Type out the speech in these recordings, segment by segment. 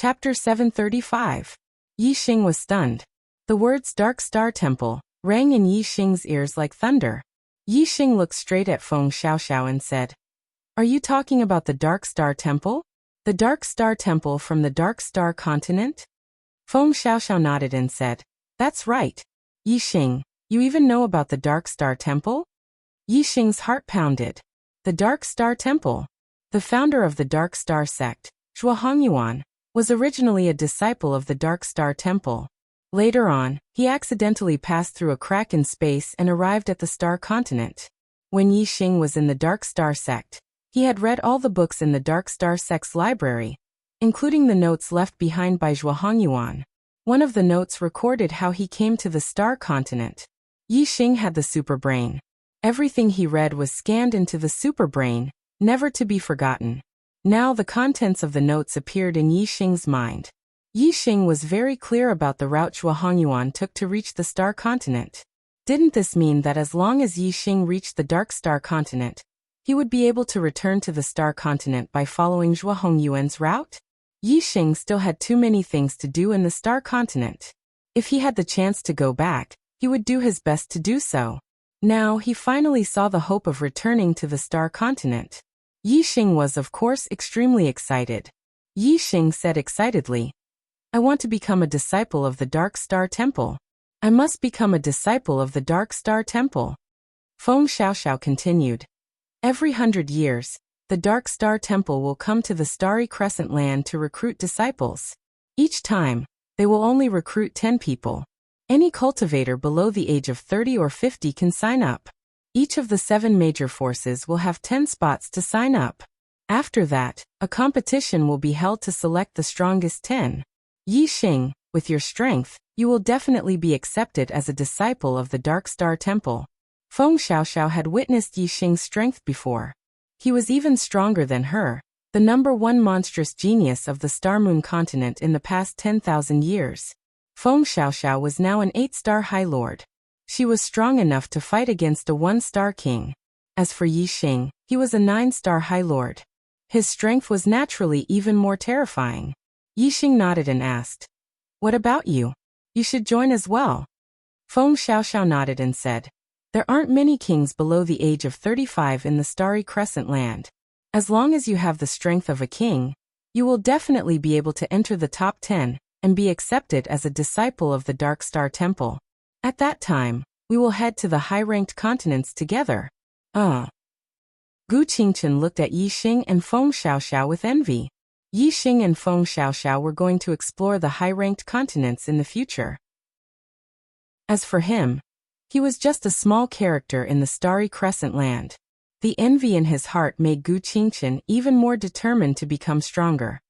Chapter 735. Yi Xing was stunned. The words Dark Star Temple rang in Yi Xing's ears like thunder. Yi Xing looked straight at Feng Xiaoxiao and said, "Are you talking about the Dark Star Temple? The Dark Star Temple from the Dark Star continent?" Feng Xiaoxiao nodded and said, "That's right. Yi Xing, you even know about the Dark Star Temple?" Yi Xing's heart pounded. The Dark Star Temple. The founder of the Dark Star sect, Zhuo Hongyuan, was originally a disciple of the Dark Star Temple. Later on, he accidentally passed through a crack in space and arrived at the Star Continent. When Yi Xing was in the Dark Star sect, he had read all the books in the Dark Star sect's library, including the notes left behind by Zhuo Hongyuan. One of the notes recorded how he came to the Star Continent. Yi Xing had the super brain. Everything he read was scanned into the super brain, never to be forgotten. Now the contents of the notes appeared in Yi Xing's mind. Yi Xing was very clear about the route Zhuo Hongyuan took to reach the Star Continent. Didn't this mean that as long as Yi Xing reached the Dark Star Continent, he would be able to return to the Star Continent by following Zhuo Hongyuan's route? Yi Xing still had too many things to do in the Star Continent. If he had the chance to go back, he would do his best to do so. Now he finally saw the hope of returning to the Star Continent. Yi Xing was of course extremely excited. Yi Xing said excitedly, "I want to become a disciple of the Dark Star Temple. I must become a disciple of the Dark Star Temple." Feng Xiaoxiao continued, "Every 100 years, the Dark Star Temple will come to the Starry Crescent Land to recruit disciples. Each time, they will only recruit 10 people. Any cultivator below the age of 30 or 50 can sign up. Each of the 7 major forces will have 10 spots to sign up. After that, a competition will be held to select the strongest 10. Yi Xing, with your strength, you will definitely be accepted as a disciple of the Dark Star Temple." Feng Xiaoxiao had witnessed Yi Xing's strength before. He was even stronger than her, the #1 monstrous genius of the Star Moon continent in the past 10,000 years. Feng Xiaoxiao was now an 8-star High Lord. She was strong enough to fight against a 1-star king. As for Yi Xing, he was a 9-star High Lord. His strength was naturally even more terrifying. Yi Xing nodded and asked, "What about you? You should join as well." Feng Xiaoxiao nodded and said, "There aren't many kings below the age of 35 in the Starry Crescent Land. As long as you have the strength of a king, you will definitely be able to enter the top 10 and be accepted as a disciple of the Dark Star Temple. At that time, we will head to the high-ranked continents together." Gu Qingchen looked at Yi Xing and Feng Xiaoxiao with envy. Yi Xing and Feng Xiaoxiao were going to explore the high-ranked continents in the future. As for him, he was just a small character in the Starry Crescent Land. The envy in his heart made Gu Qingchen even more determined to become stronger.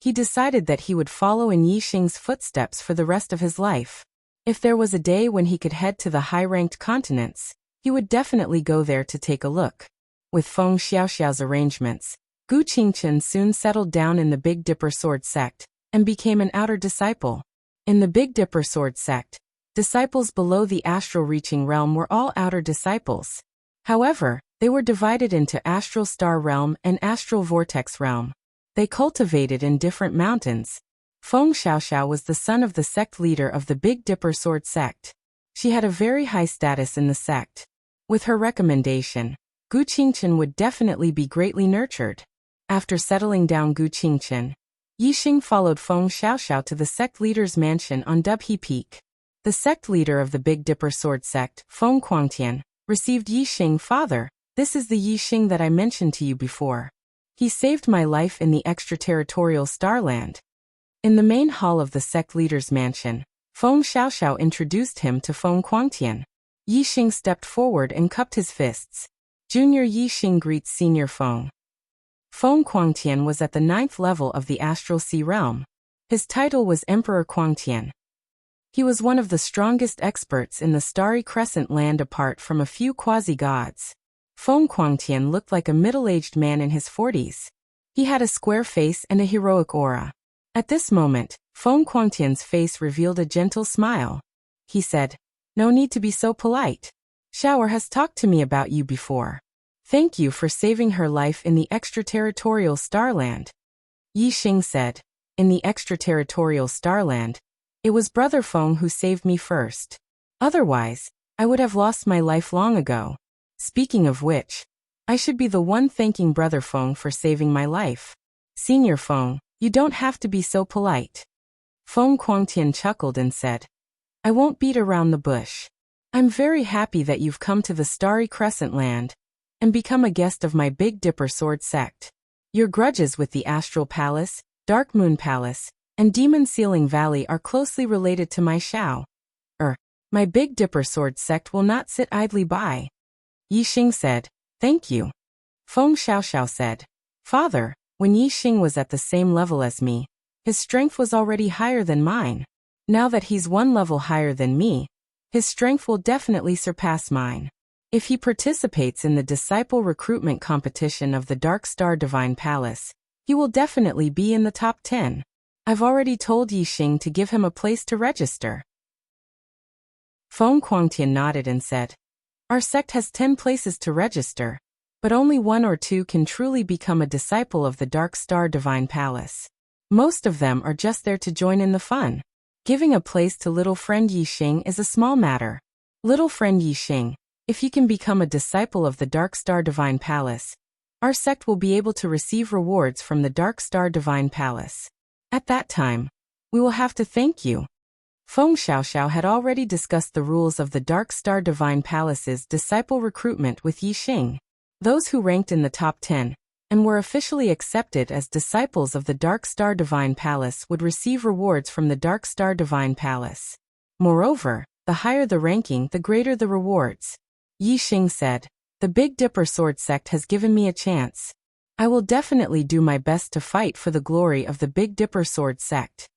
He decided that he would follow in Yi Xing's footsteps for the rest of his life. If there was a day when he could head to the high-ranked continents, he would definitely go there to take a look. With Feng Xiaoxiao's arrangements, Gu Qingchen soon settled down in the Big Dipper Sword sect and became an outer disciple. In the Big Dipper Sword sect, disciples below the astral reaching realm were all outer disciples. However, they were divided into Astral Star Realm and Astral Vortex Realm. They cultivated in different mountains. Feng Xiaoxiao was the son of the sect leader of the Big Dipper Sword sect. She had a very high status in the sect. With her recommendation, Gu Qingchen would definitely be greatly nurtured. After settling down Gu Qingchen, Yi Xing followed Feng Xiaoxiao to the sect leader's mansion on Dubhe Peak. The sect leader of the Big Dipper Sword sect, Feng Quangtian, received Yi Xing. "Father, this is the Yi Xing that I mentioned to you before. He saved my life in the extraterritorial Starland." In the main hall of the sect leader's mansion, Feng Xiaoxiao introduced him to Feng Quangtian. Yi Xing stepped forward and cupped his fists. Junior Yi Xing greets Senior Feng. Feng Quangtian was at the 9th level of the Astral Sea Realm. His title was Emperor Quangtian. He was one of the strongest experts in the Starry Crescent Land apart from a few quasi-gods. Feng Quangtian looked like a middle-aged man in his 40s. He had a square face and a heroic aura. At this moment, Feng Quangtian's face revealed a gentle smile. He said, "No need to be so polite. Shower has talked to me about you before. Thank you for saving her life in the extraterritorial Starland." Yi Xing said, in the extraterritorial starland, it was Brother Feng who saved me first. Otherwise, I would have lost my life long ago. Speaking of which, I should be the one thanking Brother Feng for saving my life. Senior Feng, you don't have to be so polite. Feng Quangtian chuckled and said, I won't beat around the bush. I'm very happy that you've come to the Starry Crescent Land and become a guest of my Big Dipper Sword sect. Your grudges with the Astral Palace, Dark Moon Palace, and Demon Ceiling Valley are closely related to my my Big Dipper Sword sect will not sit idly by. Yixing said, Thank you. Feng Xiaoxiao said, Father, when Yixing was at the same level as me, his strength was already higher than mine. Now that he's one level higher than me, his strength will definitely surpass mine. If he participates in the disciple recruitment competition of the Dark Star Divine Palace, he will definitely be in the top 10. I've already told Yixing to give him a place to register. Feng Quangtian nodded and said, Our sect has 10 places to register, but only 1 or 2 can truly become a disciple of the Dark Star Divine Palace. Most of them are just there to join in the fun. Giving a place to little friend Yixing is a small matter. Little friend Yixing, if you can become a disciple of the Dark Star Divine Palace, our sect will be able to receive rewards from the Dark Star Divine Palace. At that time, we will have to thank you. Feng Xiaoxiao had already discussed the rules of the Dark Star Divine Palace's disciple recruitment with Yixing. Those who ranked in the top 10 and were officially accepted as disciples of the Dark Star Divine Palace would receive rewards from the Dark Star Divine Palace. Moreover, the higher the ranking, the greater the rewards. Yixing said, The Big Dipper Sword sect has given me a chance. I will definitely do my best to fight for the glory of the Big Dipper Sword sect.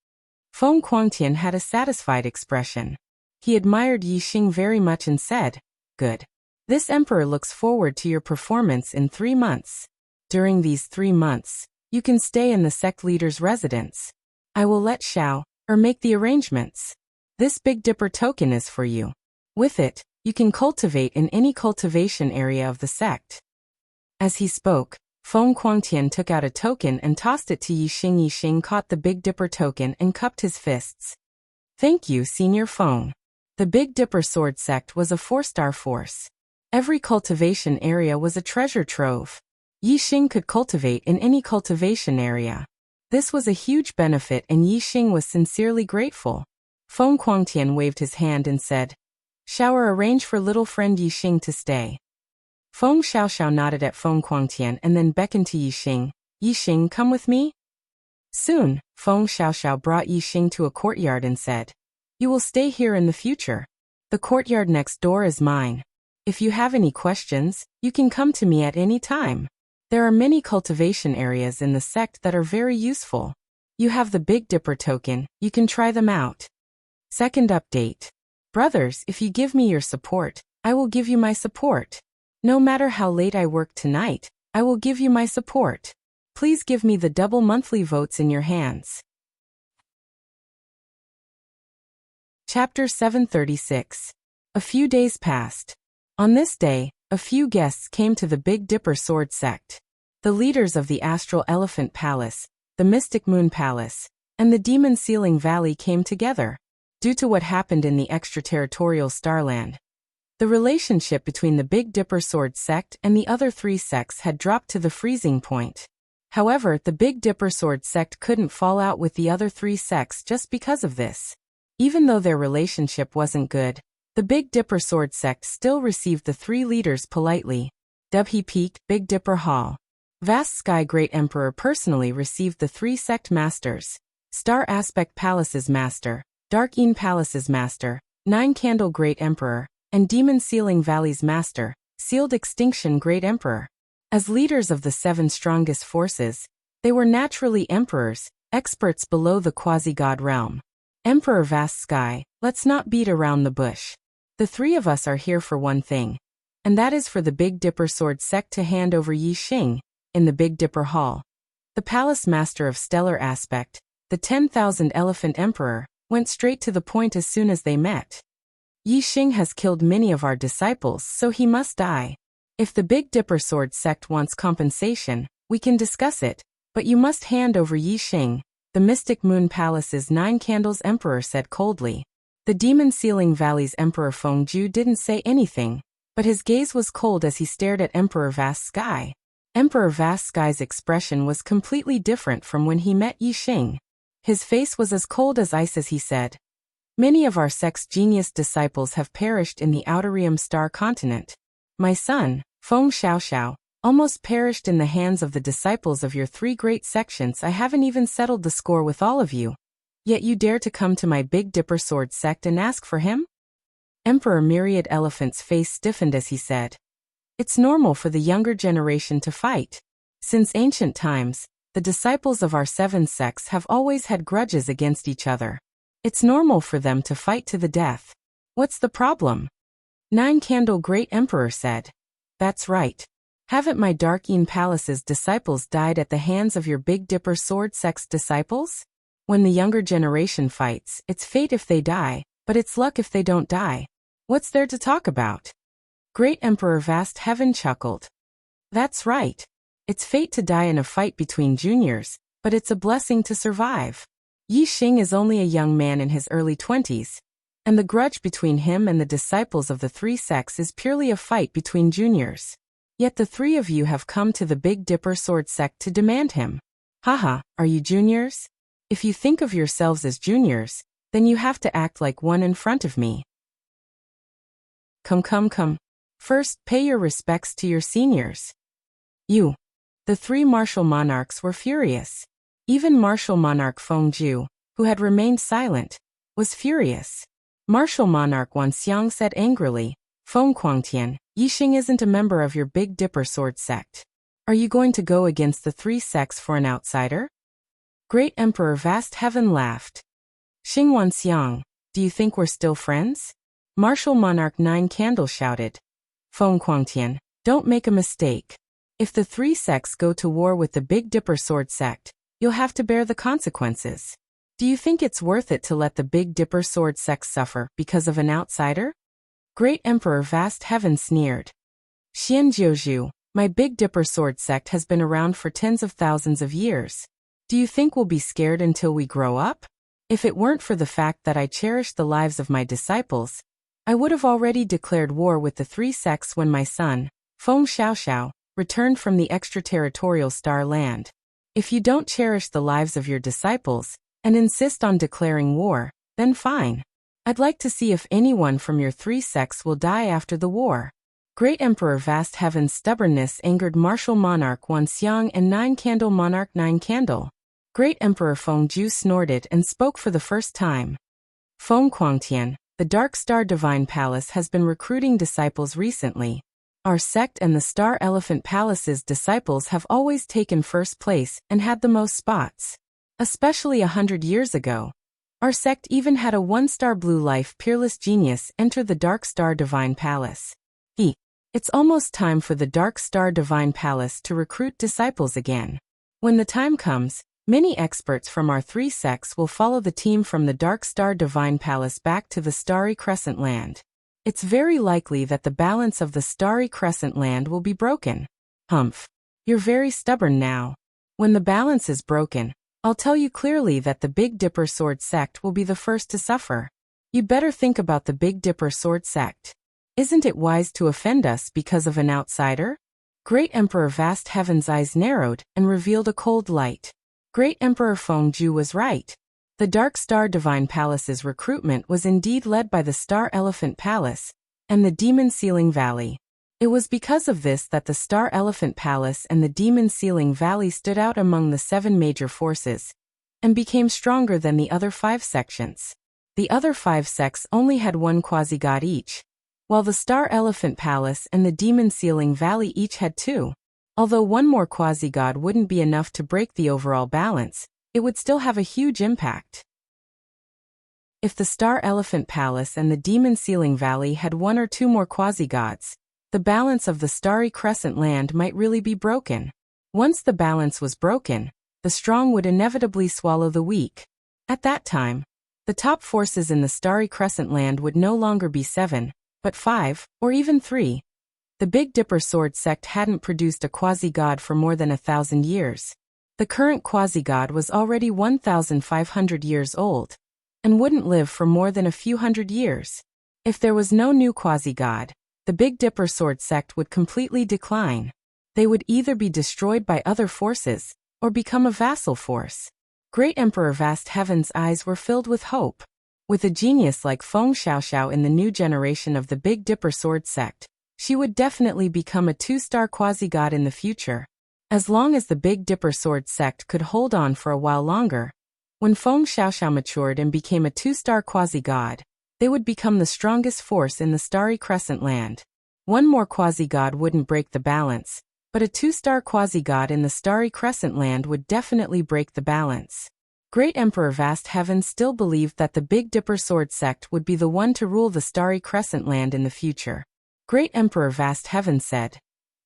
Feng Quangtian had a satisfied expression. He admired Yixing very much and said, Good. This emperor looks forward to your performance in 3 months. During these 3 months, you can stay in the sect leader's residence. I will let make the arrangements. This Big Dipper token is for you. With it, you can cultivate in any cultivation area of the sect. As he spoke, Feng Quangtian took out a token and tossed it to Yixing. Yixing caught the Big Dipper token and cupped his fists. Thank you, Senior Feng. The Big Dipper Sword sect was a 4-star force. Every cultivation area was a treasure trove. Yixing could cultivate in any cultivation area. This was a huge benefit and Yixing was sincerely grateful. Feng Quangtian waved his hand and said, Shower, arrange for little friend Yixing to stay. Feng Xiaoxiao nodded at Feng Quangtian and then beckoned to Yixing. Yixing, come with me? Soon, Feng Xiaoxiao brought Yixing to a courtyard and said, You will stay here in the future. The courtyard next door is mine. If you have any questions, you can come to me at any time. There are many cultivation areas in the sect that are very useful. You have the Big Dipper token, you can try them out. Second update. Brothers, if you give me your support, I will give you my support. No matter how late I work tonight, I will give you my support. Please give me the double monthly votes in your hands. Chapter 736. A few days passed. On this day, a few guests came to the Big Dipper Sword sect. The leaders of the Astral Elephant Palace, the Mystic Moon Palace, and the Demon Ceiling Valley came together. Due to what happened in the extraterritorial Starland, the relationship between the Big Dipper Sword sect and the other 3 sects had dropped to the freezing point. However, the Big Dipper Sword sect couldn't fall out with the other 3 sects just because of this. Even though their relationship wasn't good, the Big Dipper Sword sect still received the 3 leaders politely. Dubhe Peak, Big Dipper Hall. Vast Sky Great Emperor personally received the 3 sect masters. Star Aspect Palace's master, Dark Een Palace's master, 9 Candle Great Emperor, and Demon Ceiling Valley's master, Sealed Extinction Great Emperor. As leaders of the 7 strongest forces, they were naturally emperors, experts below the quasi-god realm. Emperor Vast Sky, let's not beat around the bush. The 3 of us are here for one thing, and that is for the Big Dipper Sword sect to hand over Yixing, in the Big Dipper Hall. The Palace Master of Stellar Aspect, the 10,000 Elephant Emperor, went straight to the point as soon as they met. Yixing has killed many of our disciples, so he must die. If the Big Dipper Sword sect wants compensation, we can discuss it, but you must hand over Yixing, The Mystic Moon Palace's 9 Candles Emperor said coldly. The Demon Sealing Valley's Emperor Fengju didn't say anything, but his gaze was cold as he stared at Emperor Vast Sky. Emperor Vast Sky's expression was completely different from when he met Yixing. His face was as cold as ice as he said, "Many of our sect's genius disciples have perished in the Outerium Star Continent. My son, Feng Xiaoxiao, almost perished in the hands of the disciples of your 3 great sections. I haven't even settled the score with all of you. Yet you dare to come to my Big Dipper Sword sect and ask for him?" Emperor Myriad Elephant's face stiffened as he said, "It's normal for the younger generation to fight. Since ancient times, the disciples of our 7 sects have always had grudges against each other. It's normal for them to fight to the death. What's the problem?" 9 Candle Great Emperor said, "That's right. Haven't my Dark-Een Palace's disciples died at the hands of your Big Dipper Sword sect's disciples? When the younger generation fights, it's fate if they die, but it's luck if they don't die. What's there to talk about?" Great Emperor Vast Heaven chuckled. "That's right. It's fate to die in a fight between juniors, but it's a blessing to survive. Yixing is only a young man in his early 20s, and the grudge between him and the disciples of the 3 sects is purely a fight between juniors. Yet the 3 of you have come to the Big Dipper Sword sect to demand him. Haha, are you juniors? If you think of yourselves as juniors, then you have to act like one in front of me. Come. First, pay your respects to your seniors. You." The 3 martial monarchs were furious. Even martial monarch Fengju, who had remained silent, was furious. Martial monarch Wanxiang said angrily, "Feng Kuangtian, Yixing isn't a member of your Big Dipper Sword sect. Are you going to go against the 3 sects for an outsider?" Great Emperor Vast Heaven laughed. "Xing Wanxiang, do you think we're still friends?" Martial monarch 9 Candle shouted. "Feng Kuangtian, don't make a mistake. If the 3 sects go to war with the Big Dipper Sword sect, you'll have to bear the consequences. Do you think it's worth it to let the Big Dipper Sword sect suffer because of an outsider?" Great Emperor Vast Heaven sneered. "Xianjiuzhu, my Big Dipper Sword sect has been around for tens of thousands of years. Do you think we'll be scared until we grow up? If it weren't for the fact that I cherish the lives of my disciples, I would have already declared war with the 3 sects when my son, Feng Xiaoxiao, returned from the extraterritorial Star Land. If you don't cherish the lives of your disciples and insist on declaring war, then fine. I'd like to see if anyone from your 3 sects will die after the war." Great Emperor Vast Heaven's stubbornness angered martial monarch Wanxiang and 9 Candle monarch 9 Candle. Great Emperor Fengju snorted and spoke for the first time. "Feng Kuangtian, the Dark Star Divine Palace has been recruiting disciples recently. Our sect and the Star Elephant Palace's disciples have always taken first place and had the most spots. Especially 100 years ago. Our sect even had a 1-star blue life peerless genius enter the Dark Star Divine Palace. It's almost time for the Dark Star Divine Palace to recruit disciples again. When the time comes, many experts from our 3 sects will follow the team from the Dark Star Divine Palace back to the Starry Crescent Land. It's very likely that the balance of the Starry Crescent Land will be broken." "Humph. You're very stubborn now. When the balance is broken, I'll tell you clearly that the Big Dipper Sword sect will be the first to suffer. You'd better think about the Big Dipper Sword sect. Isn't it wise to offend us because of an outsider?" Great Emperor Vast Heaven's eyes narrowed and revealed a cold light. Great Emperor Fengju was right. The Dark Star Divine Palace's recruitment was indeed led by the Star Elephant Palace and the Demon Sealing Valley. It was because of this that the Star Elephant Palace and the Demon Sealing Valley stood out among the 7 major forces and became stronger than the other 5 sections. The other 5 sects only had 1 quasi-god each, while the Star Elephant Palace and the Demon Sealing Valley each had 2. Although 1 more quasi-god wouldn't be enough to break the overall balance, it would still have a huge impact. If the Star Elephant Palace and the Demon Sealing Valley had 1 or 2 more quasi-gods, the balance of the Starry Crescent Land might really be broken. Once the balance was broken, the strong would inevitably swallow the weak. At that time, the top forces in the Starry Crescent Land would no longer be 7, but 5, or even 3. The Big Dipper Sword sect hadn't produced a quasi-god for more than 1,000 years. The current quasi-god was already 1,500 years old, and wouldn't live for more than a few hundred years. If there was no new quasi-god, the Big Dipper sword sect would completely decline. They would either be destroyed by other forces, or become a vassal force. Great Emperor Vast Heaven's eyes were filled with hope. With a genius like Feng Xiaoxiao in the new generation of the Big Dipper sword sect, she would definitely become a 2-star quasi-god in the future. As long as the Big Dipper sword sect could hold on for a while longer, when Feng Xiaoxiao matured and became a 2-star quasi-god, they would become the strongest force in the Starry Crescent land. One more quasi-god wouldn't break the balance, but a 2-star quasi-god in the Starry Crescent land would definitely break the balance. Great Emperor Vast Heaven still believed that the Big Dipper sword sect would be the one to rule the Starry Crescent land in the future. Great Emperor Vast Heaven said,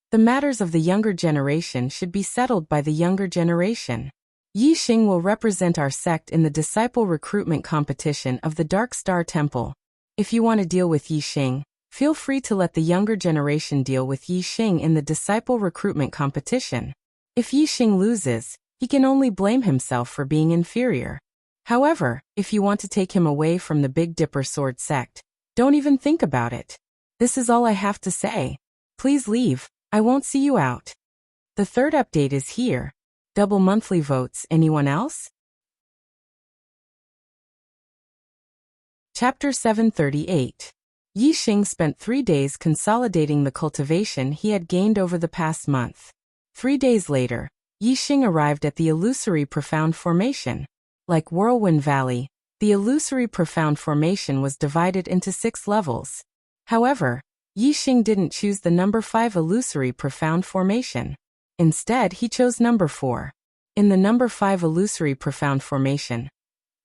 "The matters of the younger generation should be settled by the younger generation. Yi Xing will represent our sect in the disciple recruitment competition of the Dark Star Temple. If you want to deal with Yi Xing, feel free to let the younger generation deal with Yi Xing in the disciple recruitment competition. If Yi Xing loses, he can only blame himself for being inferior. However, if you want to take him away from the Big Dipper sword sect, don't even think about it. This is all I have to say. Please leave. I won't see you out." The third update is here. Double monthly votes. Anyone else? Chapter 738. Yi Xing spent 3 days consolidating the cultivation he had gained over the past month. 3 days later, Yi Xing arrived at the illusory profound formation. Like Whirlwind Valley, the illusory profound formation was divided into 6 levels. However, Yi Xing didn't choose the number 5 illusory profound formation. Instead, he chose number 4. In the number 5 illusory profound formation,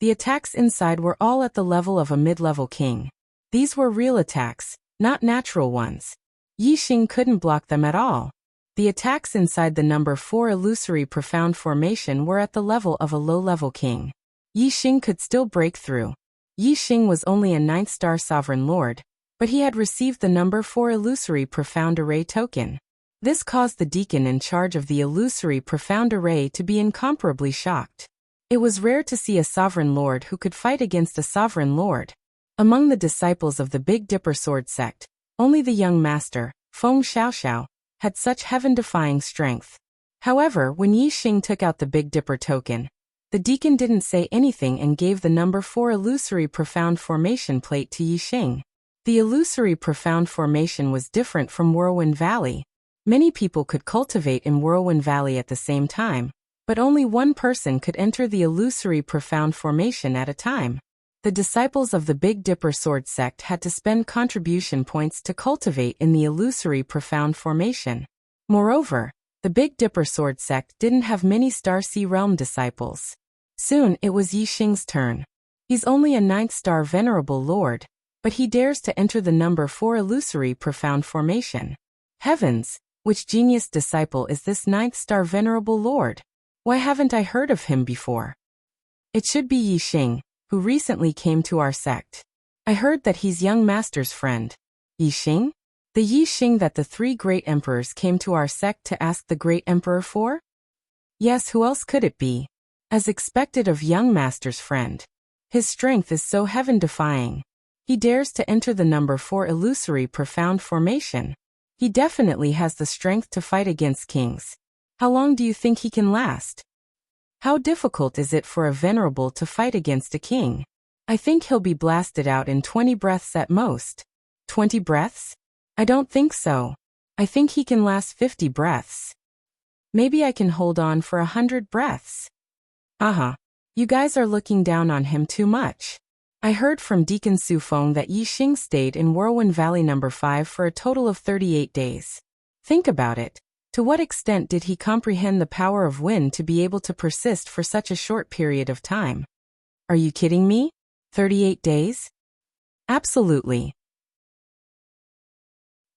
the attacks inside were all at the level of a mid-level king. These were real attacks, not natural ones. Yi Xing couldn't block them at all. The attacks inside the number 4 illusory profound formation were at the level of a low-level king. Yi Xing could still break through. Yi Xing was only a 9th-star sovereign lord, but he had received the number 4 illusory profound array token. This caused the deacon in charge of the illusory profound array to be incomparably shocked. It was rare to see a sovereign lord who could fight against a sovereign lord. Among the disciples of the Big Dipper sword sect, only the young master, Feng Xiaoxiao, had such heaven-defying strength. However, when Yi Xing took out the Big Dipper token, the deacon didn't say anything and gave the number 4 illusory profound formation plate to Yi Xing. The illusory profound formation was different from Whirlwind Valley. Many people could cultivate in Whirlwind Valley at the same time, but only one person could enter the illusory profound formation at a time. The disciples of the Big Dipper sword sect had to spend contribution points to cultivate in the illusory profound formation. Moreover, the Big Dipper sword sect didn't have many Star Sea Realm disciples. Soon it was Yi Xing's turn. He's only a 9th-star venerable lord, but he dares to enter the number 4 illusory profound formation. Heavens, which genius disciple is this 9th-star venerable lord? Why haven't I heard of him before? It should be Yi Xing, who recently came to our sect. I heard that he's young master's friend. Yi Xing? The Yi Xing that the 3 great emperors came to our sect to ask the great emperor for? Yes, who else could it be? As expected of young master's friend. His strength is so heaven-defying. He dares to enter the number 4 illusory profound formation. He definitely has the strength to fight against kings. How long do you think he can last? How difficult is it for a venerable to fight against a king? I think he'll be blasted out in 20 breaths at most. 20 breaths? I don't think so. I think he can last 50 breaths. Maybe I can hold on for 100 breaths. You guys are looking down on him too much. I heard from Deacon Su Feng that Yi Xing stayed in Whirlwind Valley number 5 for a total of 38 days. Think about it. To what extent did he comprehend the power of wind to be able to persist for such a short period of time? Are you kidding me? 38 days? Absolutely.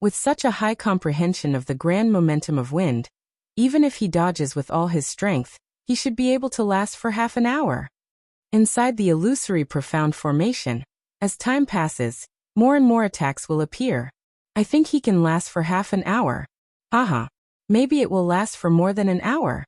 With such a high comprehension of the grand momentum of wind, even if he dodges with all his strength, he should be able to last for half an hour. Inside the illusory profound formation, as time passes, more and more attacks will appear. I think he can last for half an hour. Maybe it will last for more than an hour.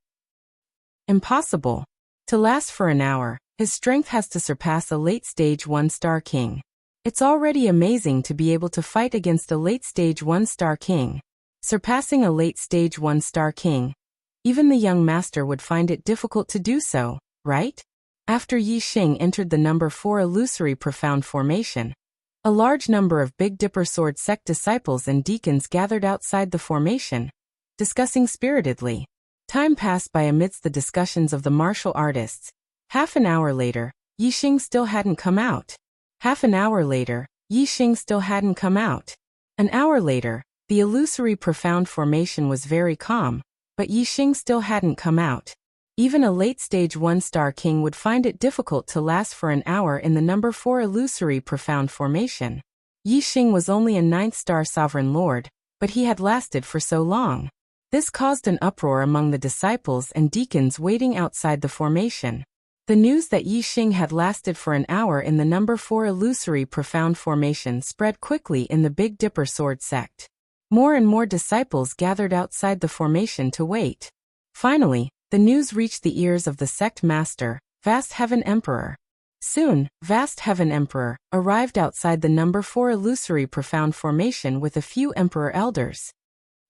Impossible. To last for an hour, his strength has to surpass a late-stage 1-star king. It's already amazing to be able to fight against a late-stage 1-star king. Surpassing a late-stage 1-star king. Even the young master would find it difficult to do so, right? After Yi Xing entered the number 4 illusory profound formation, a large number of Big Dipper Sword sect disciples and deacons gathered outside the formation, discussing spiritedly. Time passed by amidst the discussions of the martial artists. Half an hour later, Yi Xing still hadn't come out. Half an hour later, Yi Xing still hadn't come out. An hour later, the illusory profound formation was very calm, but Yi Xing still hadn't come out. Even a late-stage 1-star king would find it difficult to last for an hour in the number 4 illusory profound formation. Yi Xing was only a 9th-star sovereign lord, but he had lasted for so long. This caused an uproar among the disciples and deacons waiting outside the formation. The news that Yi Xing had lasted for an hour in the number 4 illusory profound formation spread quickly in the Big Dipper Sword sect. More and more disciples gathered outside the formation to wait. Finally, the news reached the ears of the sect master, Vast Heaven Emperor. Soon, Vast Heaven Emperor arrived outside the number 4 illusory profound formation with a few emperor elders.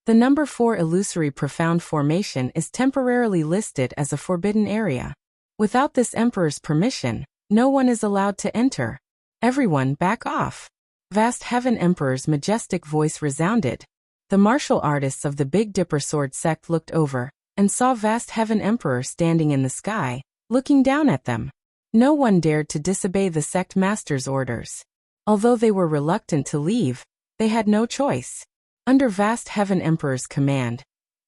The number 4 illusory profound formation is temporarily listed as a forbidden area. Without this emperor's permission, no one is allowed to enter. Everyone back off. Vast Heaven Emperor's majestic voice resounded. The martial artists of the Big Dipper Sword sect looked over and saw Vast Heaven Emperor standing in the sky, looking down at them. No one dared to disobey the sect master's orders. Although they were reluctant to leave, they had no choice. Under Vast Heaven Emperor's command,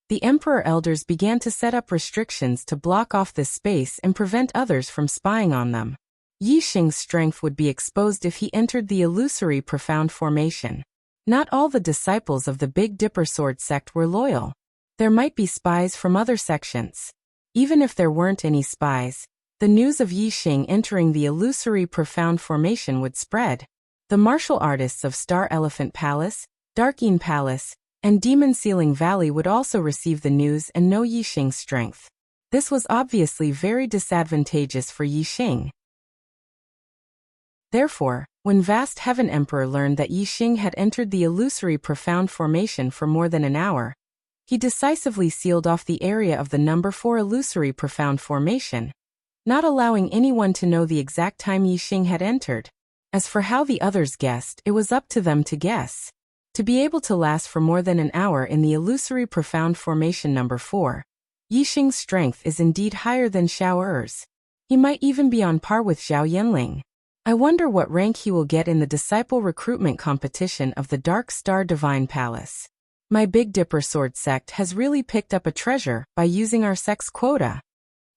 the Emperor Elders began to set up restrictions to block off this space and prevent others from spying on them. Yi Xing's strength would be exposed if he entered the illusory profound formation. Not all the disciples of the Big Dipper Sword sect were loyal. There might be spies from other sections. Even if there weren't any spies, the news of Yi Xing entering the illusory profound formation would spread. The martial artists of Star Elephant Palace, Darkeen Palace, and Demon Ceiling Valley would also receive the news and know Yi Xing's strength. This was obviously very disadvantageous for Yi Xing. Therefore, when Vast Heaven Emperor learned that Yi Xing had entered the illusory profound formation for more than an hour, he decisively sealed off the area of the number 4 illusory profound formation, not allowing anyone to know the exact time Yi Xing had entered. As for how the others guessed, it was up to them to guess. To be able to last for more than an hour in the illusory profound formation number 4, Yi Xing's strength is indeed higher than Xiao Er's. He might even be on par with Zhao Yanling. I wonder what rank he will get in the disciple recruitment competition of the Dark Star Divine Palace. My Big Dipper Sword sect has really picked up a treasure by using our sect's quota.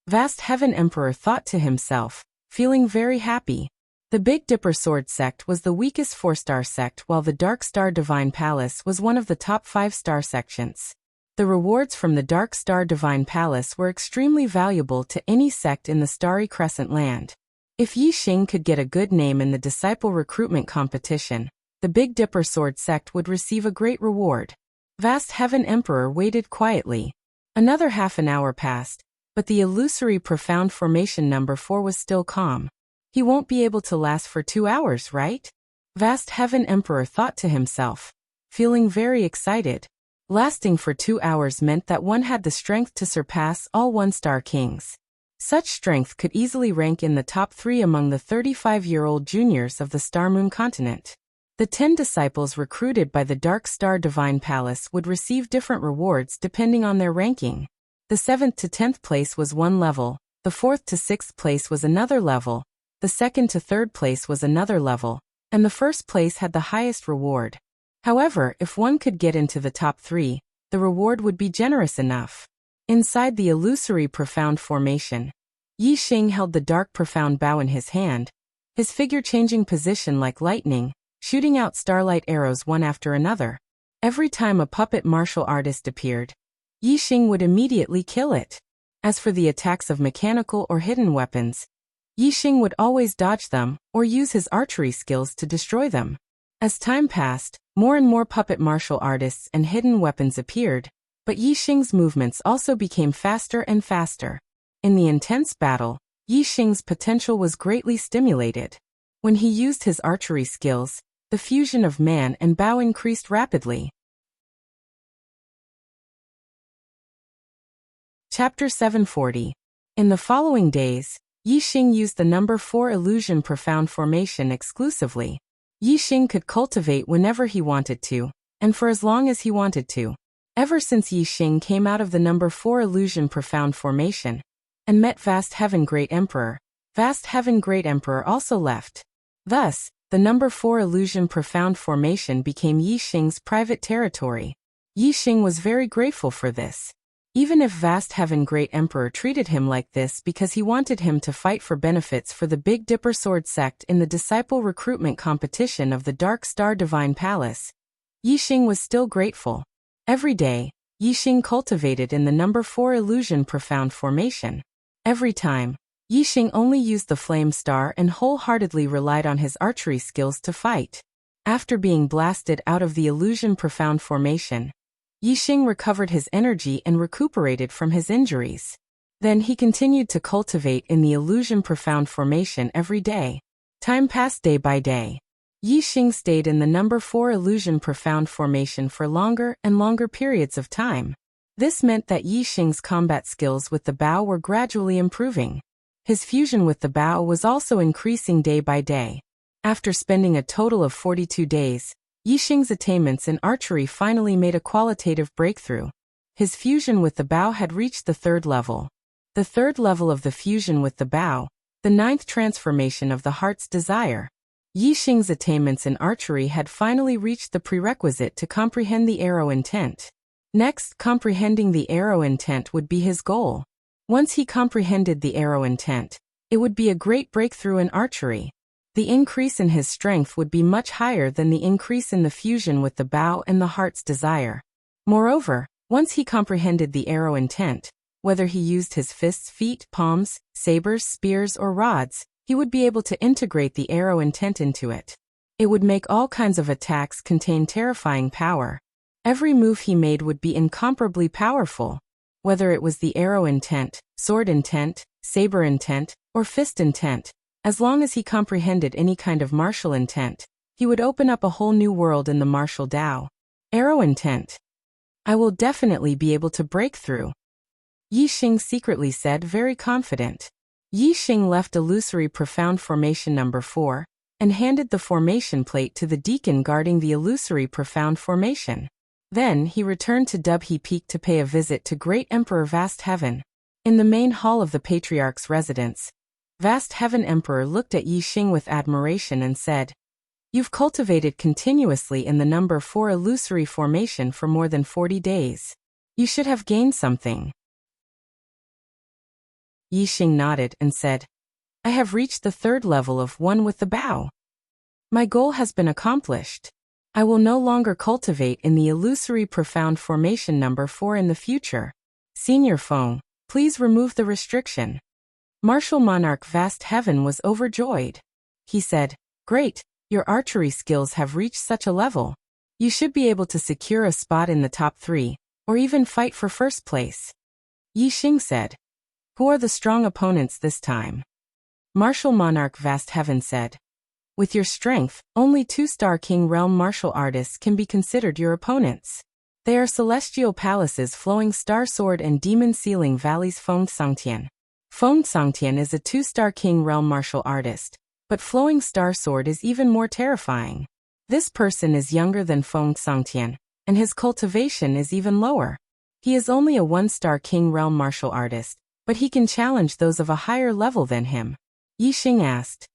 Vast Heaven Emperor thought to himself, feeling very happy. The Big Dipper Sword sect was the weakest 4-star sect, while the Dark Star Divine Palace was one of the top 5-star sections. The rewards from the Dark Star Divine Palace were extremely valuable to any sect in the Starry Crescent land. If Yi Xing could get a good name in the disciple recruitment competition, the Big Dipper Sword sect would receive a great reward. Vast Heaven Emperor waited quietly. Another half an hour passed, but the illusory profound formation number 4 was still calm. He won't be able to last for 2 hours, right? Vast Heaven Emperor thought to himself, feeling very excited. Lasting for 2 hours meant that one had the strength to surpass all 1-star kings. Such strength could easily rank in the top 3 among the 35-year-old juniors of the Star Moon continent. The 10 disciples recruited by the Dark Star Divine Palace would receive different rewards depending on their ranking. The 7th to 10th place was one level, the 4th to 6th place was another level, the 2nd to 3rd place was another level, and the 1st place had the highest reward. However, if one could get into the top 3, the reward would be generous enough. Inside the illusory profound formation, Yi Xing held the dark profound bow in his hand, his figure changing position like lightning, shooting out starlight arrows one after another. Every time a puppet martial artist appeared, Yi Xing would immediately kill it. As for the attacks of mechanical or hidden weapons, Yi Xing would always dodge them or use his archery skills to destroy them. As time passed, more and more puppet martial artists and hidden weapons appeared, but Yi Xing's movements also became faster and faster. In the intense battle, Yi Xing's potential was greatly stimulated. When he used his archery skills, the fusion of man and bao increased rapidly. Chapter 740. In the following days, Yi Xing used the number 4 illusion profound formation exclusively. Yi Xing could cultivate whenever he wanted to, and for as long as he wanted to. Ever since Yi Xing came out of the number 4 illusion profound formation and met Vast Heaven Great Emperor, Vast Heaven Great Emperor also left. Thus, the number 4 illusion profound formation became Yi Xing's private territory. Yi Xing was very grateful for this. Even if Vast Heaven Great Emperor treated him like this because he wanted him to fight for benefits for the Big Dipper Sword sect in the disciple recruitment competition of the Dark Star Divine Palace, Yi Xing was still grateful. Every day, Yi Xing cultivated in the number 4 illusion profound formation. Every time, Yi Xing only used the flame star and wholeheartedly relied on his archery skills to fight. After being blasted out of the illusion profound formation, Yi Xing recovered his energy and recuperated from his injuries. Then he continued to cultivate in the illusion profound formation every day. Time passed day by day. Yi Xing stayed in the number 4 illusion profound formation for longer and longer periods of time. This meant that Yi Xing's combat skills with the bao were gradually improving. His fusion with the bao was also increasing day by day. After spending a total of 42 days, Yi Xing's attainments in archery finally made a qualitative breakthrough. His fusion with the bao had reached the 3rd level. The 3rd level of the fusion with the bao, the 9th transformation of the heart's desire. Yi Xing's attainments in archery had finally reached the prerequisite to comprehend the arrow intent. Next, comprehending the arrow intent would be his goal. Once he comprehended the arrow intent, it would be a great breakthrough in archery. The increase in his strength would be much higher than the increase in the fusion with the bao and the heart's desire. Moreover, once he comprehended the arrow intent, whether he used his fists, feet, palms, sabers, spears, or rods, he would be able to integrate the arrow intent into it. It would make all kinds of attacks contain terrifying power. Every move he made would be incomparably powerful. Whether it was the arrow intent, sword intent, saber intent, or fist intent, as long as he comprehended any kind of martial intent, he would open up a whole new world in the martial Tao. Arrow intent. I will definitely be able to break through. Yi Xing secretly said, very confident. Yi Xing left illusory profound formation number 4, and handed the formation plate to the deacon guarding the illusory profound formation. Then he returned to Dubhe Peak to pay a visit to Great Emperor Vast Heaven. In the main hall of the Patriarch's residence, Vast Heaven Emperor looked at Yi Xing with admiration and said, "You've cultivated continuously in the number 4 illusory formation for more than 40 days. You should have gained something." Yi Xing nodded and said, "I have reached the 3rd level of one with the bao. My goal has been accomplished. I will no longer cultivate in the illusory profound formation number 4 in the future. Senior Feng, please remove the restriction." Martial Monarch Vast Heaven was overjoyed. He said, "Great, your archery skills have reached such a level. You should be able to secure a spot in the top 3, or even fight for first place." Yi Xing said, "Who are the strong opponents this time?" Martial Monarch Vast Heaven said, "With your strength, only 2-star King Realm martial artists can be considered your opponents. They are Celestial Palaces Flowing Star Sword and Demon Ceiling Valleys Feng Sangtian. Feng Sangtian is a 2-star King Realm martial artist, but Flowing Star Sword is even more terrifying. This person is younger than Feng Sangtian, and his cultivation is even lower. He is only a 1-star King Realm martial artist, but he can challenge those of a higher level than him." Yi Xing asked,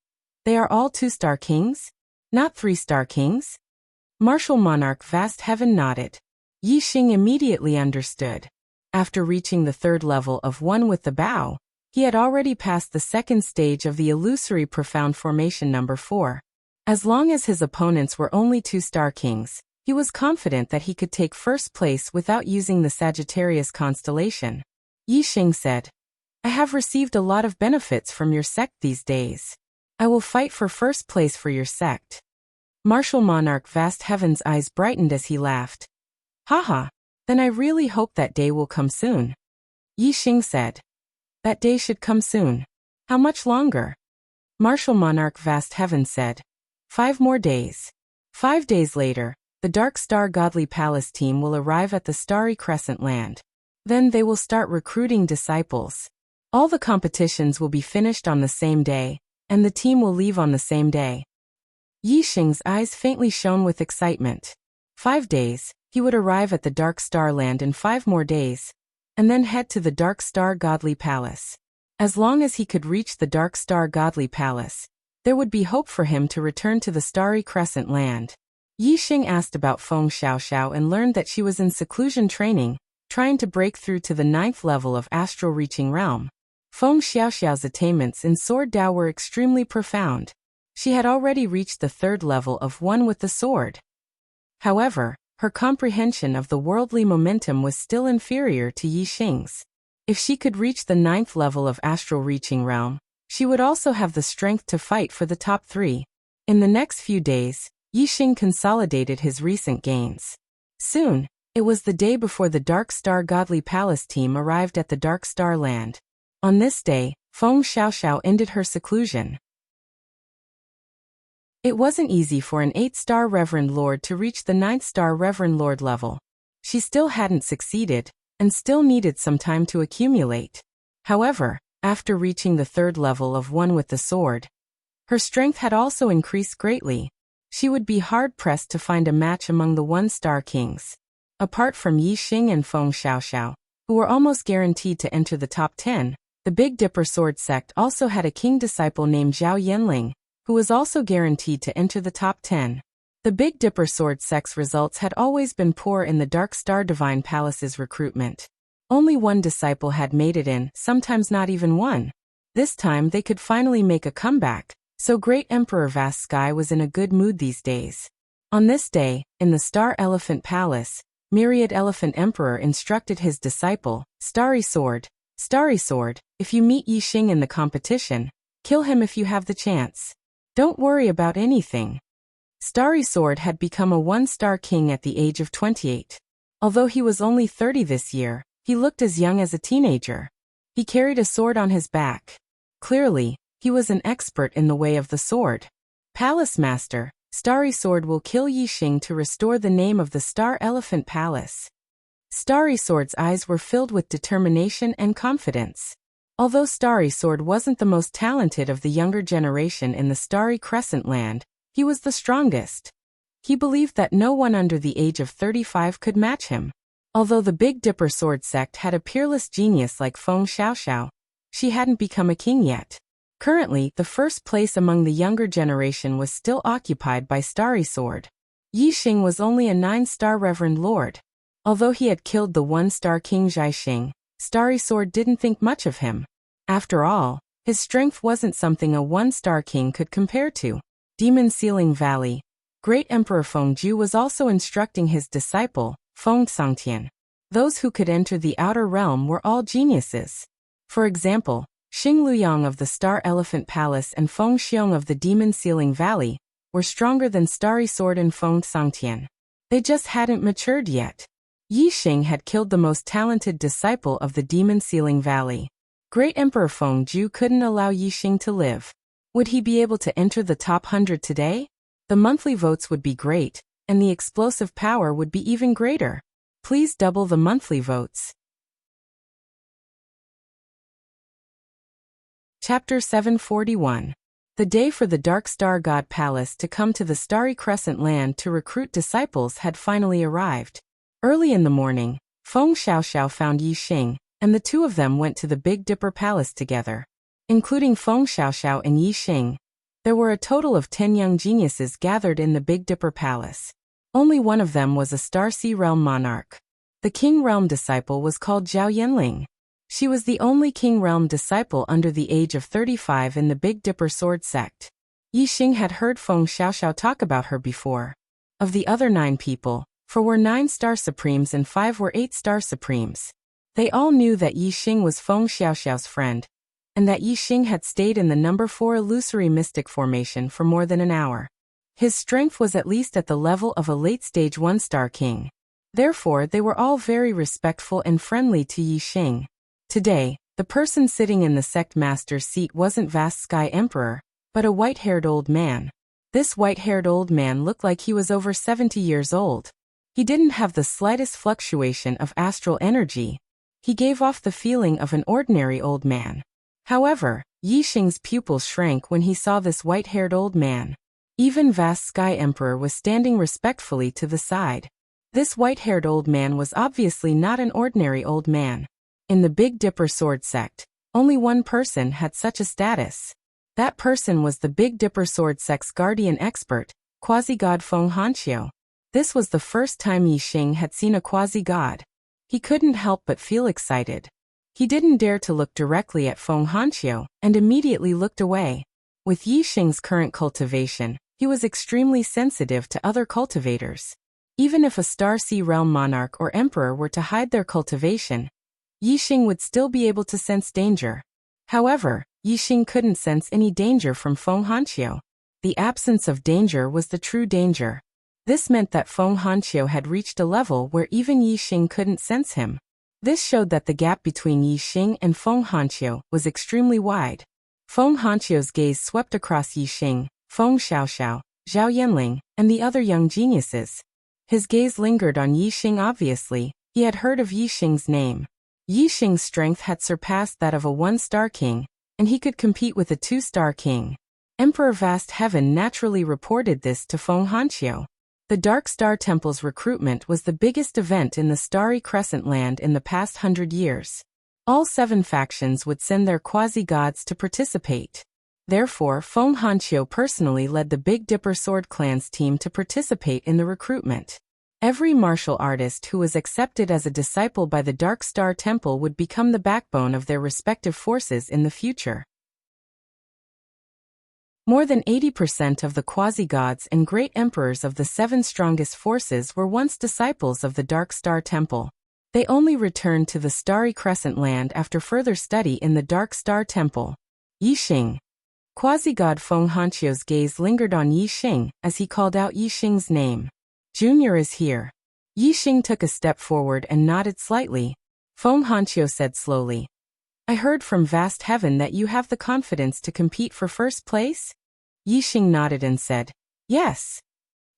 "They are all 2-star kings? Not 3-star kings?" Martial Monarch Vast Heaven nodded. Yi Xing immediately understood. After reaching the 3rd level of one with the bao, he had already passed the 2nd stage of the illusory profound formation number 4. As long as his opponents were only 2-star kings, he was confident that he could take first place without using the Sagittarius constellation. Yi Xing said, "I have received a lot of benefits from your sect these days. I will fight for first place for your sect." Martial Monarch Vast Heaven's eyes brightened as he laughed. "Haha, then I really hope that day will come soon." Yi Xing said, That day should come soon. How much longer? Martial Monarch Vast Heaven said. 5 more days. 5 days later, the Dark Star Godly Palace team will arrive at the Starry Crescent Land. Then they will start recruiting disciples. All the competitions will be finished on the same day, and the team will leave on the same day. Yixing's eyes faintly shone with excitement. 5 days, he would arrive at the Dark Star Land in 5 more days, and then head to the Dark Star Godly Palace. As long as he could reach the Dark Star Godly Palace, there would be hope for him to return to the Starry Crescent Land. Yixing asked about Feng Xiaoxiao and learned that she was in seclusion training, trying to break through to the 9th level of Astral Reaching Realm. Feng Xiaoxiao's attainments in Sword Dao were extremely profound. She had already reached the 3rd level of One with the Sword. However, her comprehension of the worldly momentum was still inferior to Yixing's. If she could reach the 9th level of Astral Reaching Realm, she would also have the strength to fight for the top 3. In the next few days, Yixing consolidated his recent gains. Soon, it was the day before the Dark Star Godly Palace team arrived at the Dark Star Land. On this day, Feng Xiaoxiao ended her seclusion. It wasn't easy for an 8-star Reverend Lord to reach the 9th-star Reverend Lord level. She still hadn't succeeded, and still needed some time to accumulate. However, after reaching the 3rd level of One with the Sword, her strength had also increased greatly. She would be hard-pressed to find a match among the 1-star kings. Apart from Yixing and Feng Xiaoxiao, who were almost guaranteed to enter the top 10, the Big Dipper Sword sect also had a king disciple named Zhao Yanling, who was also guaranteed to enter the top 10. The Big Dipper Sword sect's results had always been poor in the Dark Star Divine Palace's recruitment. Only 1 disciple had made it in, sometimes not even 1. This time they could finally make a comeback, so Great Emperor Vast Sky was in a good mood these days. On this day, in the Star Elephant Palace, Myriad Elephant Emperor instructed his disciple, Starry Sword, if you meet Yixing in the competition, kill him if you have the chance. Don't worry about anything. Starry Sword had become a 1-star king at the age of 28. Although he was only 30 this year, he looked as young as a teenager. He carried a sword on his back. Clearly, he was an expert in the way of the sword. Palace Master, Starry Sword will kill Yixing to restore the name of the Star Elephant Palace. Starry Sword's eyes were filled with determination and confidence. Although Starry Sword wasn't the most talented of the younger generation in the Starry Crescent Land, he was the strongest. He believed that no one under the age of 35 could match him. Although the Big Dipper Sword sect had a peerless genius like Feng Xiaoxiao, she hadn't become a king yet. Currently, the first place among the younger generation was still occupied by Starry Sword. Yixing was only a 9-star Reverend Lord. Although he had killed the 1-star King Zhaixing, Starry Sword didn't think much of him. After all, his strength wasn't something a 1-star king could compare to. Demon Ceiling Valley. Great Emperor Fengju was also instructing his disciple, Feng Sangtian. Those who could enter the outer realm were all geniuses. For example, Xing Luyang of the Star Elephant Palace and Feng Xiong of the Demon Ceiling Valley were stronger than Starry Sword and Feng Sangtian. They just hadn't matured yet. Yixing had killed the most talented disciple of the Demon Ceiling Valley. Great Emperor Fengju couldn't allow Yixing to live. Would he be able to enter the top 100 today? The monthly votes would be great, and the explosive power would be even greater. Please double the monthly votes. Chapter 741. The day for the Dark Star God Palace to come to the Starry Crescent Land to recruit disciples had finally arrived. Early in the morning, Feng Xiaoxiao found Yixing, and the two of them went to the Big Dipper Palace together. Including Feng Xiaoxiao and Yixing, there were a total of 10 young geniuses gathered in the Big Dipper Palace. Only one of them was a Star Sea Realm monarch. The King Realm disciple was called Zhao Yanling. She was the only King Realm disciple under the age of 35 in the Big Dipper Sword sect. Yixing had heard Feng Xiaoxiao talk about her before. Of the other 9 people, 4 were 9-star supremes and 5 were 8-star supremes. They all knew that Yixing was Feng Xiaoxiao's friend, and that Yixing had stayed in the number 4 illusory mystic formation for more than an hour. His strength was at least at the level of a late-stage 1-star king. Therefore, they were all very respectful and friendly to Yixing. Today, The person sitting in the sect master's seat wasn't Vast Sky Emperor, but a white-haired old man. This white-haired old man looked like he was over 70 years old. He didn't have the slightest fluctuation of astral energy. He gave off the feeling of an ordinary old man. However, Yixing's pupils shrank when he saw this white-haired old man. Even Vast Sky Emperor was standing respectfully to the side. This white-haired old man was obviously not an ordinary old man. In the Big Dipper Sword sect, only one person had such a status. That person was the Big Dipper Sword sect's guardian expert, quasi-god Feng Hanqiu. This was the first time Yixing had seen a quasi-god. He couldn't help but feel excited. He didn't dare to look directly at Feng Hanqiu and immediately looked away. With Yixing's current cultivation, he was extremely sensitive to other cultivators. Even if a Star Sea Realm monarch or emperor were to hide their cultivation, Yixing would still be able to sense danger. However, Yixing couldn't sense any danger from Feng Hanqiu. The absence of danger was the true danger. This meant that Feng Hanqiu had reached a level where even Yixing couldn't sense him. This showed that the gap between Yixing and Feng Hanqiu was extremely wide. Feng Hanqiu's gaze swept across Yixing, Feng Xiaoxiao, Zhao Yanling, and the other young geniuses. His gaze lingered on Yixing. Obviously, he had heard of Yixing's name. Yixing's strength had surpassed that of a one-star king, and he could compete with a two-star king. Emperor Vast Heaven naturally reported this to Feng Hanqiu. The Dark Star Temple's recruitment was the biggest event in the Starry Crescent Land in the past 100 years. All 7 factions would send their quasi-gods to participate. Therefore, Feng Hanqiu personally led the Big Dipper Sword Clan's team to participate in the recruitment. Every martial artist who was accepted as a disciple by the Dark Star Temple would become the backbone of their respective forces in the future. More than 80% of the quasi-gods and great emperors of the 7 strongest forces were once disciples of the Dark Star Temple. They only returned to the Starry Crescent Land after further study in the Dark Star Temple. Yixing. Quasi-god Feng Hanqiu's gaze lingered on Yixing as he called out Yixing's name. Junior is here. Yixing took a step forward and nodded slightly. Feng Hanqiu said slowly, I heard from Vast Heaven that you have the confidence to compete for first place? Yixing nodded and said, yes.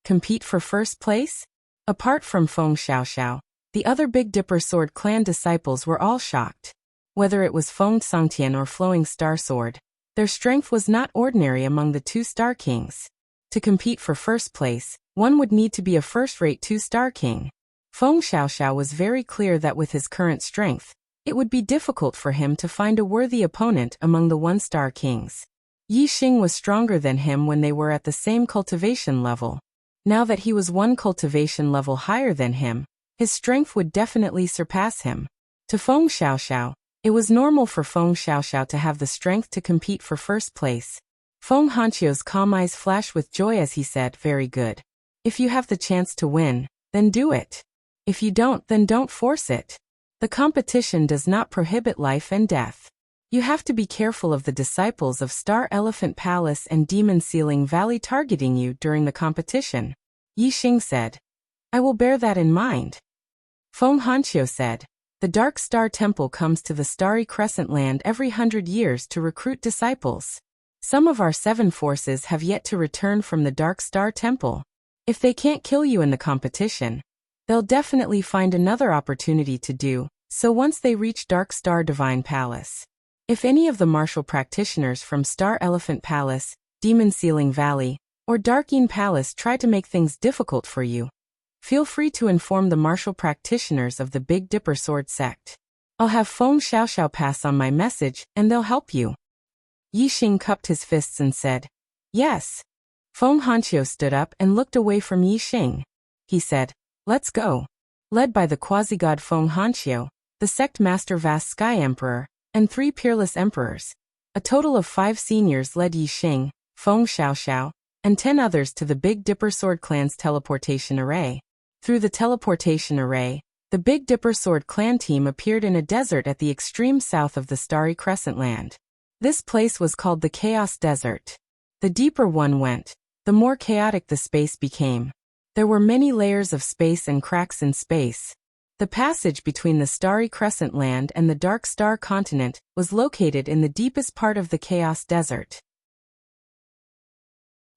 Compete for first place? Apart from Feng Xiaoxiao, the other Big Dipper Sword Clan disciples were all shocked. Whether it was Feng Sangtian or Flowing Star Sword, their strength was not ordinary among the 2-star kings. To compete for first place, one would need to be a first-rate 2-star king. Feng Xiaoxiao was very clear that with his current strength, it would be difficult for him to find a worthy opponent among the 1-star kings. Yixing was stronger than him when they were at the same cultivation level. Now that he was 1 cultivation level higher than him, his strength would definitely surpass him. To Feng Xiaoxiao, it was normal for Feng Xiaoxiao to have the strength to compete for first place. Feng Hanqiu's calm eyes flashed with joy as he said, very good. If you have the chance to win, then do it. If you don't, then don't force it. The competition does not prohibit life and death. You have to be careful of the disciples of Star Elephant Palace and Demon Ceiling Valley targeting you during the competition. Yixing said, I will bear that in mind. Feng Hanqiu said, the Dark Star Temple comes to the Starry Crescent Land every 100 years to recruit disciples. Some of our 7 forces have yet to return from the Dark Star Temple. If they can't kill you in the competition, they'll definitely find another opportunity to do so once they reach Dark Star Divine Palace. If any of the martial practitioners from Star Elephant Palace, Demon Ceiling Valley, or Darkeen Palace try to make things difficult for you, feel free to inform the martial practitioners of the Big Dipper Sword sect. I'll have Feng Xiaoxiao pass on my message and they'll help you. Yixing cupped his fists and said, yes. Feng Hanqiu stood up and looked away from Yixing. He said, let's go. Led by the quasi-god Feng Hanqiu, the sect master Vast Sky Emperor, and 3 peerless emperors, a total of 5 seniors led Yixing, Feng Xiaoxiao, and 10 others to the Big Dipper Sword Clan's teleportation array. Through the teleportation array, the Big Dipper Sword Clan team appeared in a desert at the extreme south of the Starry Crescent Land. This place was called the Chaos Desert. The deeper one went, the more chaotic the space became. There were many layers of space and cracks in space. The passage between the starry crescent land and the dark star continent was located in the deepest part of the Chaos Desert.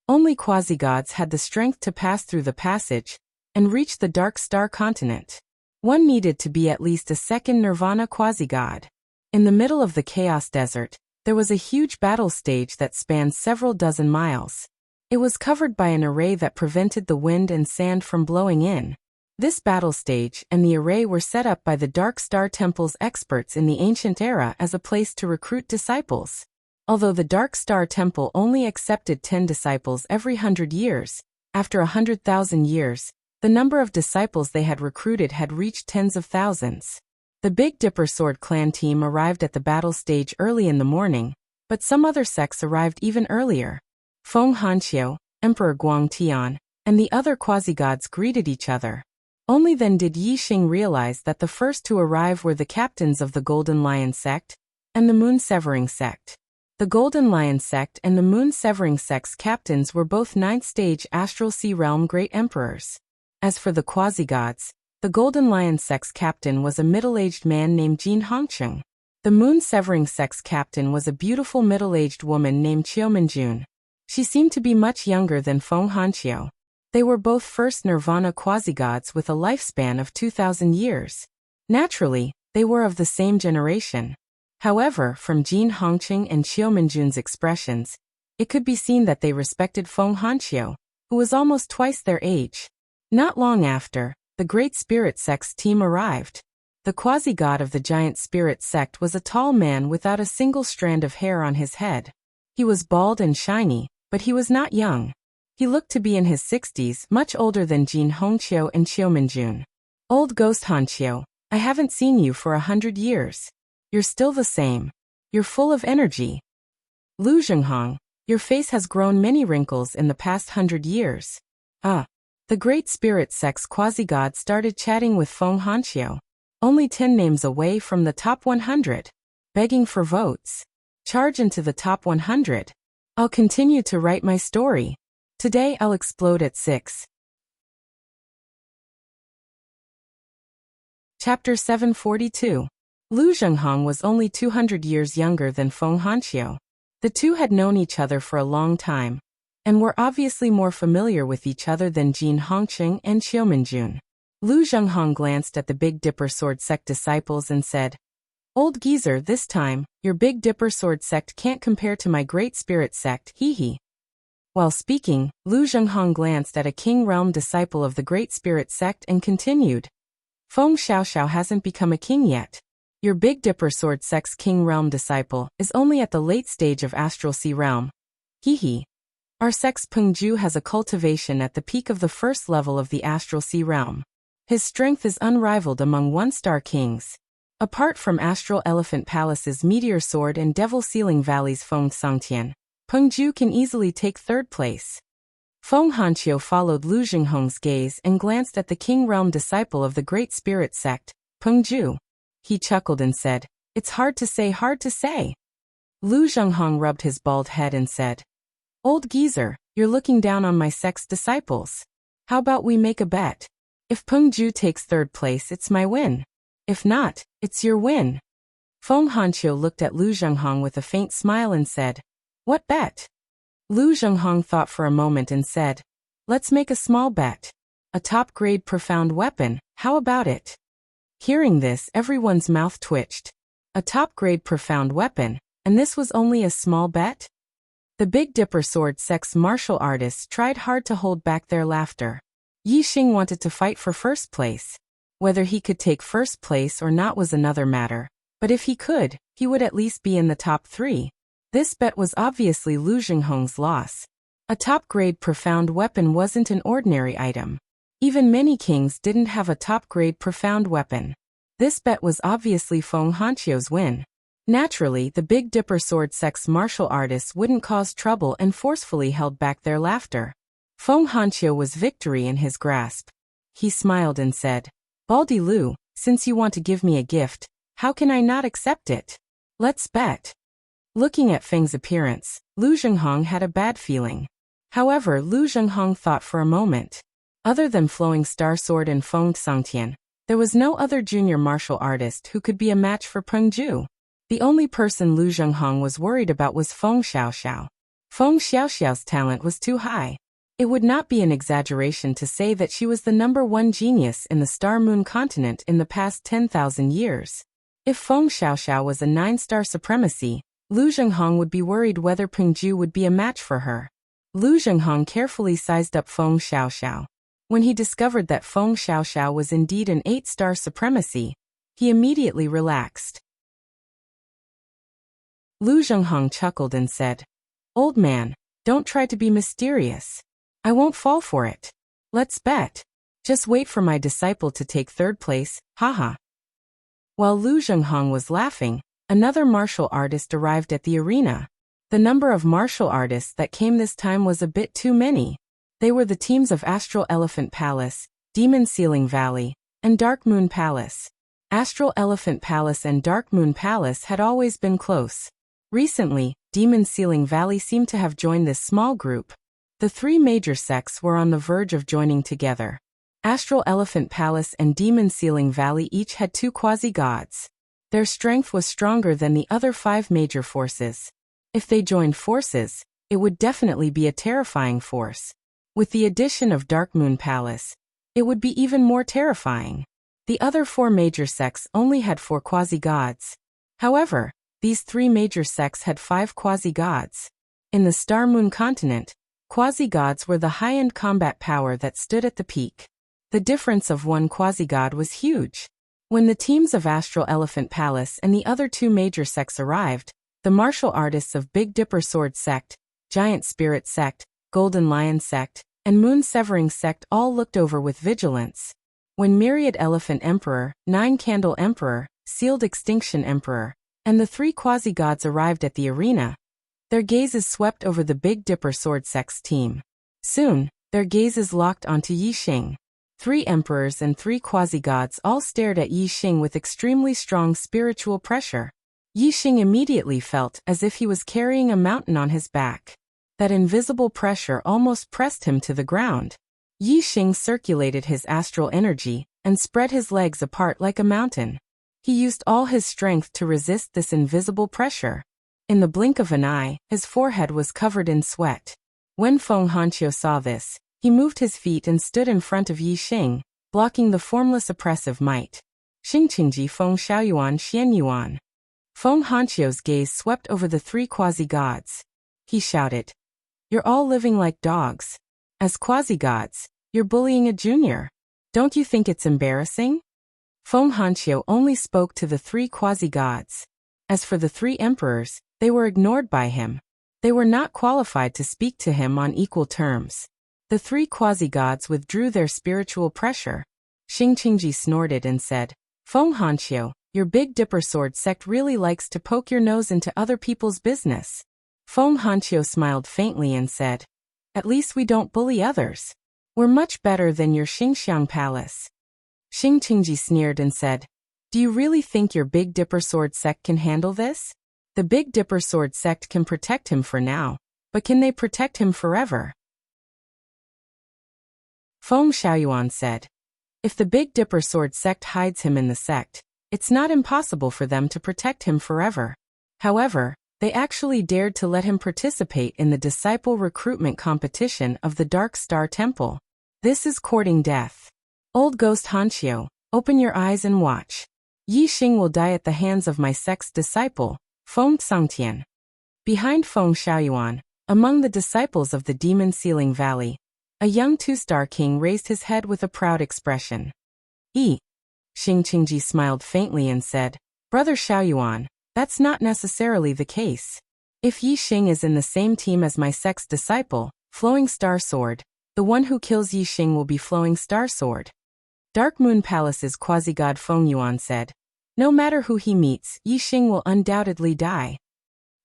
Only quasi-gods had the strength to pass through the passage and reach the dark star continent. One needed to be at least a second nirvana quasi-god. In the middle of the Chaos Desert, there was a huge battle stage that spanned several dozen miles. It was covered by an array that prevented the wind and sand from blowing in. This battle stage and the array were set up by the Dark Star Temple's experts in the ancient era as a place to recruit disciples. Although the Dark Star Temple only accepted 10 disciples every 100 years, after 100,000 years, the number of disciples they had recruited had reached tens of thousands. The Big Dipper Sword clan team arrived at the battle stage early in the morning, but some other sects arrived even earlier. Feng Hanqiu, Emperor Guang Tian, and the other quasi-gods greeted each other. Only then did Yi Xing realize that the first to arrive were the captains of the Golden Lion sect and the Moon Severing sect. The Golden Lion sect and the Moon Severing sect's captains were both 9th stage Astral Sea Realm Great Emperors. As for the quasi-gods, the Golden Lion sect's captain was a middle-aged man named Jin Hongcheng. The Moon Severing sect's captain was a beautiful middle-aged woman named Qiumenjun. She seemed to be much younger than Feng Hanqiu. They were both first nirvana quasi-gods with a lifespan of 2,000 years. Naturally, they were of the same generation. However, from Jin Hongcheng and Qiumenjun's expressions, it could be seen that they respected Feng Hanqiu, who was almost twice their age. Not long after, the Great Spirit Sect's team arrived. The quasi-god of the Giant Spirit Sect was a tall man without a single strand of hair on his head. He was bald and shiny, but he was not young. He looked to be in his 60s, much older than Jin Hongqiu and Qiumenjun. Old Ghost Hanqiu, I haven't seen you for 100 years. You're still the same. You're full of energy. Lu Zhenghong, your face has grown many wrinkles in the past 100 years. The Great Spirit Sect's quasi-god started chatting with Feng Hanqiu. Only 10 names away from the top 100. Begging for votes. Charge into the top 100. I'll continue to write my story. Today I'll explode at 6. Chapter 742. Lu Zhenghong was only 200 years younger than Feng Hanqiu. The two had known each other for a long time, and were obviously more familiar with each other than Jin Hongcheng and Qiumenjun. Lu Zhenghong glanced at the Big Dipper Sword sect disciples and said, "Old geezer, this time, your Big Dipper Sword sect can't compare to my Great Spirit sect, hee." While speaking, Lu Zhenghong glanced at a King Realm disciple of the Great Spirit sect and continued, "Feng Xiaoxiao hasn't become a king yet. Your Big Dipper Sword sect's King Realm disciple is only at the late stage of Astral Sea Realm. Hee. Our sect's Peng Ju has a cultivation at the peak of the first level of the Astral Sea Realm. His strength is unrivaled among one-star kings. Apart from Astral Elephant Palace's Meteor Sword and Devil Ceiling Valley's Feng Sangtian, Peng Ju can easily take 3rd place." Feng Hanqiu followed Lu Zhenghong's gaze and glanced at the King Realm disciple of the Great Spirit sect, Peng Ju. He chuckled and said, "It's hard to say. Lu Zhenghong rubbed his bald head and said, "Old geezer, you're looking down on my sect's disciples. How about we make a bet? If Peng Ju takes 3rd place, it's my win. If not, it's your win." Feng Hanqiu looked at Lu Zhenghong with a faint smile and said, "What bet?" Lu Zhenghong thought for a moment and said, "Let's make a small bet. A top-grade profound weapon, how about it?" Hearing this, everyone's mouth twitched. A top-grade profound weapon, and this was only a small bet? The Big Dipper Sword sect's martial artists tried hard to hold back their laughter. Yi Xing wanted to fight for 1st place. Whether he could take 1st place or not was another matter, but if he could, he would at least be in the top 3. This bet was obviously Lu Zhenghong's loss. A top-grade profound weapon wasn't an ordinary item. Even many kings didn't have a top-grade profound weapon. This bet was obviously Feng Hanqiu's win. Naturally, the Big Dipper Sword sect's martial artists wouldn't cause trouble and forcefully held back their laughter. Feng Hanqiu was victory in his grasp. He smiled and said, "Baldy Lu, since you want to give me a gift, how can I not accept it? Let's bet." Looking at Feng's appearance, Lu Zhenghong had a bad feeling. However, Lu Zhenghong thought for a moment. Other than Flowing Star Sword and Feng Sangtian, There was no other junior martial artist who could be a match for Peng Ju. The only person Lu Zhenghong was worried about was Feng Xiaoxiao. Feng Xiaoxiao's talent was too high. It would not be an exaggeration to say that she was the #1 genius in the Star Moon continent in the past 10,000 years. If Feng Xiaoxiao was a 9-star supremacy, Lu Zhenghong would be worried whether Peng Ju would be a match for her. Lu Zhenghong carefully sized up Feng Xiaoxiao. When he discovered that Feng Xiaoxiao was indeed an 8-star supremacy, he immediately relaxed. Lu Zhenghong chuckled and said, "Old man, don't try to be mysterious. I won't fall for it. Let's bet. Just wait for my disciple to take 3rd place, haha." While Lu Zhenghong was laughing, another martial artist arrived at the arena. The number of martial artists that came this time was a bit too many. They were the teams of Astral Elephant Palace, Demon Ceiling Valley, and Dark Moon Palace. Astral Elephant Palace and Dark Moon Palace had always been close. Recently, Demon Ceiling Valley seemed to have joined this small group. The 3 major sects were on the verge of joining together. Astral Elephant Palace and Demon Ceiling Valley each had 2 quasi-gods. Their strength was stronger than the other 5 major forces. If they joined forces, it would definitely be a terrifying force. With the addition of Dark Moon Palace, it would be even more terrifying. The other 4 major sects only had 4 quasi-gods. However, these 3 major sects had 5 quasi-gods. In the Star Moon continent, quasi-gods were the high-end combat power that stood at the peak. The difference of 1 quasi-god was huge. When the teams of Astral Elephant Palace and the other 2 major sects arrived, the martial artists of Big Dipper Sword Sect, Giant Spirit Sect, Golden Lion Sect, and Moon Severing Sect all looked over with vigilance. When Myriad Elephant Emperor, 9 Candle Emperor, Sealed Extinction Emperor, and the 3 quasi-gods arrived at the arena, their gazes swept over the Big Dipper Sword Sect's team. Soon, their gazes locked onto Yixing. 3 emperors and 3 quasi-gods all stared at Yixing with extremely strong spiritual pressure. Yixing immediately felt as if he was carrying a mountain on his back. That invisible pressure almost pressed him to the ground. Yixing circulated his astral energy and spread his legs apart like a mountain. He used all his strength to resist this invisible pressure. In the blink of an eye, his forehead was covered in sweat. When Feng Hanqiu saw this, he moved his feet and stood in front of Yixing, blocking the formless oppressive might. Xingqingji Feng Xiaoyuan Xianyuan. Feng Hanqiu's gaze swept over the 3 quasi-gods. He shouted, "You're all living like dogs. As quasi-gods, you're bullying a junior. Don't you think it's embarrassing?" Feng Hanqiu only spoke to the 3 quasi-gods. As for the 3 emperors, they were ignored by him. They were not qualified to speak to him on equal terms. The 3 quasi-gods withdrew their spiritual pressure. Xingqingji snorted and said, "Feng Hanqiu, your Big Dipper Sword Sect really likes to poke your nose into other people's business." Feng Hanqiu smiled faintly and said, "At least we don't bully others. We're much better than your Xingxiang Palace." Xingqingji sneered and said, "Do you really think your Big Dipper Sword Sect can handle this? The Big Dipper Sword Sect can protect him for now, but can they protect him forever?" Feng Xiaoyuan said, "If the Big Dipper Sword Sect hides him in the sect, it's not impossible for them to protect him forever. However, they actually dared to let him participate in the disciple recruitment competition of the Dark Star Temple. This is courting death. Old Ghost Hanqiu, open your eyes and watch. Yixing will die at the hands of my sect's disciple, Feng Tsangtian." Behind Feng Xiaoyuan, among the disciples of the Demon Ceiling Valley, a young 2-star king raised his head with a proud expression. Xingqingji smiled faintly and said, "Brother Xiaoyuan, that's not necessarily the case. If Yixing is in the same team as my sect's disciple, Flowing Star Sword, the one who kills Yixing will be Flowing Star Sword." Dark Moon Palace's quasi-god Feng Yuan said, "No matter who he meets, Yixing will undoubtedly die."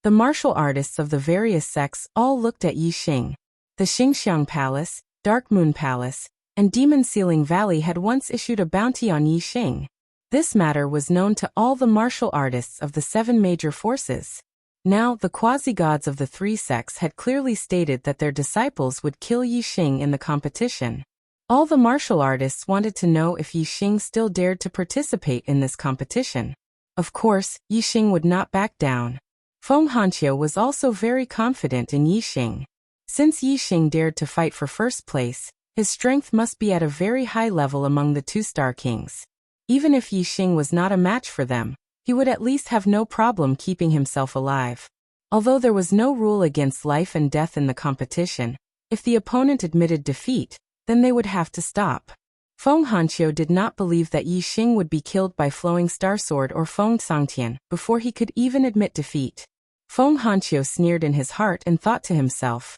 The martial artists of the various sects all looked at Yixing. The Xingxiang Palace, Dark Moon Palace, and Demon Ceiling Valley had once issued a bounty on Yixing. This matter was known to all the martial artists of the 7 major forces. Now, the quasi-gods of the 3 sects had clearly stated that their disciples would kill Yixing in the competition. All the martial artists wanted to know if Yi Xing still dared to participate in this competition. Of course, Yi Xing would not back down. Feng Hanqiu was also very confident in Yi Xing. Since Yi Xing dared to fight for first place, his strength must be at a very high level among the two Star Kings. Even if Yi Xing was not a match for them, he would at least have no problem keeping himself alive. Although there was no rule against life and death in the competition, if the opponent admitted defeat, then they would have to stop. Feng Hanqiu did not believe that Yi Xing would be killed by Flowing Star Sword or Feng Sangtian before he could even admit defeat. Feng Hanqiu sneered in his heart and thought to himself,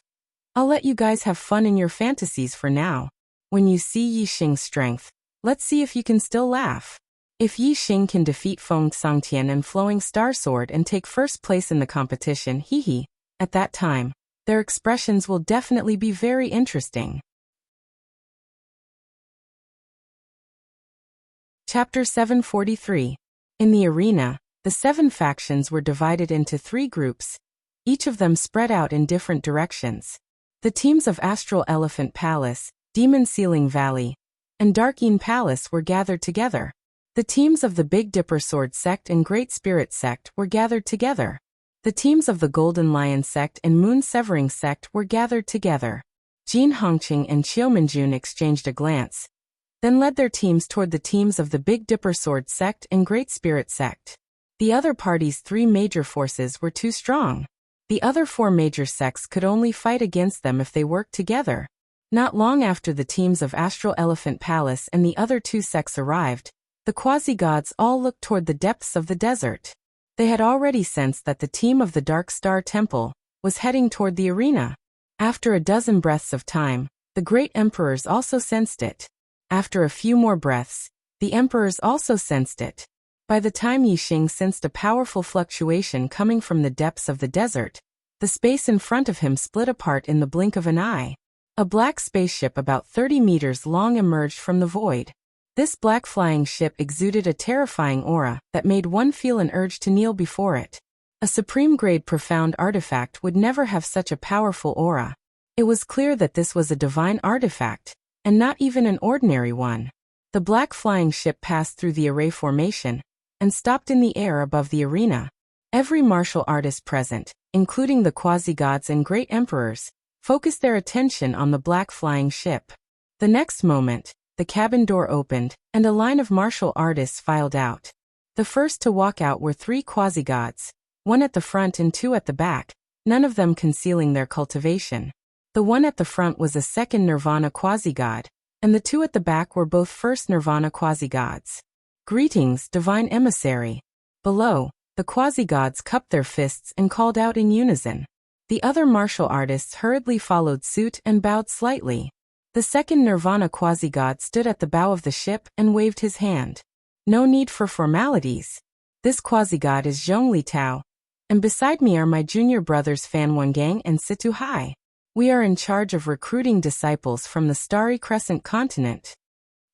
"I'll let you guys have fun in your fantasies for now. When you see Yi Xing's strength, let's see if you can still laugh." If Yi Xing can defeat Feng Sangtian and Flowing Star Sword and take first place in the competition, hee, at that time, their expressions will definitely be very interesting. Chapter 743. In the arena, the 7 factions were divided into 3 groups, each of them spread out in different directions. The teams of Astral Elephant Palace, Demon Ceiling Valley, and Darkeen Palace were gathered together. The teams of the Big Dipper Sword Sect and Great Spirit Sect were gathered together. The teams of the Golden Lion Sect and Moon Severing Sect were gathered together. Jin Hongqing and Xiumenjun exchanged a glance, then led their teams toward the teams of the Big Dipper Sword Sect and Great Spirit Sect. The other party's 3 major forces were too strong. The other 4 major sects could only fight against them if they worked together. Not long after the teams of Astral Elephant Palace and the other 2 sects arrived, the quasi-gods all looked toward the depths of the desert. They had already sensed that the team of the Dark Star Temple was heading toward the arena. After a dozen breaths of time, the great emperors also sensed it. After a few more breaths, the emperors also sensed it. By the time Yi Xing sensed a powerful fluctuation coming from the depths of the desert, the space in front of him split apart in the blink of an eye. A black spaceship about 30 meters long emerged from the void. This black flying ship exuded a terrifying aura that made one feel an urge to kneel before it. A supreme-grade profound artifact would never have such a powerful aura. It was clear that this was a divine artifact, and not even an ordinary one. The black flying ship passed through the array formation and stopped in the air above the arena. Every martial artist present, including the quasi-gods and great emperors, focused their attention on the black flying ship. The next moment, the cabin door opened, and a line of martial artists filed out. The first to walk out were 3 quasi-gods, 1 at the front and 2 at the back, none of them concealing their cultivation. The one at the front was a second Nirvana quasi-god, and the 2 at the back were both first Nirvana quasi-gods. "Greetings, divine emissary." Below, the quasi-gods cupped their fists and called out in unison. The other martial artists hurriedly followed suit and bowed slightly. The second Nirvana quasi-god stood at the bow of the ship and waved his hand. "No need for formalities. This quasi-god is Zhongli Tao, and beside me are my junior brothers Fan Wengang and Situ Hai. We are in charge of recruiting disciples from the Starry Crescent continent.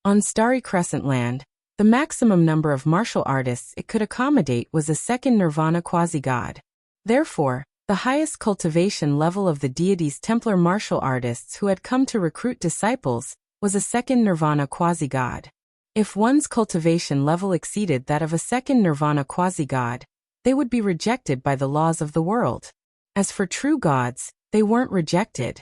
On Starry Crescent land, the maximum number of martial artists it could accommodate was a second Nirvana quasi-god. Therefore, the highest cultivation level of the deity's Templar martial artists who had come to recruit disciples was a second Nirvana quasi-god. If one's cultivation level exceeded that of a second Nirvana quasi-god, they would be rejected by the laws of the world. As for true gods, they weren't rejected.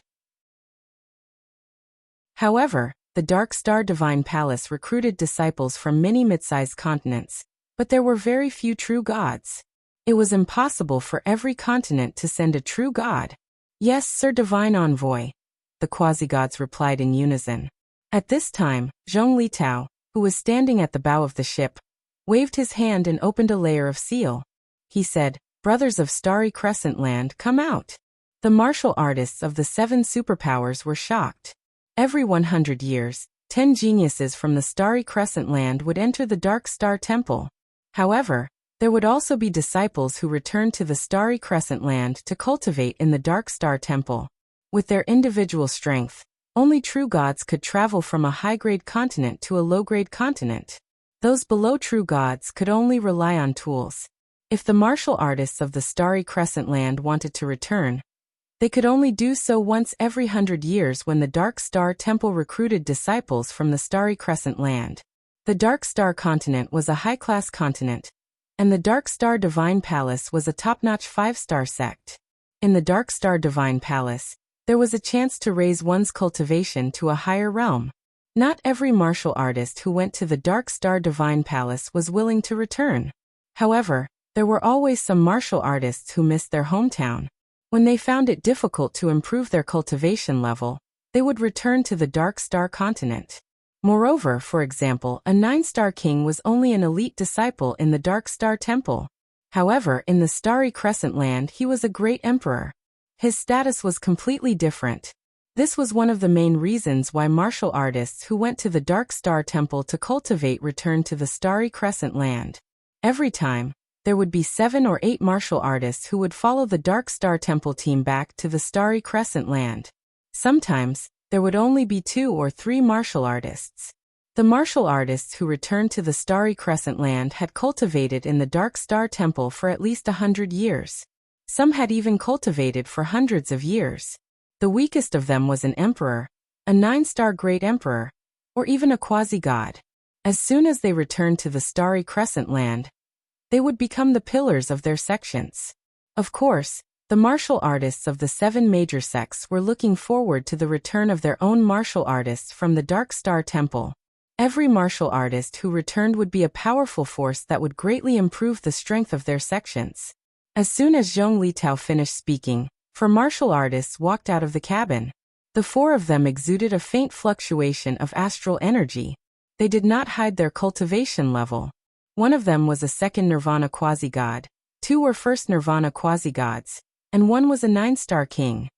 However, the Dark Star Divine Palace recruited disciples from many mid-sized continents, but there were very few true gods. It was impossible for every continent to send a true god. "Yes, Sir Divine Envoy," the quasi-gods replied in unison. At this time, Zhongli Tao, who was standing at the bow of the ship, waved his hand and opened a layer of seal. He said, "Brothers of Starry Crescent land, come out." The martial artists of the 7 superpowers were shocked. Every 100 years, 10 geniuses from the Starry Crescent land would enter the Dark Star Temple. However, there would also be disciples who returned to the Starry Crescent land to cultivate in the Dark Star Temple. With their individual strength, only true gods could travel from a high-grade continent to a low-grade continent. Those below true gods could only rely on tools. If the martial artists of the Starry Crescent land wanted to return, They could only do so once every 100 years when the Dark Star Temple recruited disciples from the Starry Crescent Land. The Dark Star Continent was a high-class continent, and the Dark Star Divine Palace was a top-notch 5-star sect. In the Dark Star Divine Palace, there was a chance to raise one's cultivation to a higher realm. Not every martial artist who went to the Dark Star Divine Palace was willing to return. However, there were always some martial artists who missed their hometown. When they found it difficult to improve their cultivation level, they would return to the Dark Star Continent. Moreover, for example, a 9-star king was only an elite disciple in the Dark Star Temple. However, in the Starry Crescent Land he was a great emperor. His status was completely different. This was one of the main reasons why martial artists who went to the Dark Star Temple to cultivate returned to the Starry Crescent Land. Every time, there would be 7 or 8 martial artists who would follow the Dark Star Temple team back to the Starry Crescent Land. Sometimes, there would only be 2 or 3 martial artists. The martial artists who returned to the Starry Crescent Land had cultivated in the Dark Star Temple for at least 100 years. Some had even cultivated for hundreds of years. The weakest of them was an emperor, a 9-star great emperor, or even a quasi-god. As soon as they returned to the Starry Crescent Land, they would become the pillars of their sections. Of course, the martial artists of the 7 major sects were looking forward to the return of their own martial artists from the Dark Star Temple. Every martial artist who returned would be a powerful force that would greatly improve the strength of their sections. As soon as Zhong Litao finished speaking, 4 martial artists walked out of the cabin. The 4 of them exuded a faint fluctuation of astral energy. They did not hide their cultivation level. One of them was a second Nirvana quasi-god, 2 were first Nirvana quasi-gods, and 1 was a 9-star king.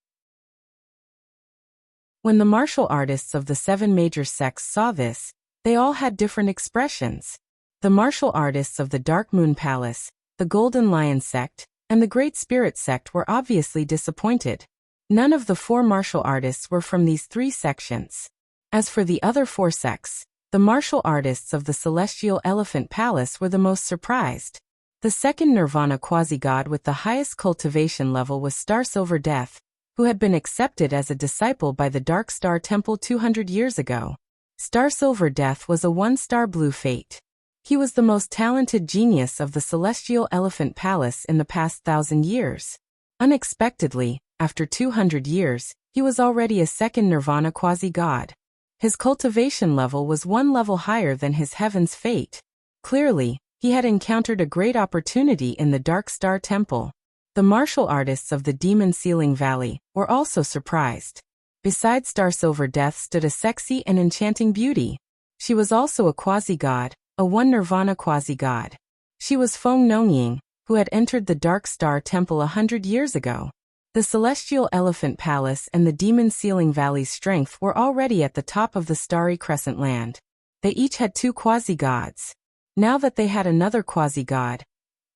When the martial artists of the 7 major sects saw this, they all had different expressions. The martial artists of the Dark Moon Palace, the Golden Lion sect, and the Great Spirit sect were obviously disappointed. None of the 4 martial artists were from these 3 sections. As for the other 4 sects, the martial artists of the Celestial Elephant Palace were the most surprised. The second Nirvana quasi-god with the highest cultivation level was Star Silver Death, who had been accepted as a disciple by the Dark Star Temple 200 years ago. Star Silver Death was a 1-star blue fate. He was the most talented genius of the Celestial Elephant Palace in the past 1,000 years. Unexpectedly, after 200 years, he was already a second Nirvana quasi-god. His cultivation level was 1 level higher than his Heaven's fate. Clearly, he had encountered a great opportunity in the Dark Star Temple. The martial artists of the Demon Ceiling Valley were also surprised. Beside Star Silver Death stood a sexy and enchanting beauty. She was also a quasi-god, a 1 Nirvana quasi-god. She was Feng Nongying, who had entered the Dark Star Temple 100 years ago. The Celestial Elephant Palace and the Demon Ceiling Valley's strength were already at the top of the Starry Crescent Land. They each had 2 quasi-gods. Now that they had another quasi-god,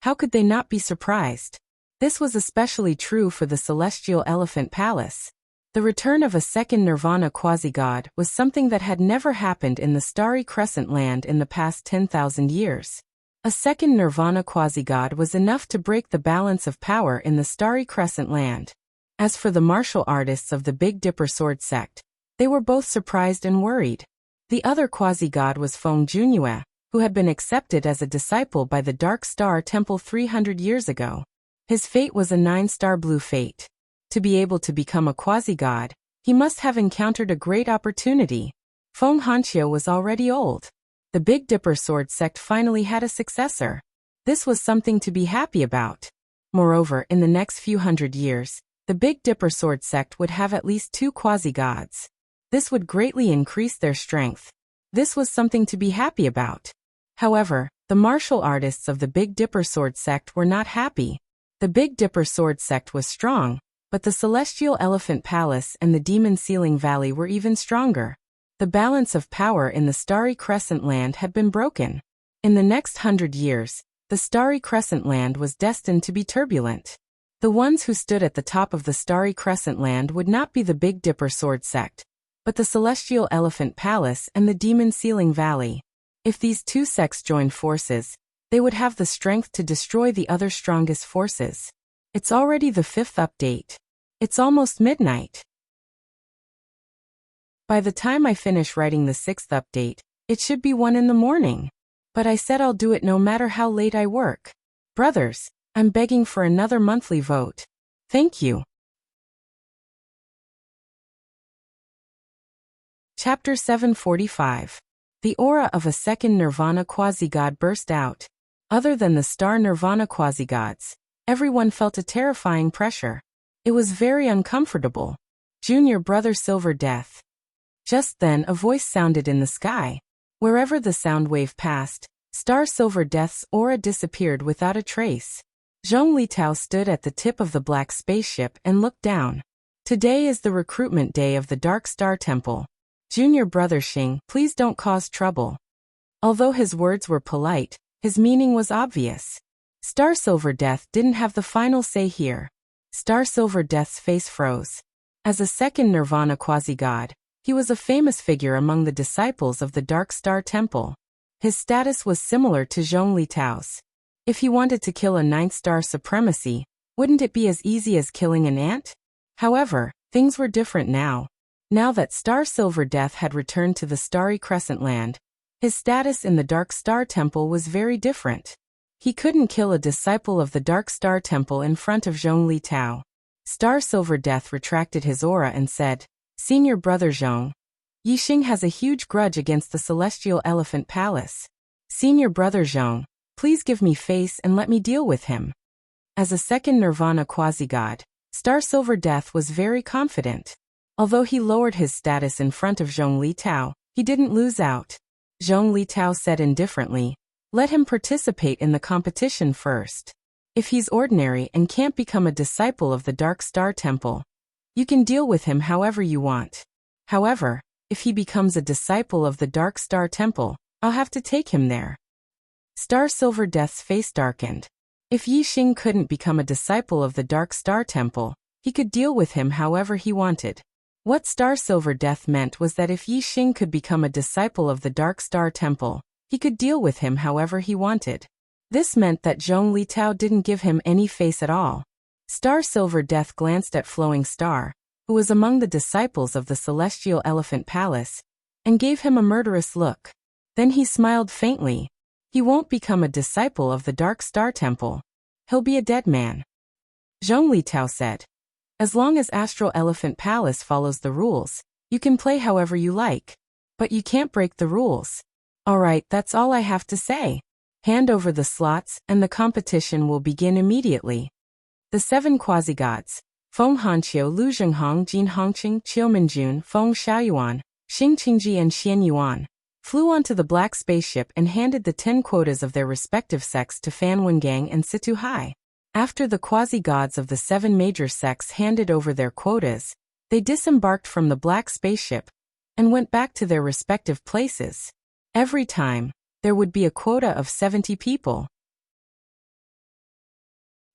how could they not be surprised? This was especially true for the Celestial Elephant Palace. The return of a second Nirvana quasi-god was something that had never happened in the Starry Crescent Land in the past 10,000 years. A second Nirvana quasi-god was enough to break the balance of power in the Starry Crescent Land. As for the martial artists of the Big Dipper Sword sect, they were both surprised and worried. The other quasi-god was Feng Junyue, who had been accepted as a disciple by the Dark Star Temple 300 years ago. His fate was a 9-star blue fate. To be able to become a quasi-god, he must have encountered a great opportunity. Feng Hanqiu was already old. The Big Dipper Sword sect finally had a successor. This was something to be happy about. Moreover, in the next few hundred years, the Big Dipper Sword sect would have at least 2 quasi-gods. This would greatly increase their strength. This was something to be happy about. However, the martial artists of the Big Dipper Sword sect were not happy. The Big Dipper Sword sect was strong, but the Celestial Elephant Palace and the Demon Ceiling Valley were even stronger. The balance of power in the Starry Crescent Land had been broken. In the next 100 years, the Starry Crescent Land was destined to be turbulent. The ones who stood at the top of the Starry Crescent Land would not be the Big Dipper Sword sect, but the Celestial Elephant Palace and the Demon Ceiling Valley. If these 2 sects joined forces, they would have the strength to destroy the other strongest forces. It's already the 5th update. It's almost midnight. By the time I finish writing the 6th update, it should be 1 in the morning. But I said I'll do it no matter how late I work. Brothers, I'm begging for another monthly vote. Thank you. Chapter 745. The aura of a second Nirvana quasi-god burst out. Other than the star Nirvana quasi-gods, everyone felt a terrifying pressure. It was very uncomfortable. Junior brother Silver Death. Just then a voice sounded in the sky. Wherever the sound wave passed, Star Silver Death's aura disappeared without a trace. Zhong Litao stood at the tip of the black spaceship and looked down. Today is the recruitment day of the Dark Star Temple. Junior brother Xing, please don't cause trouble. Although his words were polite, his meaning was obvious. Star Silver Death didn't have the final say here. Star Silver Death's face froze. As a second Nirvana quasi-god, he was a famous figure among the disciples of the Dark Star Temple. His status was similar to Zhong Litao's. If he wanted to kill a 9th star supremacy, wouldn't it be as easy as killing an ant? However, things were different now. Now that Star Silver Death had returned to the Starry Crescent Land, his status in the Dark Star Temple was very different. He couldn't kill a disciple of the Dark Star Temple in front of Zhong Litao. Star Silver Death retracted his aura and said, Senior brother Zhong, Yixing has a huge grudge against the Celestial Elephant Palace. Senior brother Zhong, please give me face and let me deal with him. As a second Nirvana quasi-god, Star Silver Death was very confident. Although he lowered his status in front of Zhong Litao, he didn't lose out. Zhong Litao said indifferently, let him participate in the competition first. If he's ordinary and can't become a disciple of the Dark Star Temple, you can deal with him however you want. However, if he becomes a disciple of the Dark Star Temple, I'll have to take him there. Star Silver Death's face darkened. If Yixing couldn't become a disciple of the Dark Star Temple, he could deal with him however he wanted. What Star Silver Death meant was that if Yixing could become a disciple of the Dark Star Temple, he could deal with him however he wanted. This meant that Zhong Litao didn't give him any face at all. Star Silver Death glanced at Flowing Star, who was among the disciples of the Celestial Elephant Palace, and gave him a murderous look. Then he smiled faintly. He won't become a disciple of the Dark Star Temple. He'll be a dead man. Zhong Litao said, as long as Astral Elephant Palace follows the rules, you can play however you like. But you can't break the rules. Alright, that's all I have to say. Hand over the slots and the competition will begin immediately. The 7 quasi-gods, Feng Hanqiu, Lu Zhenghong, Jin Hongqing, Qiu Minjun, Feng Xiaoyuan, Xing Qingji and Xian Yuan, flew onto the black spaceship and handed the 10 quotas of their respective sects to Fan Wengang and Situ Hai. After the quasi-gods of the 7 major sects handed over their quotas, they disembarked from the black spaceship and went back to their respective places. Every time, there would be a quota of 70 people.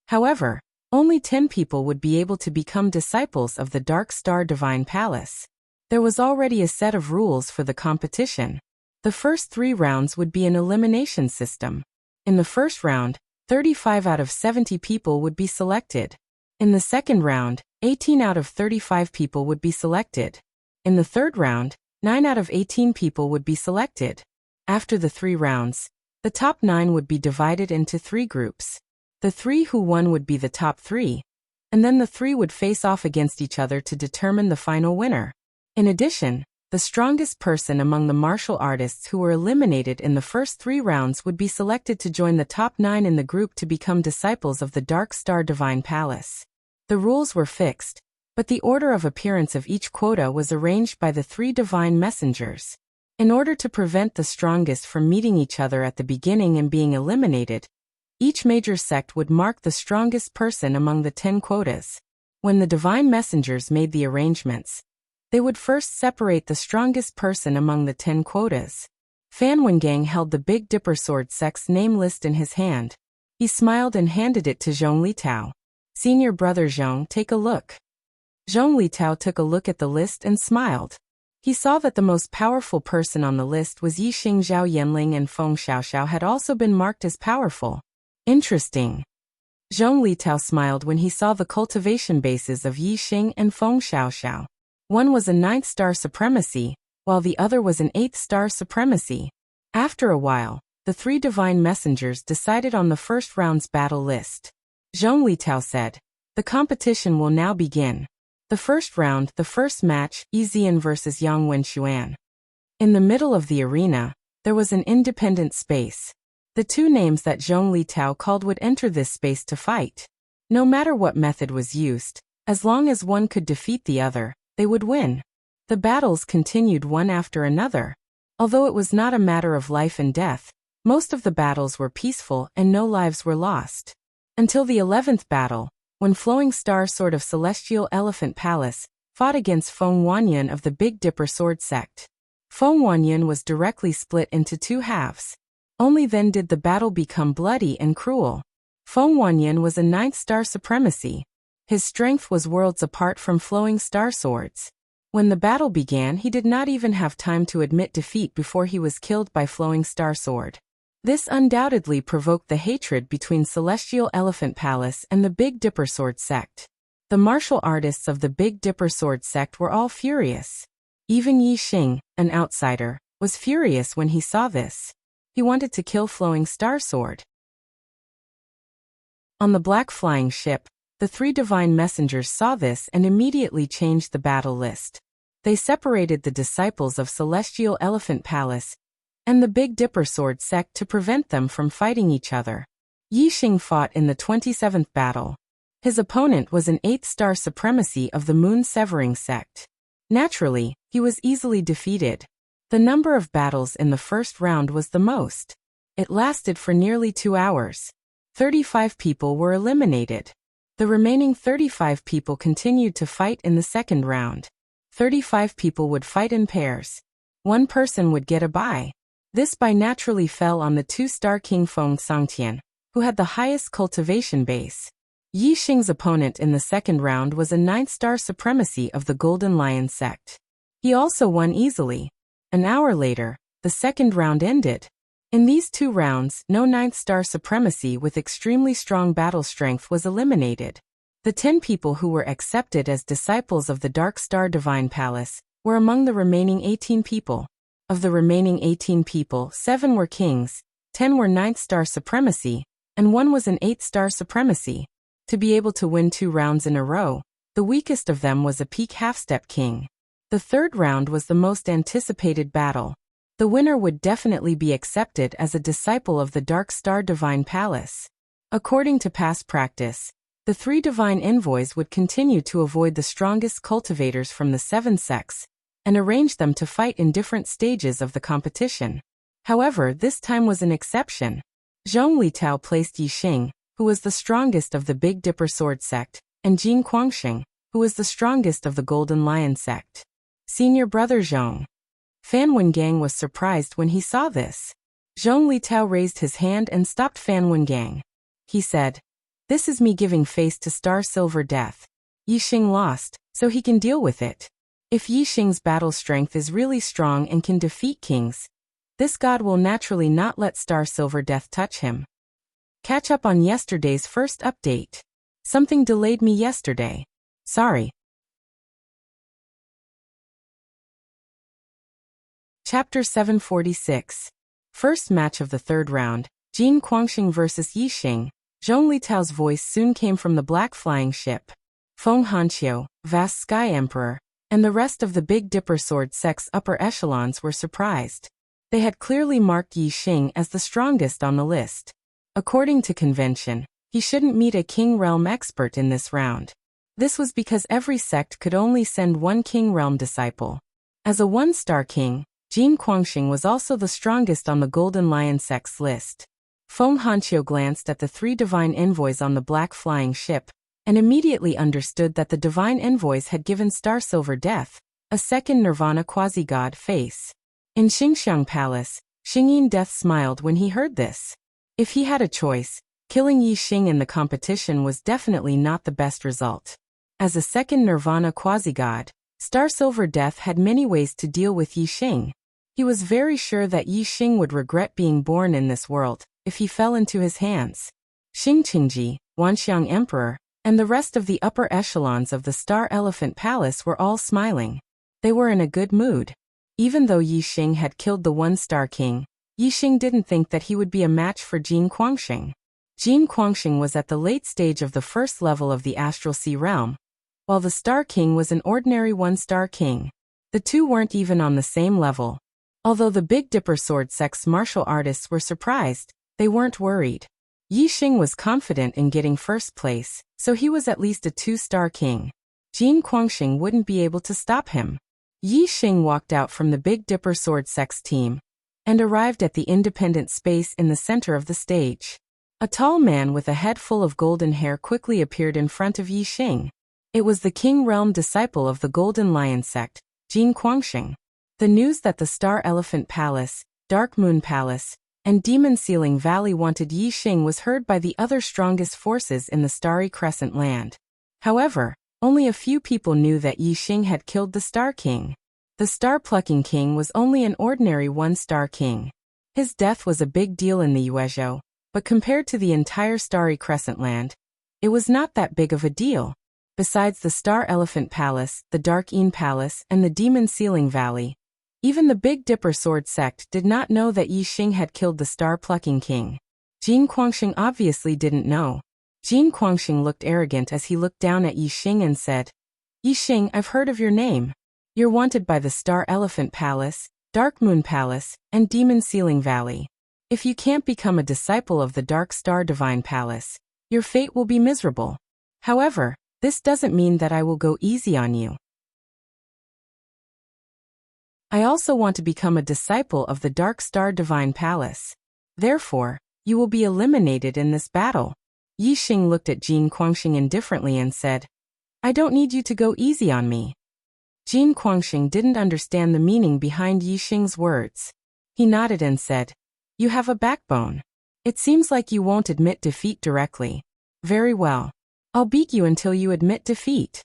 However, only 10 people would be able to become disciples of the Dark Star Divine Palace. There was already a set of rules for the competition. The first 3 rounds would be an elimination system. In the first round, 35 out of 70 people would be selected. In the second round, 18 out of 35 people would be selected. In the third round, 9 out of 18 people would be selected. After the 3 rounds, the top 9 would be divided into 3 groups. The 3 who won would be the top 3, and then the 3 would face off against each other to determine the final winner. In addition, the strongest person among the martial artists who were eliminated in the first 3 rounds would be selected to join the top 9 in the group to become disciples of the Dark Star Divine Palace. The rules were fixed, but the order of appearance of each quota was arranged by the 3 divine messengers. In order to prevent the strongest from meeting each other at the beginning and being eliminated, each major sect would mark the strongest person among the 10 quotas. When the divine messengers made the arrangements, they would first separate the strongest person among the 10 quotas. Fan Wengang held the Big Dipper Sword sect's name list in his hand. He smiled and handed it to Zhong Litao. Senior brother Zhong, take a look. Zhong Litao took a look at the list and smiled. He saw that the most powerful person on the list was Yixing, Zhao Yanling and Feng Xiaoxiao had also been marked as powerful. Interesting. Zhong Litao smiled when he saw the cultivation bases of Yi Xing and Feng Xiaoxiao. One was a 9th-star supremacy, while the other was an 8th-star supremacy. After a while, the 3 divine messengers decided on the first round's battle list. Zhong Litao said, "The competition will now begin. The first round, the first match, Yixian versus Yang Wenxuan." In the middle of the arena, there was an independent space. The 2 names that Zhong Litao called would enter this space to fight. No matter what method was used, as long as one could defeat the other, they would win. The battles continued one after another. Although it was not a matter of life and death, most of the battles were peaceful and no lives were lost. Until the 11th battle, when Flowing Star Sword of Celestial Elephant Palace fought against Feng Wanyan of the Big Dipper Sword Sect. Feng Wanyan was directly split into 2 halves. Only then did the battle become bloody and cruel. Feng Wanyan was a 9th-star supremacy. His strength was worlds apart from Flowing Star Swords. When the battle began, he did not even have time to admit defeat before he was killed by Flowing Star Sword. This undoubtedly provoked the hatred between Celestial Elephant Palace and the Big Dipper Sword Sect. The martial artists of the Big Dipper Sword Sect were all furious. Even Yi Xing, an outsider, was furious when he saw this. He wanted to kill Flowing Star Sword. On the black flying ship, the 3 divine messengers saw this and immediately changed the battle list. They separated the disciples of Celestial Elephant Palace and the Big Dipper Sword Sect to prevent them from fighting each other. Yi Xing fought in the 27th battle. His opponent was an 8th-star supremacy of the Moon Severing Sect. Naturally, he was easily defeated. The number of battles in the first round was the most. It lasted for nearly 2 hours. 35 people were eliminated. The remaining 35 people continued to fight in the second round. 35 people would fight in pairs. 1 person would get a bye. This bye naturally fell on the 2-star King Feng Sangtian, who had the highest cultivation base. Yi Xing's opponent in the second round was a 9th-star supremacy of the Golden Lion Sect. He also won easily. An hour later, the second round ended. In these 2 rounds, no 9th-star supremacy with extremely strong battle strength was eliminated. The 10 people who were accepted as disciples of the Dark Star Divine Palace were among the remaining 18 people. Of the remaining 18 people, 7 were kings, 10 were 9th-star supremacy, and 1 was an 8th-star supremacy. To be able to win 2 rounds in a row, the weakest of them was a peak half-step king. The third round was the most anticipated battle. The winner would definitely be accepted as a disciple of the Dark Star Divine Palace. According to past practice, the 3 divine envoys would continue to avoid the strongest cultivators from the 7 sects and arrange them to fight in different stages of the competition. However, this time was an exception. Zhong Litao placed Yi Xing, who was the strongest of the Big Dipper Sword Sect, and Jin Guangxing, who was the strongest of the Golden Lion Sect. Senior brother Zhong. Fan Wengang was surprised when he saw this. Zhong Litao raised his hand and stopped Fan Wengang. He said, "This is me giving face to Star Silver Death. Yi Xing lost, so he can deal with it. If Yi Xing's battle strength is really strong and can defeat kings, this god will naturally not let Star Silver Death touch him." Catch up on yesterday's first update. Something delayed me yesterday. Sorry. Chapter 746. First match of the third round, Jin Guangxing vs Yi Xing. Zhong Litao's voice soon came from the black flying ship. Feng Hanqiu, Vast Sky Emperor, and the rest of the Big Dipper Sword Sect's upper echelons were surprised. They had clearly marked Yi Xing as the strongest on the list. According to convention, he shouldn't meet a King Realm expert in this round. This was because every sect could only send 1 King Realm disciple. As a 1-star king, Jin Guangxing was also the strongest on the Golden Lion Sect's list. Feng Hanqiu glanced at the 3 divine envoys on the black flying ship, and immediately understood that the divine envoys had given Star Silver Death, a second Nirvana quasi-god, face. In Xingxiang Palace, Xingyin Death smiled when he heard this. If he had a choice, killing Yi Xing in the competition was definitely not the best result. As a second Nirvana quasi-god, Star Silver Death had many ways to deal with Yi Xing. He was very sure that Yi Xing would regret being born in this world if he fell into his hands. Xingqingji, Wanxiang Emperor, and the rest of the upper echelons of the Star Elephant Palace were all smiling. They were in a good mood. Even though Yi Xing had killed the one-star king, Yi Xing didn't think that he would be a match for Jin Guangxing. Jin Guangxing was at the late stage of the first level of the Astral Sea realm, while the Star King was an ordinary one-star king. The two weren't even on the same level. Although the Big Dipper sword sect's martial artists were surprised, they weren't worried. Yi Xing was confident in getting first place, so he was at least a two-star king. Jin Guangxing wouldn't be able to stop him. Yi Xing walked out from the Big Dipper sword sect's team and arrived at the independent space in the center of the stage. A tall man with a head full of golden hair quickly appeared in front of Yi Xing. It was the King Realm disciple of the Golden Lion sect, Jin Guangxing. The news that the Star Elephant Palace, Dark Moon Palace, and Demon Ceiling Valley wanted Yi Xing was heard by the other strongest forces in the Starry Crescent land. However, only a few people knew that Yi Xing had killed the Star King. The Star-plucking king was only an ordinary one-star king. His death was a big deal in the Yuezhou, but compared to the entire Starry Crescent land, it was not that big of a deal. Besides the Star Elephant Palace, the Dark Een Palace, and the Demon Ceiling Valley, even the Big Dipper sword sect did not know that Yi Xing had killed the Star-plucking king. Jin Guangxing obviously didn't know. Jin Guangxing looked arrogant as he looked down at Yi Xing and said, "Yi Xing, I've heard of your name. You're wanted by the Star Elephant Palace, Dark Moon Palace, and Demon Ceiling Valley. If you can't become a disciple of the Dark Star Divine Palace, your fate will be miserable. However, this doesn't mean that I will go easy on you. I also want to become a disciple of the Dark Star Divine Palace. Therefore, you will be eliminated in this battle." Yi Xing looked at Jin Guangxing indifferently and said, "I don't need you to go easy on me." Jin Guangxing didn't understand the meaning behind Yi Xing's words. He nodded and said, "You have a backbone. It seems like you won't admit defeat directly. Very well. I'll beat you until you admit defeat."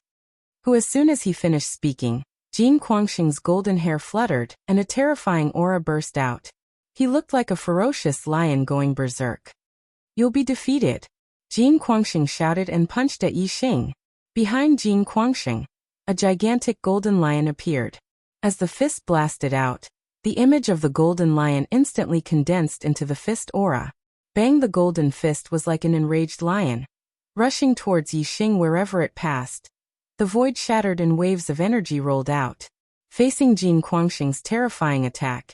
As soon as he finished speaking, Jin Guangxing's golden hair fluttered and a terrifying aura burst out. He looked like a ferocious lion going berserk. "You'll be defeated," Jin Guangxing shouted and punched at Yi Xing. Behind Jin Guangxing, a gigantic golden lion appeared. As the fist blasted out, the image of the golden lion instantly condensed into the fist aura. Bang! The golden fist was like an enraged lion, rushing towards Yi Xing wherever it passed. The void shattered and waves of energy rolled out. Facing Jin Guangxing's terrifying attack,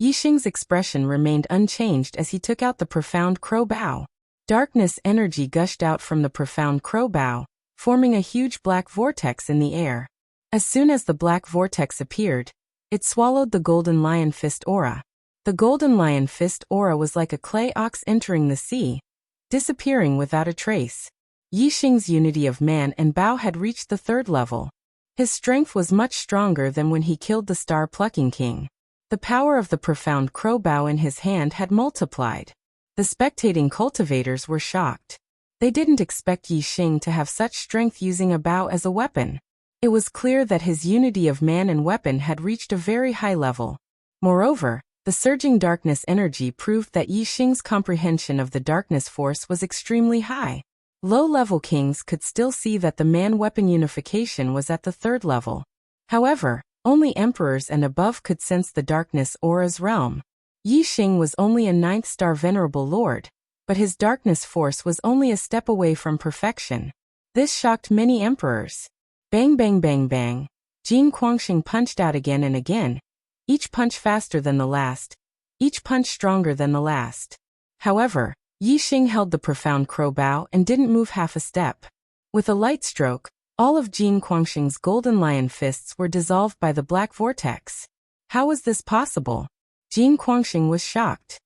Yi Xing's expression remained unchanged as he took out the profound crow bow. Darkness energy gushed out from the profound crow bow, forming a huge black vortex in the air. As soon as the black vortex appeared, it swallowed the golden lion fist aura. The golden lion fist aura was like a clay ox entering the sea, disappearing without a trace. Yi Xing's unity of man and bow had reached the third level. His strength was much stronger than when he killed the Star-plucking king. The power of the profound crow bow in his hand had multiplied. The spectating cultivators were shocked. They didn't expect Yi Xing to have such strength using a bow as a weapon. It was clear that his unity of man and weapon had reached a very high level. Moreover, the surging darkness energy proved that Yi Xing's comprehension of the darkness force was extremely high. Low-level kings could still see that the man-weapon unification was at the third level. However, only emperors and above could sense the darkness aura's realm. Yi Xing was only a 9th-star venerable lord, but his darkness force was only a step away from perfection. This shocked many emperors. Bang bang bang bang. Jin Guangxing punched out again and again, each punch faster than the last, each punch stronger than the last. However, Yi Xing held the profound crow bow and didn't move half a step. With a light stroke, all of Jin Guangxing's golden lion fists were dissolved by the black vortex. How was this possible? Jin Guangxing was shocked.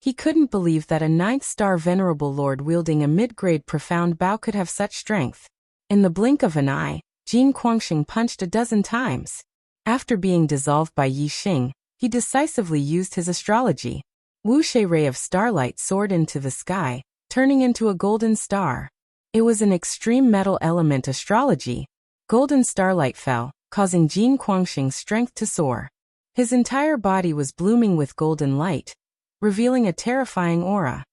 He couldn't believe that a 9th-star venerable lord wielding a mid-grade profound bow could have such strength. In the blink of an eye, Jin Guangxing punched a dozen times. After being dissolved by Yi Xing, he decisively used his astrology. Wuxie ray of starlight soared into the sky, turning into a golden star. It was an extreme metal element astrology. Golden starlight fell, causing Jin Guangxing's strength to soar. His entire body was blooming with golden light, revealing a terrifying aura.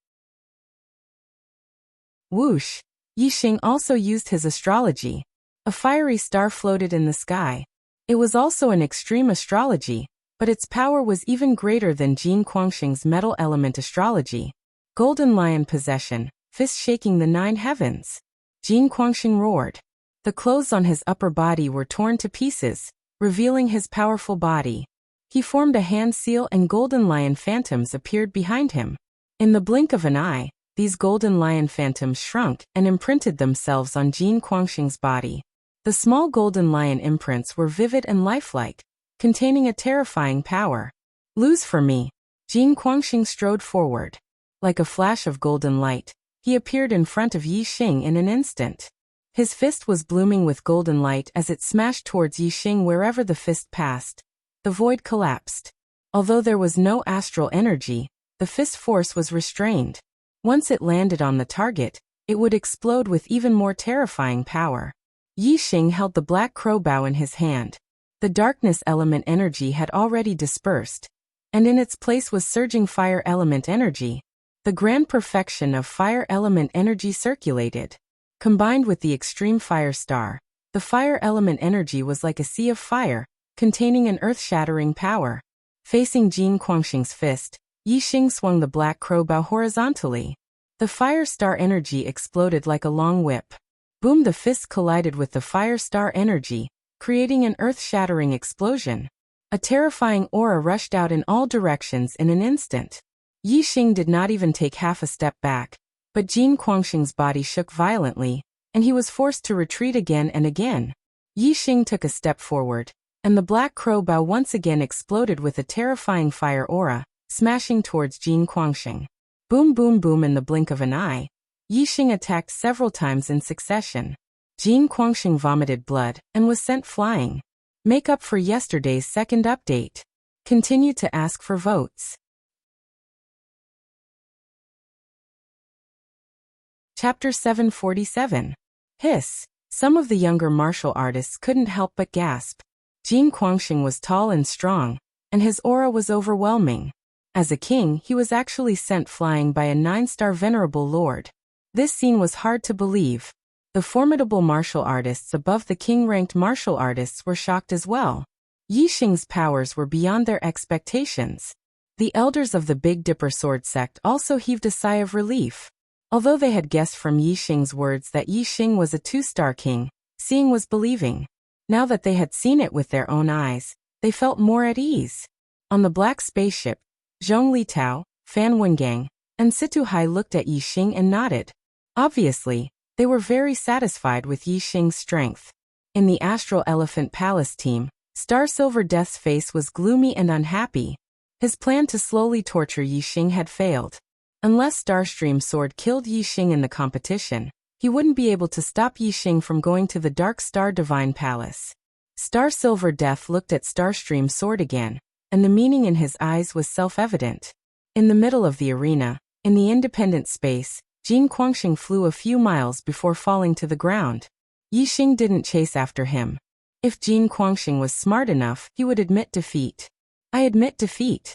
Whoosh! Yixing also used his astrology. A fiery star floated in the sky. It was also an extreme astrology, but its power was even greater than Jin Guangxing's metal element astrology. Golden lion possession, fist shaking the 9 heavens. Jin Guangxing roared. The clothes on his upper body were torn to pieces, revealing his powerful body. He formed a hand seal and golden lion phantoms appeared behind him. In the blink of an eye, these golden lion phantoms shrunk and imprinted themselves on Jin Guangxing's body. The small golden lion imprints were vivid and lifelike, containing a terrifying power. Lose for me. Jin Guangxing strode forward. Like a flash of golden light, he appeared in front of Yixing in an instant. His fist was blooming with golden light as it smashed towards Yixing wherever the fist passed. The void collapsed. Although there was no astral energy, the fist force was restrained. Once it landed on the target, it would explode with even more terrifying power. Yixing held the black crowbow in his hand. The darkness element energy had already dispersed, and in its place was surging fire element energy. The grand perfection of fire element energy circulated. Combined with the extreme fire star, the fire element energy was like a sea of fire, containing an earth-shattering power. Facing Jin Guangxing's fist, Yixing swung the black crowbow horizontally. The fire star energy exploded like a long whip. Boom! The fist collided with the fire star energy, creating an earth-shattering explosion. A terrifying aura rushed out in all directions in an instant. Yixing did not even take half a step back, but Jin Guangxing's body shook violently, and he was forced to retreat again and again. Yixing took a step forward, and the black crowbow once again exploded with a terrifying fire aura, smashing towards Jin Guangxing. Boom boom boom! In the blink of an eye, Yixing attacked several times in succession. Jin Guangxing vomited blood and was sent flying. Make up for yesterday's second update. Continue to ask for votes. Chapter 747. Hiss. Some of the younger martial artists couldn't help but gasp. Jin Guangxing was tall and strong, and his aura was overwhelming. As a king, he was actually sent flying by a 9-star venerable lord. This scene was hard to believe. The formidable martial artists above the king-ranked martial artists were shocked as well. Yixing's powers were beyond their expectations. The elders of the Big Dipper sword sect also heaved a sigh of relief. Although they had guessed from Yixing's words that Yixing was a 2-star king, seeing was believing. Now that they had seen it with their own eyes, they felt more at ease. On the black spaceship, Zhong Litao, Fan Wengang, and Situ Hai looked at Yixing and nodded. Obviously, they were very satisfied with Yixing's strength. In the Astral Elephant Palace team, Star Silver Death's face was gloomy and unhappy. His plan to slowly torture Yixing had failed. Unless Starstream Sword killed Yixing in the competition, he wouldn't be able to stop Yixing from going to the Dark Star Divine Palace. Star Silver Death looked at Starstream Sword again, and the meaning in his eyes was self-evident. In the middle of the arena, in the independent space, Jin Guangxing flew a few miles before falling to the ground. Yixing didn't chase after him. If Jin Guangxing was smart enough, he would admit defeat. I admit defeat.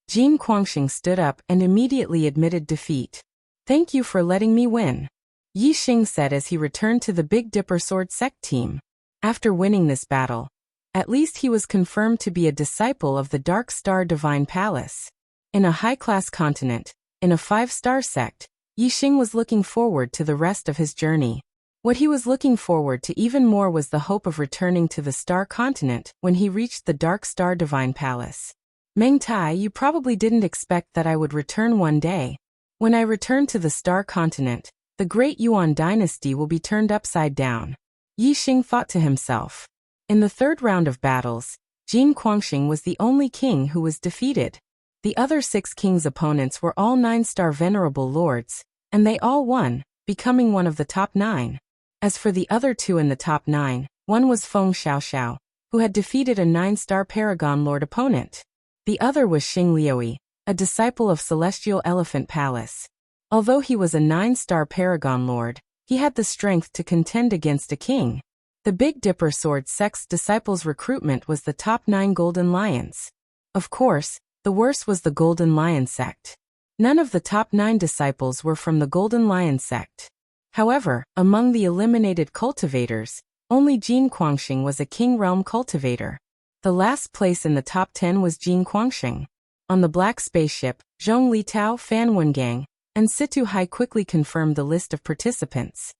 Jin Guangxing stood up and immediately admitted defeat. Thank you for letting me win, Yixing said as he returned to the Big Dipper sword sect team. After winning this battle, at least he was confirmed to be a disciple of the Dark Star Divine Palace. In a high-class continent, in a 5-star sect, Yixing was looking forward to the rest of his journey. What he was looking forward to even more was the hope of returning to the Star Continent when he reached the Dark Star Divine Palace. Meng Tai, you probably didn't expect that I would return one day. When I return to the Star Continent, the Great Yuan dynasty will be turned upside down, Yixing thought to himself. In the third round of battles, Jin Guangxing was the only king who was defeated. The other 6 kings' opponents were all 9-star venerable lords, and they all won, becoming one of the top 9. As for the other 2 in the top 9, one was Feng Xiaoxiao, who had defeated a 9-star Paragon Lord opponent. The other was Xing Liui, a disciple of Celestial Elephant Palace. Although he was a 9-star Paragon Lord, he had the strength to contend against a king. The Big Dipper sword sect's disciples' recruitment was the top 9 Golden Lions. Of course, the worst was the Golden Lion sect. None of the top 9 disciples were from the Golden Lion sect. However, among the eliminated cultivators, only Jin Guangxing was a King Realm cultivator. The last place in the top 10 was Jin Guangxing. On the black spaceship, Zhong Litao, Fan Wengang, and Situ Hai quickly confirmed the list of participants.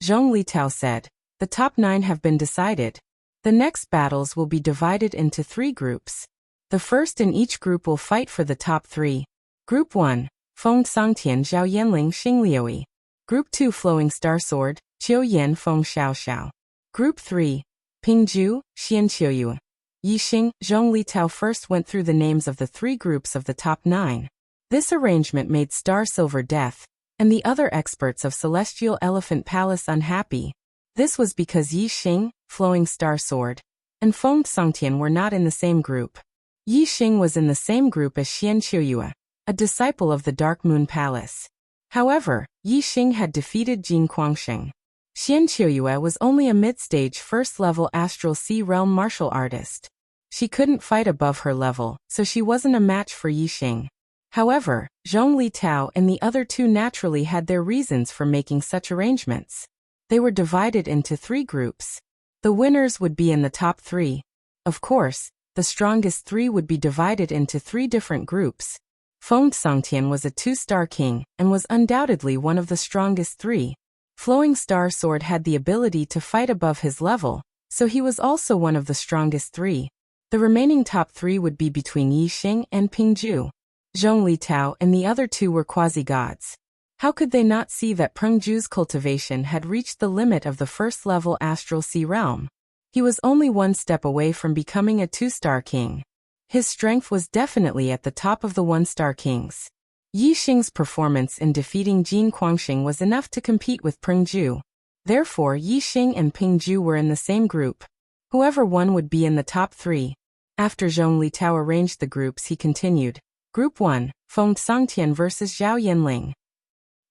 Zhong Litao said, "The top 9 have been decided. The next battles will be divided into 3 groups. The first in each group will fight for the top 3. Group 1, Feng Sangtian Zhao Yanling Xing Liuyi. Group 2, Flowing Star Sword, Qiu Yan Feng Xiao Xiao. Group 3, Pingju, Xian Qiuyu. Yixing." Zhong Litao first went through the names of the 3 groups of the top 9. This arrangement made Star Silver Death and the other experts of Celestial Elephant Palace unhappy. This was because Yixing, Flowing Star Sword, and Feng Sangtian were not in the same group. Yixing was in the same group as Xian Qiuyu, a disciple of the Dark Moon Palace. However, Yixing had defeated Jin Guangxing. Xian Qiuyu was only a mid-stage first-level Astral Sea Realm martial artist. She couldn't fight above her level, so she wasn't a match for Yixing. However, Zhong Litao and the other 2 naturally had their reasons for making such arrangements. They were divided into 3 groups. The winners would be in the top 3. Of course, the strongest 3 would be divided into 3 different groups. Feng Sangtian was a 2-star king and was undoubtedly one of the strongest 3. Flowing Star Sword had the ability to fight above his level, so he was also one of the strongest 3. The remaining top 3 would be between Yixing and Pingju. Zhong Litao and the other 2 were quasi-gods. How could they not see that Pengju's cultivation had reached the limit of the first-level Astral Sea Realm? He was only 1 step away from becoming a 2-star king. His strength was definitely at the top of the 1-star kings. Yixing's performance in defeating Jin Guangxing was enough to compete with Pengju. Therefore, Yixing and Pengju were in the same group. Whoever won would be in the top 3. After Zhong Litao arranged the groups, he continued. Group 1, Feng Sangtian vs. Zhao Yanling.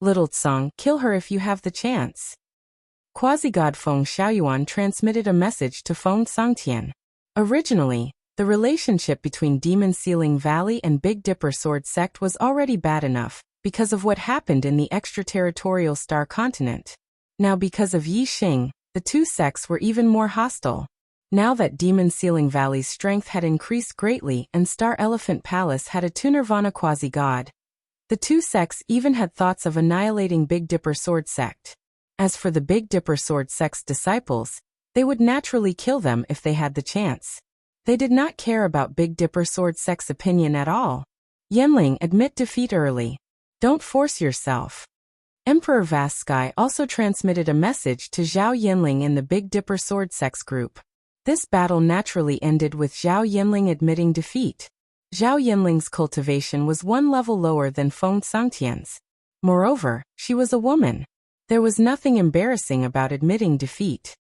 Little Tsang, kill her if you have the chance. Quasi-god Feng Xiaoyuan transmitted a message to Feng Sangtian. Originally, the relationship between Demon Sealing Valley and Big Dipper Sword Sect was already bad enough, because of what happened in the extraterritorial Star Continent. Now because of Yixing, the 2 sects were even more hostile. Now that Demon Sealing Valley's strength had increased greatly and Star Elephant Palace had a 2 Nirvana quasi-god, the 2 sects even had thoughts of annihilating Big Dipper Sword Sect. As for the Big Dipper Sword Sect's disciples, they would naturally kill them if they had the chance. They did not care about Big Dipper Sword Sect's opinion at all. Yanling, admit defeat early. Don't force yourself. Emperor Vast Sky also transmitted a message to Zhao Yanling in the Big Dipper Sword Sect's group. This battle naturally ended with Zhao Yanling admitting defeat. Zhao Yanling's cultivation was 1 level lower than Feng Sangtian's. Moreover, she was a woman. There was nothing embarrassing about admitting defeat.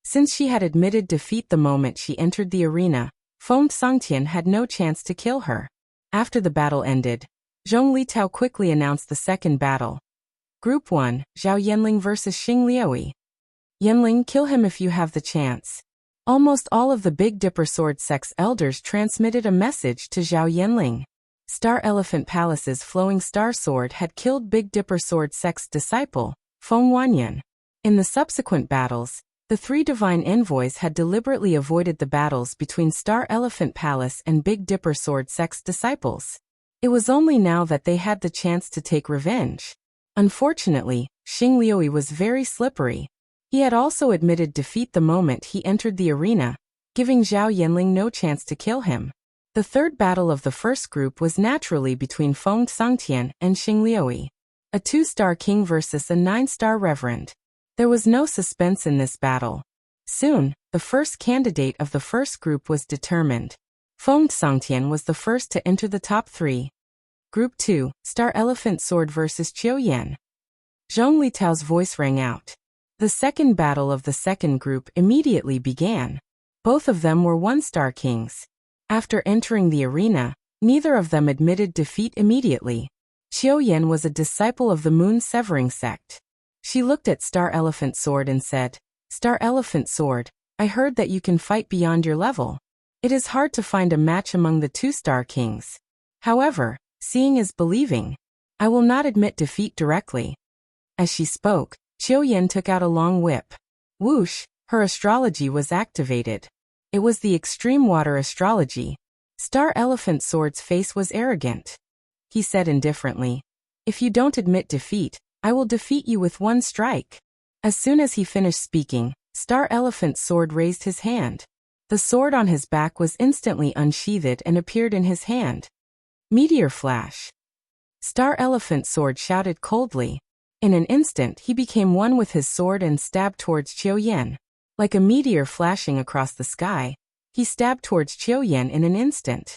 Since she had admitted defeat the moment she entered the arena, Feng Sangtian had no chance to kill her. After the battle ended, Zhong Litao quickly announced the second battle. Group 1, Zhao Yanling vs. Xing Liuyi. Yanling, kill him if you have the chance. Almost all of the Big Dipper Sword Sect's elders transmitted a message to Zhao Yanling. Star Elephant Palace's Flowing Star Sword had killed Big Dipper Sword Sect's disciple, Feng Wanyan. In the subsequent battles, the 3 divine envoys had deliberately avoided the battles between Star Elephant Palace and Big Dipper Sword Sect's disciples. It was only now that they had the chance to take revenge. Unfortunately, Xing Liuyi was very slippery. He had also admitted defeat the moment he entered the arena, giving Zhao Yanling no chance to kill him. The third battle of the first group was naturally between Feng Sangtian and Xing Liuyi. A 2-star king versus a 9-star reverend. There was no suspense in this battle. Soon, the first candidate of the first group was determined. Feng Sangtian was the first to enter the top 3. Group 2, Star Elephant Sword vs. Qiu Yan. Zhong Litao's voice rang out. The second battle of the second group immediately began. Both of them were 1-star kings. After entering the arena, neither of them admitted defeat immediately. Qiu Yan was a disciple of the Moon Severing Sect. She looked at Star Elephant Sword and said, Star Elephant Sword, I heard that you can fight beyond your level. It is hard to find a match among the 2-star kings. However, Seeing is believing. I will not admit defeat directly. As she spoke, Qiu Yan took out a long whip. Whoosh, her astrology was activated. It was the extreme water astrology. Star Elephant Sword's face was arrogant. He said indifferently, "If you don't admit defeat, I will defeat you with one strike." As soon as he finished speaking, Star Elephant Sword raised his hand. The sword on his back was instantly unsheathed and appeared in his hand. Meteor flash. Star Elephant Sword shouted coldly. In an instant he became one with his sword and stabbed towards Qiu Yan. Like a meteor flashing across the sky, he stabbed towards Qiu Yan in an instant.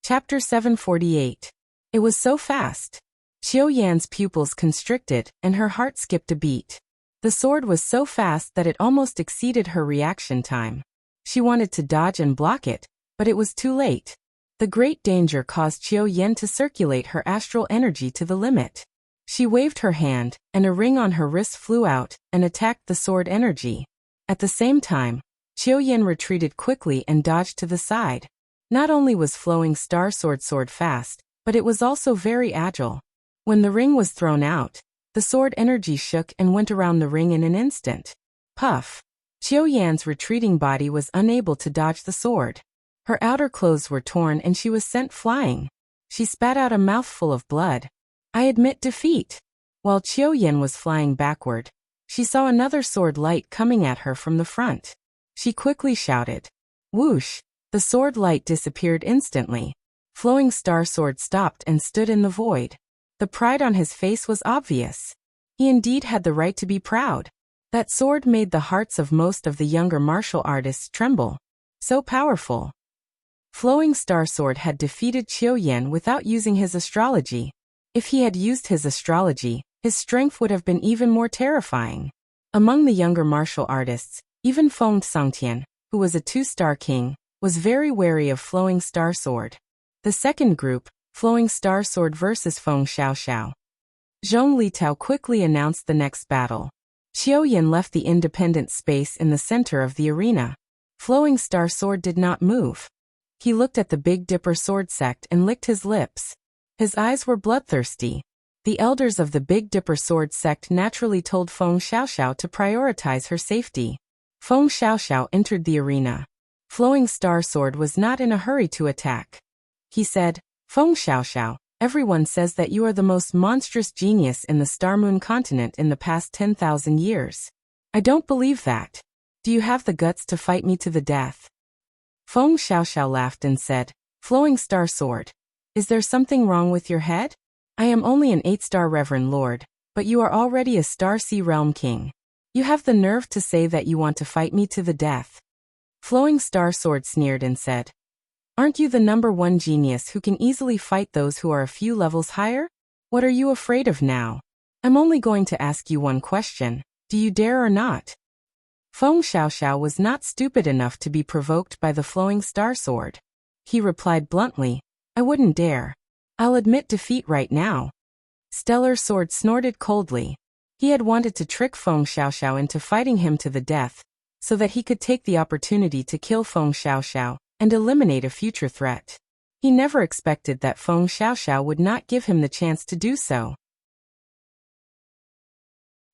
Chapter 748. It was so fast. Qiu Yan's pupils constricted, and her heart skipped a beat. The sword was so fast that it almost exceeded her reaction time. She wanted to dodge and block it, but it was too late. The great danger caused Qiu Yan to circulate her astral energy to the limit. She waved her hand, and a ring on her wrist flew out and attacked the sword energy. At the same time, Qiu Yan retreated quickly and dodged to the side. Not only was Flowing Star Sword fast, but it was also very agile. When the ring was thrown out, the sword energy shook and went around the ring in an instant. Puff! Qiu Yan's retreating body was unable to dodge the sword. Her outer clothes were torn and she was sent flying. She spat out a mouthful of blood. "I admit defeat." While Qiu Yan was flying backward, she saw another sword light coming at her from the front. She quickly shouted. Whoosh! The sword light disappeared instantly. Flowing Star Sword stopped and stood in the void. The pride on his face was obvious. He indeed had the right to be proud. That sword made the hearts of most of the younger martial artists tremble. So powerful. Flowing Star Sword had defeated Qiu Yan without using his astrology. If he had used his astrology, his strength would have been even more terrifying. Among the younger martial artists, even Feng Sangtian, who was a 2-star king, was very wary of Flowing Star Sword. The second group, Flowing Star Sword versus Feng Xiaoxiao. Zhong Litao quickly announced the next battle. Qiu Yan left the independent space in the center of the arena. Flowing Star Sword did not move. He looked at the Big Dipper sword sect and licked his lips. His eyes were bloodthirsty. The elders of the Big Dipper sword sect naturally told Feng Xiaoxiao to prioritize her safety. Feng Xiaoxiao entered the arena. Flowing Star Sword was not in a hurry to attack. He said, "Feng Xiaoxiao, everyone says that you are the most monstrous genius in the Star Moon continent in the past 10,000 years. I don't believe that. Do you have the guts to fight me to the death?" Feng Xiaoxiao laughed and said, "Flowing Star Sword, is there something wrong with your head? I am only an 8-star Reverend Lord, but you are already a Star Sea Realm King. You have the nerve to say that you want to fight me to the death." Flowing Star Sword sneered and said, "Aren't you the #1 genius who can easily fight those who are a few levels higher? What are you afraid of now? I'm only going to ask you one question. Do you dare or not?" Feng Xiaoxiao was not stupid enough to be provoked by the Flowing Star Sword. He replied bluntly, "I wouldn't dare. I'll admit defeat right now." Stellar Sword snorted coldly. He had wanted to trick Feng Xiaoxiao into fighting him to the death, so that he could take the opportunity to kill Feng Xiaoxiao and eliminate a future threat. He never expected that Feng Xiaoxiao would not give him the chance to do so.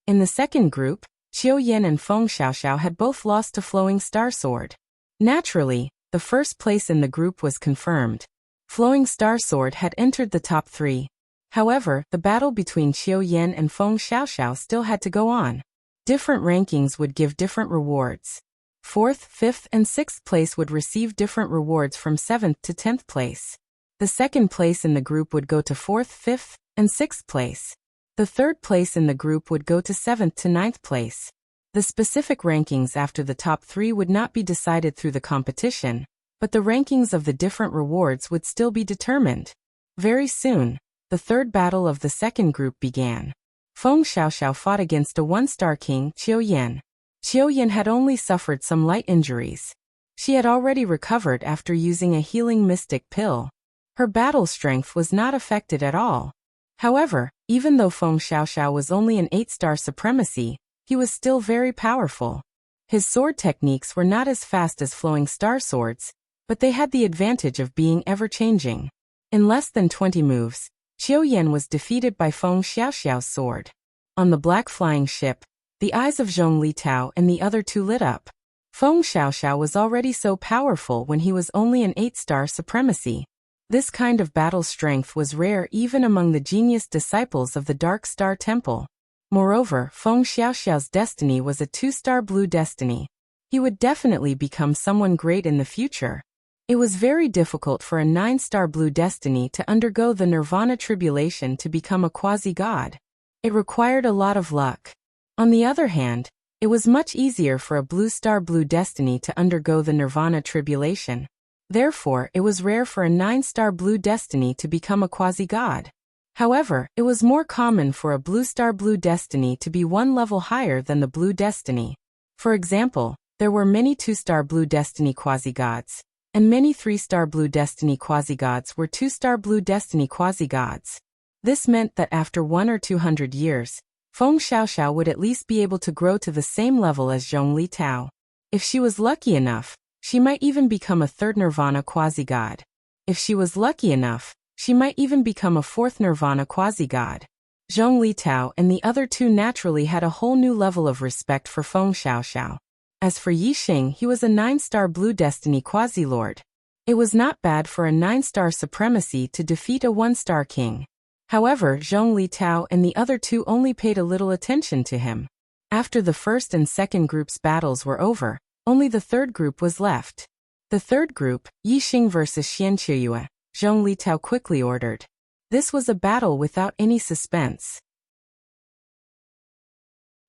In the second group, Qiu Yan and Feng Xiaoxiao had both lost to Flowing Star Sword. Naturally, the first place in the group was confirmed. Flowing Star Sword had entered the top 3. However, the battle between Qiu Yan and Feng Xiaoxiao still had to go on. Different rankings would give different rewards. 4th, 5th, and 6th place would receive different rewards from 7th to 10th place. The second place in the group would go to 4th, 5th, and 6th place. The third place in the group would go to 7th to 9th place. The specific rankings after the top 3 would not be decided through the competition, but the rankings of the different rewards would still be determined. Very soon, the third battle of the second group began. Feng Xiaoxiao fought against a 1-star king, Qiu Yan. Qiu Yan had only suffered some light injuries. She had already recovered after using a healing mystic pill. Her battle strength was not affected at all. However, even though Feng Xiaoxiao was only an 8-star supremacy, he was still very powerful. His sword techniques were not as fast as Flowing Star Sword's, but they had the advantage of being ever-changing. In less than 20 moves, Qiu Yan was defeated by Feng Xiaoxiao's sword. On the black flying ship, the eyes of Zhong Litao and the other two lit up. Feng Xiaoxiao was already so powerful when he was only an 8-star supremacy. This kind of battle strength was rare even among the genius disciples of the Dark Star Temple. Moreover, Feng Xiaoxiao's destiny was a 2-star blue destiny. He would definitely become someone great in the future. It was very difficult for a 9-star blue destiny to undergo the nirvana tribulation to become a quasi-god. It required a lot of luck. On the other hand, it was much easier for a blue-star blue destiny to undergo the nirvana tribulation. Therefore, it was rare for a 9-star blue destiny to become a quasi-god. However, it was more common for a blue-star blue destiny to be one level higher than the blue destiny. For example, there were many 2-star blue destiny quasi-gods, and many 3-star blue destiny quasi-gods were 2-star blue destiny quasi-gods. This meant that after 1 or 200 years, Feng Xiaoxiao would at least be able to grow to the same level as Zhong Litao. If she was lucky enough, she might even become a 3rd nirvana quasi-god. If she was lucky enough, she might even become a 4th nirvana quasi-god. Zhong Litao and the other two naturally had a whole new level of respect for Feng Xiaoxiao. As for Yixing, he was a 9-star blue destiny quasi-lord. It was not bad for a 9-star supremacy to defeat a 1-star king. However, Zhong Litao and the other two only paid a little attention to him. After the first and second group's battles were over, only the third group was left. The third group, Yixing versus Xian Qiuyue, Zhong Litao quickly ordered. This was a battle without any suspense.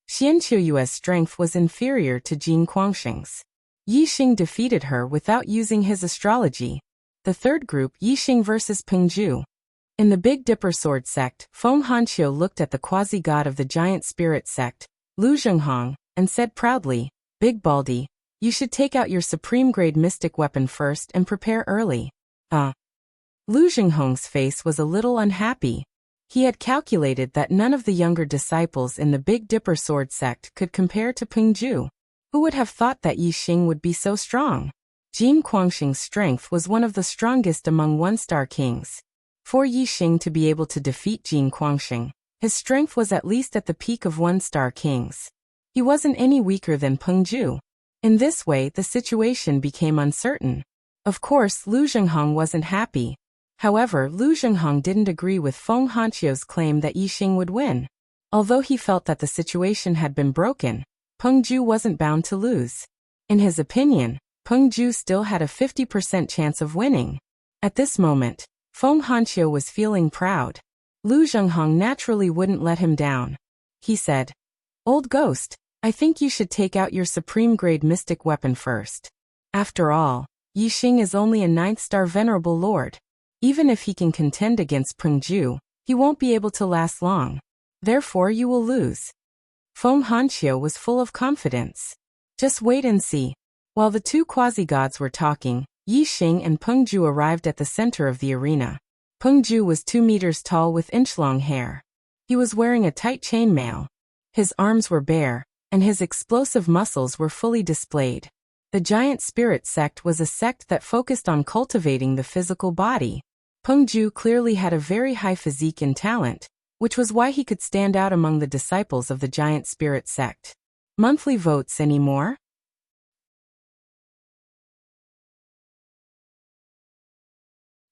Xian Qiuyue's strength was inferior to Jin Guangxing's. Yixing defeated her without using his astrology. The third group, Yixing versus Pengju. In the Big Dipper Sword sect, Feng Hanqiu looked at the quasi-god of the Giant Spirit sect, Lu Zhenghong, and said proudly, "Big Baldy, you should take out your supreme-grade mystic weapon first and prepare early." Lu Zhenghong's face was a little unhappy. He had calculated that none of the younger disciples in the Big Dipper Sword sect could compare to Pengju. Who would have thought that Yixing would be so strong? Jin Guangxing's strength was one of the strongest among 1-star kings. For Yixing to be able to defeat Jin Guangxing, his strength was at least at the peak of 1-star kings. He wasn't any weaker than Pengju. In this way, the situation became uncertain. Of course, Lu Zhenghong wasn't happy. However, Lu Zhenghong didn't agree with Feng Hanqiu's claim that Yixing would win. Although he felt that the situation had been broken, Pengju wasn't bound to lose. In his opinion, Pengju still had a 50% chance of winning. At this moment, Feng Hanqiu was feeling proud. Lu Zhenghong naturally wouldn't let him down. He said, "Old ghost, I think you should take out your supreme-grade mystic weapon first. After all, Yixing is only a 9th-star venerable lord. Even if he can contend against Pengju, he won't be able to last long. Therefore you will lose." Feng Hanqiu was full of confidence. Just wait and see. While the two quasi-gods were talking, Yixing and Pengju arrived at the center of the arena. Pengju was 2 meters tall with inch-long hair. He was wearing a tight chainmail. His arms were bare, and his explosive muscles were fully displayed. The Giant Spirit sect was a sect that focused on cultivating the physical body. Pengju clearly had a very high physique and talent, which was why he could stand out among the disciples of the Giant Spirit sect. Monthly votes anymore?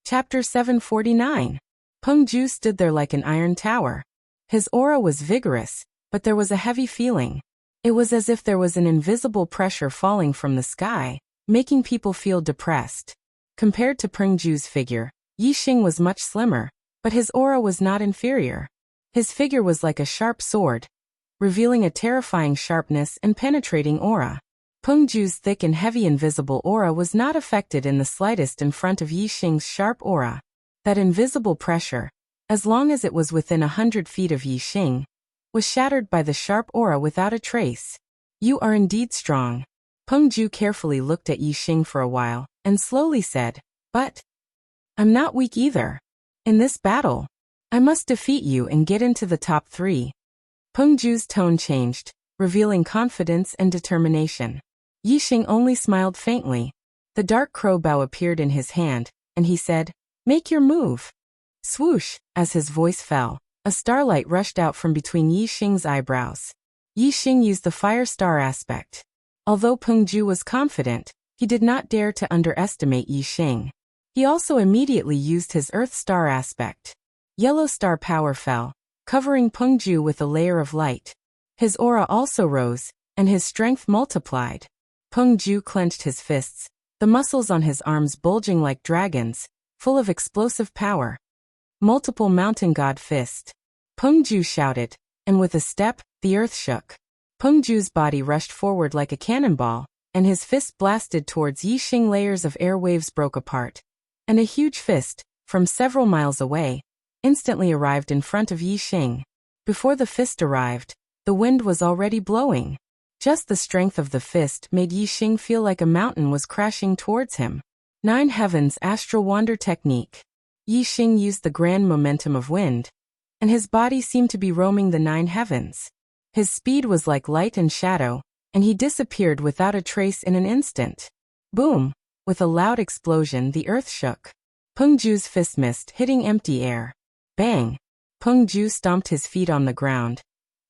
Chapter 749. Pengju stood there like an iron tower. His aura was vigorous, but there was a heavy feeling. It was as if there was an invisible pressure falling from the sky, making people feel depressed. Compared to Pengju's figure, Yixing was much slimmer, but his aura was not inferior. His figure was like a sharp sword, revealing a terrifying sharpness and penetrating aura. Pengju's thick and heavy invisible aura was not affected in the slightest in front of Yixing's sharp aura. That invisible pressure, as long as it was within 100 feet of Yixing, was shattered by the sharp aura without a trace. "You are indeed strong." Pengju carefully looked at Yixing for a while, and slowly said, "But I'm not weak either. In this battle, I must defeat you and get into the top 3. Pengju's tone changed, revealing confidence and determination. Yixing only smiled faintly. The dark crow bow appeared in his hand, and he said, "Make your move." Swoosh, as his voice fell, a starlight rushed out from between Yi Xing's eyebrows. Yi Xing used the fire star aspect. Although Peng Ju was confident, he did not dare to underestimate Yi Xing. He also immediately used his earth star aspect. Yellow star power fell, covering Peng Ju with a layer of light. His aura also rose, and his strength multiplied. Peng Ju clenched his fists, the muscles on his arms bulging like dragons, full of explosive power. Multiple mountain god fist. Peng Ju shouted, and with a step, the earth shook. Peng Ju's body rushed forward like a cannonball, and his fist blasted towards Yi Xing. Layers of air waves broke apart. And a huge fist, from several miles away, instantly arrived in front of Yi Xing. Before the fist arrived, the wind was already blowing. Just the strength of the fist made Yi Xing feel like a mountain was crashing towards him. 9 Heavens Astral Wander Technique. Yi Xing used the grand momentum of wind, and his body seemed to be roaming the 9 heavens. His speed was like light and shadow, and he disappeared without a trace in an instant. Boom! With a loud explosion, the earth shook. Peng Ju's fist missed, hitting empty air. Bang! Peng Ju stomped his feet on the ground,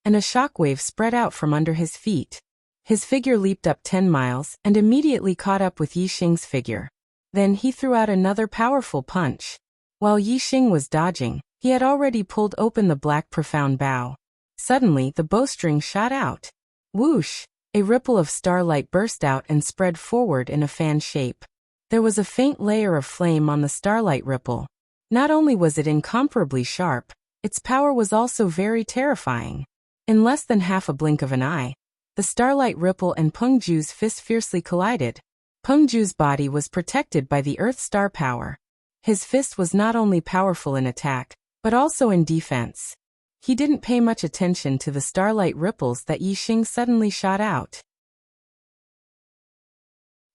and a shockwave spread out from under his feet. His figure leaped up 10 miles and immediately caught up with Yi Xing's figure. Then he threw out another powerful punch. While Yi Xing was dodging, he had already pulled open the black profound bow. Suddenly, the bowstring shot out. Whoosh! A ripple of starlight burst out and spread forward in a fan shape. There was a faint layer of flame on the starlight ripple. Not only was it incomparably sharp, its power was also very terrifying. In less than half a blink of an eye, the starlight ripple and Peng Ju's fist fiercely collided. Peng Ju's body was protected by the earth star power. His fist was not only powerful in attack, but also in defense. He didn't pay much attention to the starlight ripples that Yi Xing suddenly shot out.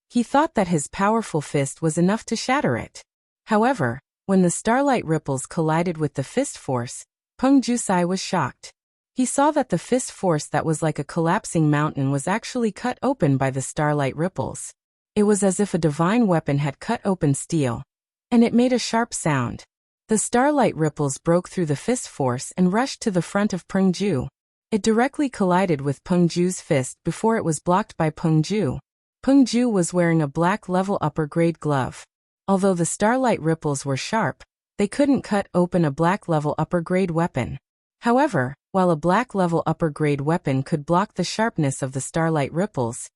He thought that his powerful fist was enough to shatter it. However, when the starlight ripples collided with the fist force, Peng Ju's eye was shocked. He saw that the fist force that was like a collapsing mountain was actually cut open by the starlight ripples. It was as if a divine weapon had cut open steel, and it made a sharp sound. The starlight ripples broke through the fist force and rushed to the front of Peng Ju. It directly collided with Peng Ju's fist before it was blocked by Peng Ju. Peng Ju was wearing a black level upper grade glove. Although the starlight ripples were sharp, they couldn't cut open a black level upper grade weapon. However, while a black level upper grade weapon could block the sharpness of the starlight ripples,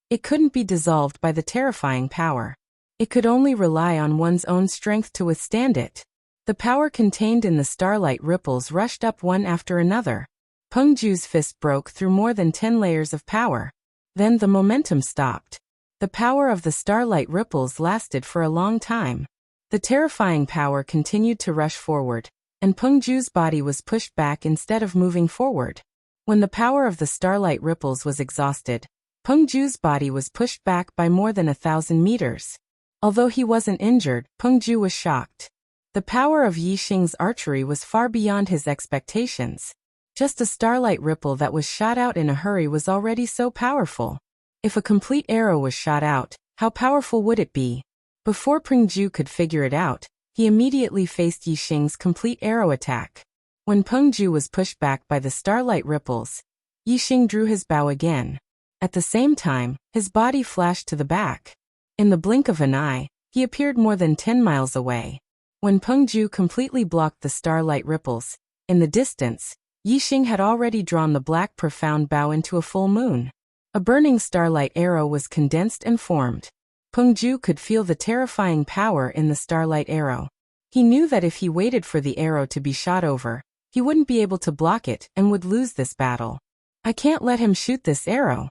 it couldn't be dissolved by the terrifying power. It could only rely on one's own strength to withstand it. The power contained in the starlight ripples rushed up one after another. Peng Ju's fist broke through more than 10 layers of power. Then the momentum stopped. The power of the starlight ripples lasted for a long time. The terrifying power continued to rush forward, and Peng Ju's body was pushed back instead of moving forward. When the power of the starlight ripples was exhausted, Peng Ju's body was pushed back by more than 1,000 meters. Although he wasn't injured, Peng Ju was shocked. The power of Yi Xing's archery was far beyond his expectations. Just a starlight ripple that was shot out in a hurry was already so powerful. If a complete arrow was shot out, how powerful would it be? Before Peng Ju could figure it out, he immediately faced Yi Xing's complete arrow attack. When Peng Ju was pushed back by the starlight ripples, Yi Xing drew his bow again. At the same time, his body flashed to the back. In the blink of an eye, he appeared more than 10 miles away. When Peng Ju completely blocked the starlight ripples, in the distance, Yi Xing had already drawn the black profound bow into a full moon. A burning starlight arrow was condensed and formed. Peng Ju could feel the terrifying power in the starlight arrow. He knew that if he waited for the arrow to be shot over, he wouldn't be able to block it and would lose this battle. "I can't let him shoot this arrow,"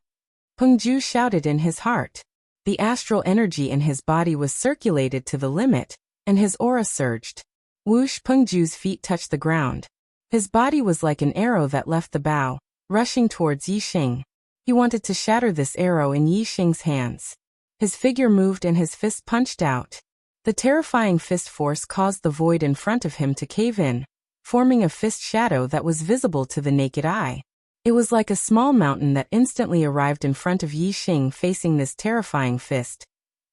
Peng Ju shouted in his heart. The astral energy in his body was circulated to the limit, and his aura surged. Whoosh! Peng Ju's feet touched the ground. His body was like an arrow that left the bow, rushing towards Yi Xing. He wanted to shatter this arrow in Yi Xing's hands. His figure moved and his fist punched out. The terrifying fist force caused the void in front of him to cave in, forming a fist shadow that was visible to the naked eye. It was like a small mountain that instantly arrived in front of Yi Xing facing this terrifying fist.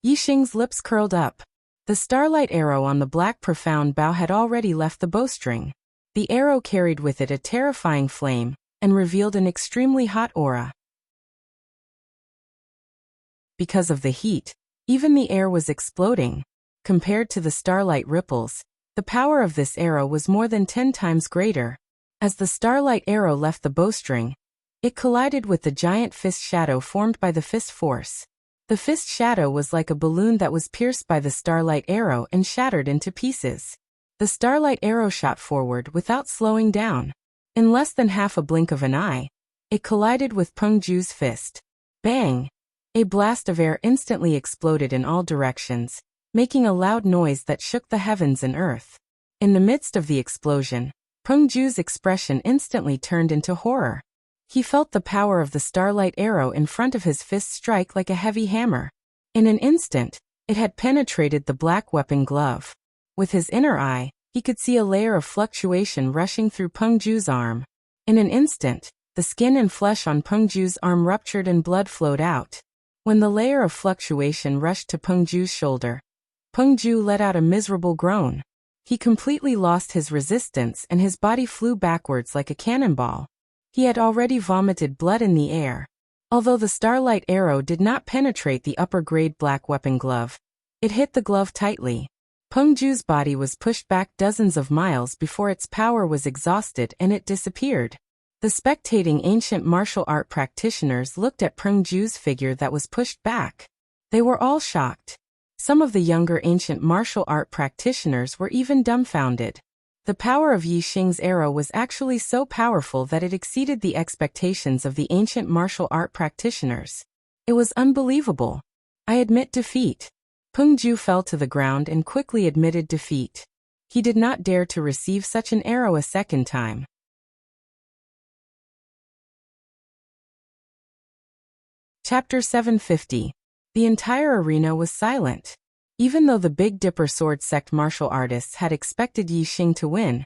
Yixing's lips curled up. The starlight arrow on the black profound bow had already left the bowstring. The arrow carried with it a terrifying flame, and revealed an extremely hot aura. Because of the heat, even the air was exploding. Compared to the starlight ripples, the power of this arrow was more than 10 times greater. As the starlight arrow left the bowstring, it collided with the giant fist shadow formed by the fist force. The fist shadow was like a balloon that was pierced by the starlight arrow and shattered into pieces. The starlight arrow shot forward without slowing down. In less than half a blink of an eye, it collided with Peng Ju's fist. Bang! A blast of air instantly exploded in all directions, making a loud noise that shook the heavens and earth. In the midst of the explosion, Peng Ju's expression instantly turned into horror. He felt the power of the starlight arrow in front of his fist strike like a heavy hammer. In an instant, it had penetrated the black weapon glove. With his inner eye, he could see a layer of fluctuation rushing through Peng Ju's arm. In an instant, the skin and flesh on Peng Ju's arm ruptured and blood flowed out. When the layer of fluctuation rushed to Peng Ju's shoulder, Peng Ju let out a miserable groan. He completely lost his resistance and his body flew backwards like a cannonball. He had already vomited blood in the air. Although the starlight arrow did not penetrate the upper-grade black weapon glove, it hit the glove tightly. Peng Ju's body was pushed back dozens of miles before its power was exhausted and it disappeared. The spectating ancient martial art practitioners looked at Peng Ju's figure that was pushed back. They were all shocked. Some of the younger ancient martial art practitioners were even dumbfounded. The power of Yixing's arrow was actually so powerful that it exceeded the expectations of the ancient martial art practitioners. It was unbelievable. I admit defeat. Peng Ju fell to the ground and quickly admitted defeat. He did not dare to receive such an arrow a second time. Chapter 750. The entire arena was silent. Even though the Big Dipper Sword Sect martial artists had expected Yixing to win,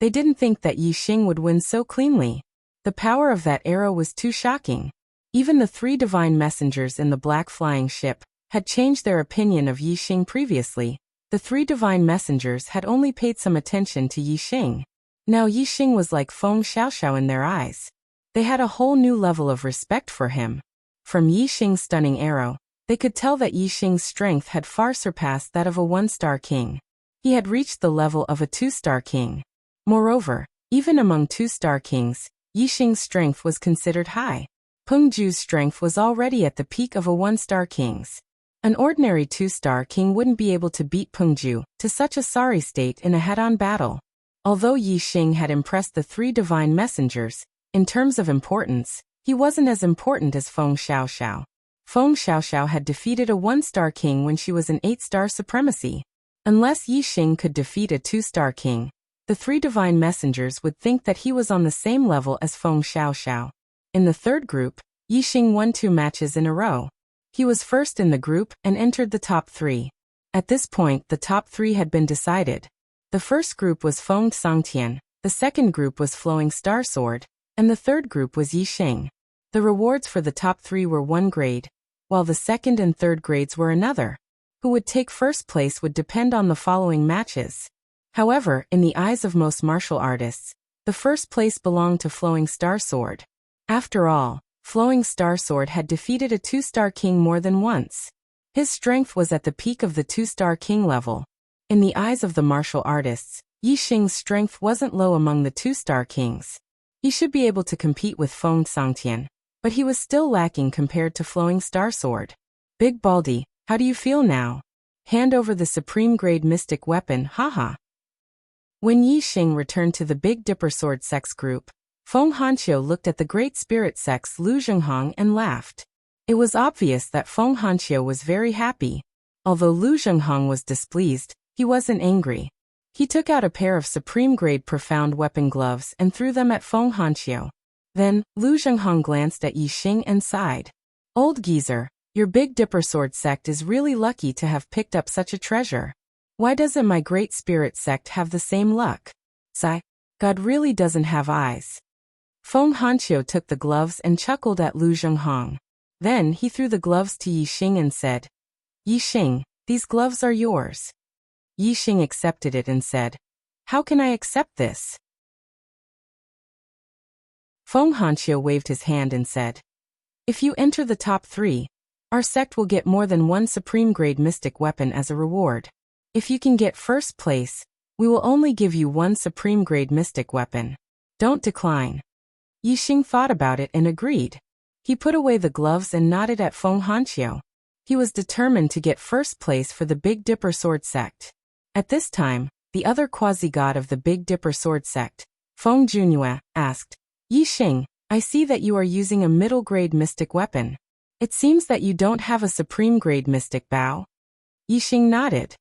they didn't think that Yixing would win so cleanly. The power of that arrow was too shocking. Even the 3 divine messengers in the black flying ship had changed their opinion of Yixing previously. The 3 divine messengers had only paid some attention to Yixing. Now Yixing was like Feng Xiaoxiao in their eyes. They had a whole new level of respect for him. From Yixing's stunning arrow, they could tell that Yixing's strength had far surpassed that of a 1-star king. He had reached the level of a 2-star king. Moreover, even among 2-star kings, Yixing's strength was considered high. Peng Ju's strength was already at the peak of a 1-star king's. An ordinary 2-star king wouldn't be able to beat Peng Ju to such a sorry state in a head-on battle. Although Yixing had impressed the 3 divine messengers, in terms of importance, he wasn't as important as Feng Xiaoxiao. Feng Xiaoxiao had defeated a 1-star king when she was an 8-star supremacy. Unless Yixing could defeat a 2-star king, the 3 divine messengers would think that he was on the same level as Feng Xiaoxiao. In the third group, Yixing won 2 matches in a row. He was first in the group and entered the top 3. At this point, the top 3 had been decided. The first group was Feng Sangtian, the second group was Flowing Star Sword, and the third group was Yixing. The rewards for the top 3 were 1 grade, while the second and third grades were another. Who would take first place would depend on the following matches. However, in the eyes of most martial artists, the first place belonged to Flowing Star Sword. After all, Flowing Star Sword had defeated a 2-star king more than once. His strength was at the peak of the 2-star king level. In the eyes of the martial artists, Yixing's strength wasn't low among the 2-star kings. He should be able to compete with Feng Sangtian, but he was still lacking compared to Flowing Star Sword. Big Baldy, how do you feel now? Hand over the supreme grade mystic weapon, haha. When Yixing returned to the Big Dipper Sword Sect's group, Feng Hanqiu looked at the Great Spirit Sect's Lu Zhenghong and laughed. It was obvious that Feng Hanqiu was very happy. Although Lu Zhenghong was displeased, he wasn't angry. He took out a pair of supreme grade profound weapon gloves and threw them at Feng Hanqiu. Then, Lu Zhenghong glanced at Yixing and sighed. Old geezer, your Big Dipper Sword Sect is really lucky to have picked up such a treasure. Why doesn't my Great Spirit Sect have the same luck? Sigh. God really doesn't have eyes. Feng Hanqiu took the gloves and chuckled at Lu Zhenghong. Then he threw the gloves to Yixing and said, Yixing, these gloves are yours. Yixing accepted it and said, how can I accept this? Feng Hanqiu waved his hand and said, if you enter the top 3, our sect will get more than one supreme-grade mystic weapon as a reward. If you can get first place, we will only give you one supreme-grade mystic weapon. Don't decline. Yixing thought about it and agreed. He put away the gloves and nodded at Feng Hanqiu. He was determined to get first place for the Big Dipper Sword sect. At this time, the other quasi-god of the Big Dipper Sword sect, Feng Junyue, asked, Yixing, I see that you are using a middle-grade mystic weapon. It seems that you don't have a supreme-grade mystic bow. Yixing nodded.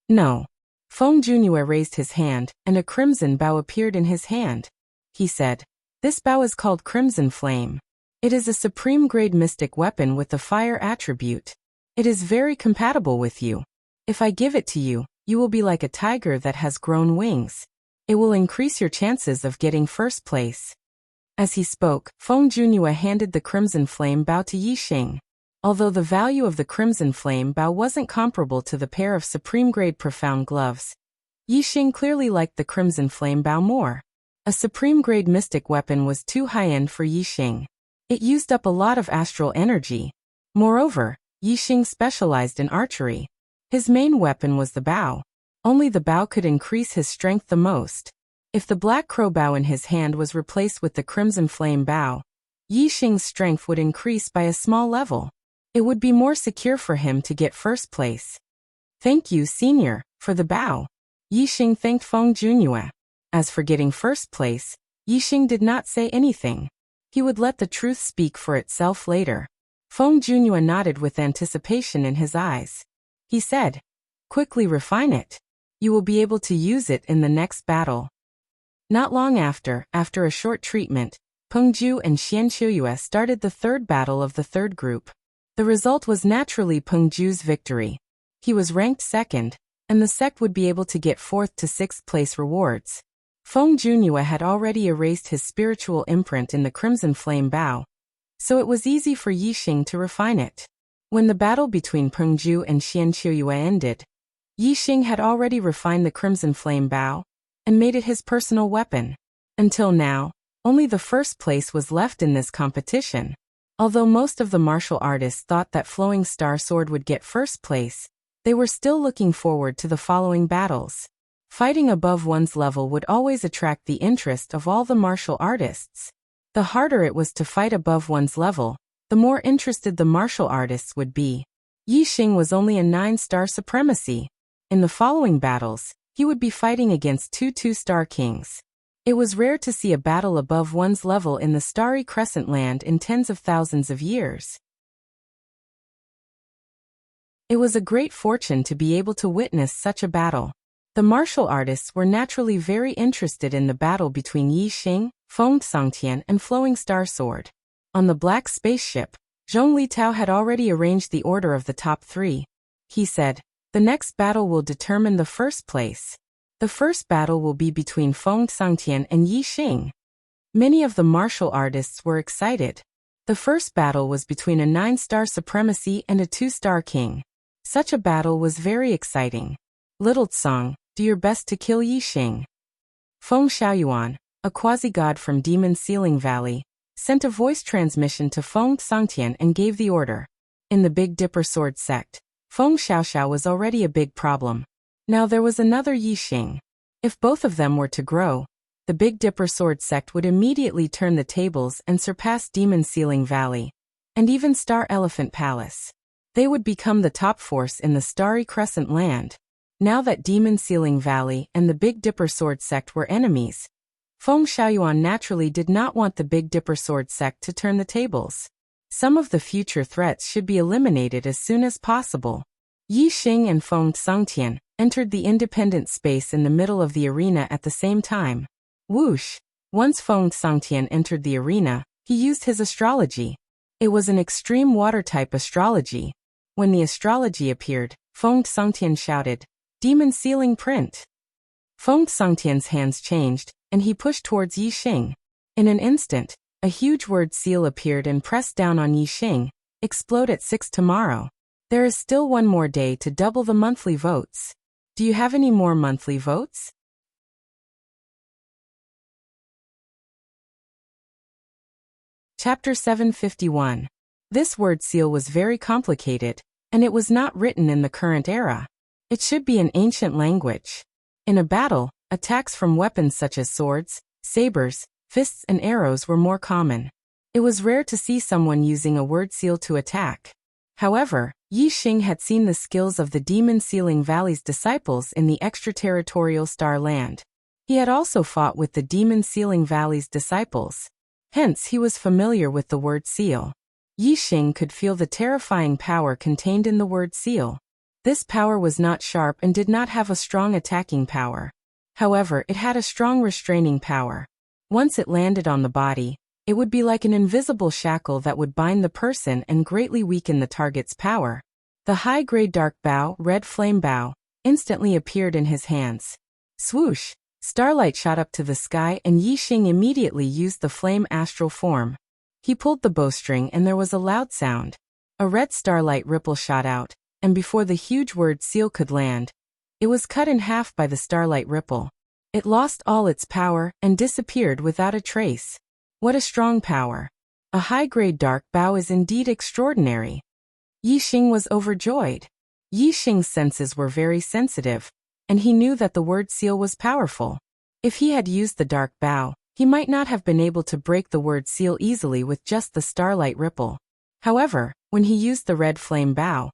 No. Feng Junyue raised his hand, and a crimson bow appeared in his hand. He said, this bow is called Crimson Flame. It is a supreme-grade mystic weapon with the fire attribute. It is very compatible with you. If I give it to you, you will be like a tiger that has grown wings. It will increase your chances of getting first place. As he spoke, Feng Junyue handed the Crimson Flame bow to Yixing. Although the value of the Crimson Flame bow wasn't comparable to the pair of supreme-grade profound gloves, Yixing clearly liked the Crimson Flame bow more. A supreme-grade mystic weapon was too high-end for Yixing. It used up a lot of astral energy. Moreover, Yixing specialized in archery. His main weapon was the bow. Only the bow could increase his strength the most. If the black crow bow in his hand was replaced with the Crimson Flame bow, Yixing's strength would increase by a small level. It would be more secure for him to get first place. Thank you, Senior, for the bow. Yixing thanked Feng Junyue. As for getting first place, Yixing did not say anything. He would let the truth speak for itself later. Feng Junyue nodded with anticipation in his eyes. He said, quickly refine it. You will be able to use it in the next battle. Not long after a short treatment, Pengju and Xianqiuyue started the third battle of the third group. The result was naturally Pengju's victory. He was ranked second, and the sect would be able to get 4th to 6th place rewards. Feng Junyue had already erased his spiritual imprint in the Crimson Flame bow, so it was easy for Yixing to refine it. When the battle between Pengju and Xianqiuyue ended, Yixing had already refined the Crimson Flame bow and made it his personal weapon. Until now, only the first place was left in this competition. Although most of the martial artists thought that Flowing Star Sword would get first place, they were still looking forward to the following battles. Fighting above one's level would always attract the interest of all the martial artists. The harder it was to fight above one's level, the more interested the martial artists would be. Yixing was only a 9-star supremacy. In the following battles, he would be fighting against 2 2-star kings. It was rare to see a battle above one's level in the Starry Crescent Land in tens of thousands of years. It was a great fortune to be able to witness such a battle. The martial artists were naturally very interested in the battle between Yixing, Feng Sangtian, and Flowing Star Sword. On the black spaceship, Zhong Litao had already arranged the order of the top 3. He said, the next battle will determine the first place. The first battle will be between Feng Sangtian and Yixing. Many of the martial artists were excited. The first battle was between a 9-star supremacy and a 2-star king. Such a battle was very exciting. Little Tsang, do your best to kill Yixing. Feng Xiaoyuan, a quasi-god from Demon Ceiling Valley, sent a voice transmission to Feng Sangtian and gave the order. In the Big Dipper Sword sect, Feng Xiaoxiao was already a big problem. Now there was another Yixing. If both of them were to grow, the Big Dipper Sword sect would immediately turn the tables and surpass Demon Ceiling Valley, and even Star Elephant Palace. They would become the top force in the Starry Crescent Land. Now that Demon Ceiling Valley and the Big Dipper Sword sect were enemies, Feng Xiaoyuan naturally did not want the Big Dipper Sword sect to turn the tables. Some of the future threats should be eliminated as soon as possible. Yixing and Feng Sangtian entered the independent space in the middle of the arena at the same time. Whoosh! Once Feng Sangtian entered the arena, he used his astrology. It was an extreme water-type astrology. When the astrology appeared, Feng Sangtian shouted, Demon Ceiling Print! Feng Sangtian's hands changed, and he pushed towards Yixing. In an instant, a huge word seal appeared and pressed down on Yixing. Explode at 6 tomorrow. There is still one more day to double the monthly votes. Do you have any more monthly votes? Chapter 751. This word seal was very complicated, and it was not written in the current era. It should be an ancient language. In a battle, attacks from weapons such as swords, sabers, fists and arrows were more common. It was rare to see someone using a word seal to attack. However, Yi Xing had seen the skills of the Demon Sealing Valley's disciples in the extraterritorial Star Land. He had also fought with the Demon Sealing Valley's disciples. Hence, he was familiar with the word seal. Yi Xing could feel the terrifying power contained in the word seal. This power was not sharp and did not have a strong attacking power. However, it had a strong restraining power. Once it landed on the body, it would be like an invisible shackle that would bind the person and greatly weaken the target's power. The high-grade dark bow, red flame bow, instantly appeared in his hands. Swoosh! Starlight shot up to the sky and Yi Xing immediately used the flame astral form. He pulled the bowstring and there was a loud sound. A red starlight ripple shot out, and before the huge word seal could land, it was cut in half by the starlight ripple. It lost all its power and disappeared without a trace. What a strong power! A high-grade dark bow is indeed extraordinary. Yi Xing was overjoyed. Yi Xing's senses were very sensitive, and he knew that the word seal was powerful. If he had used the dark bow, he might not have been able to break the word seal easily with just the starlight ripple. However, when he used the red flame bow,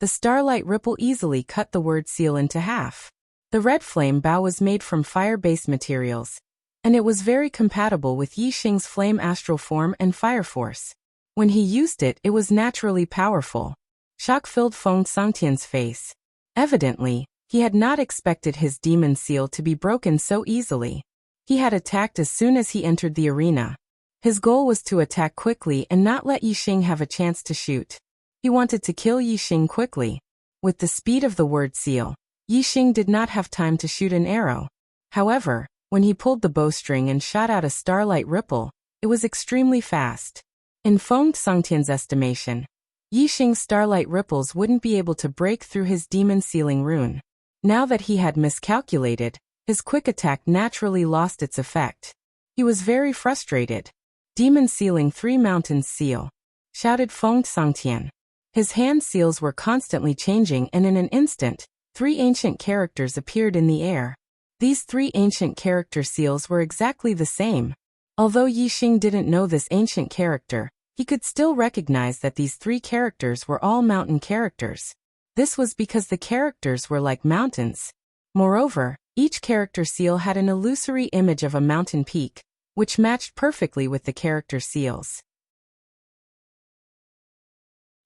the starlight ripple easily cut the word seal into half. The red flame bow was made from fire-based materials, and it was very compatible with Yi Xing's flame astral form and fire force. When he used it, it was naturally powerful. Shock filled Feng Songtian's face. Evidently, he had not expected his demon seal to be broken so easily. He had attacked as soon as he entered the arena. His goal was to attack quickly and not let Yi Xing have a chance to shoot. He wanted to kill Yi Xing quickly. With the speed of the word seal, Yi Xing did not have time to shoot an arrow. However, when he pulled the bowstring and shot out a starlight ripple, it was extremely fast. In Feng Songtian's estimation, Yi Xing's starlight ripples wouldn't be able to break through his demon sealing rune. Now that he had miscalculated, his quick attack naturally lost its effect. He was very frustrated. Demon sealing 3 mountains seal, shouted Feng Songtian. His hand seals were constantly changing and in an instant, 3 ancient characters appeared in the air. These 3 ancient character seals were exactly the same. Although Yi Xing didn't know this ancient character, he could still recognize that these 3 characters were all mountain characters. This was because the characters were like mountains. Moreover, each character seal had an illusory image of a mountain peak, which matched perfectly with the character seals.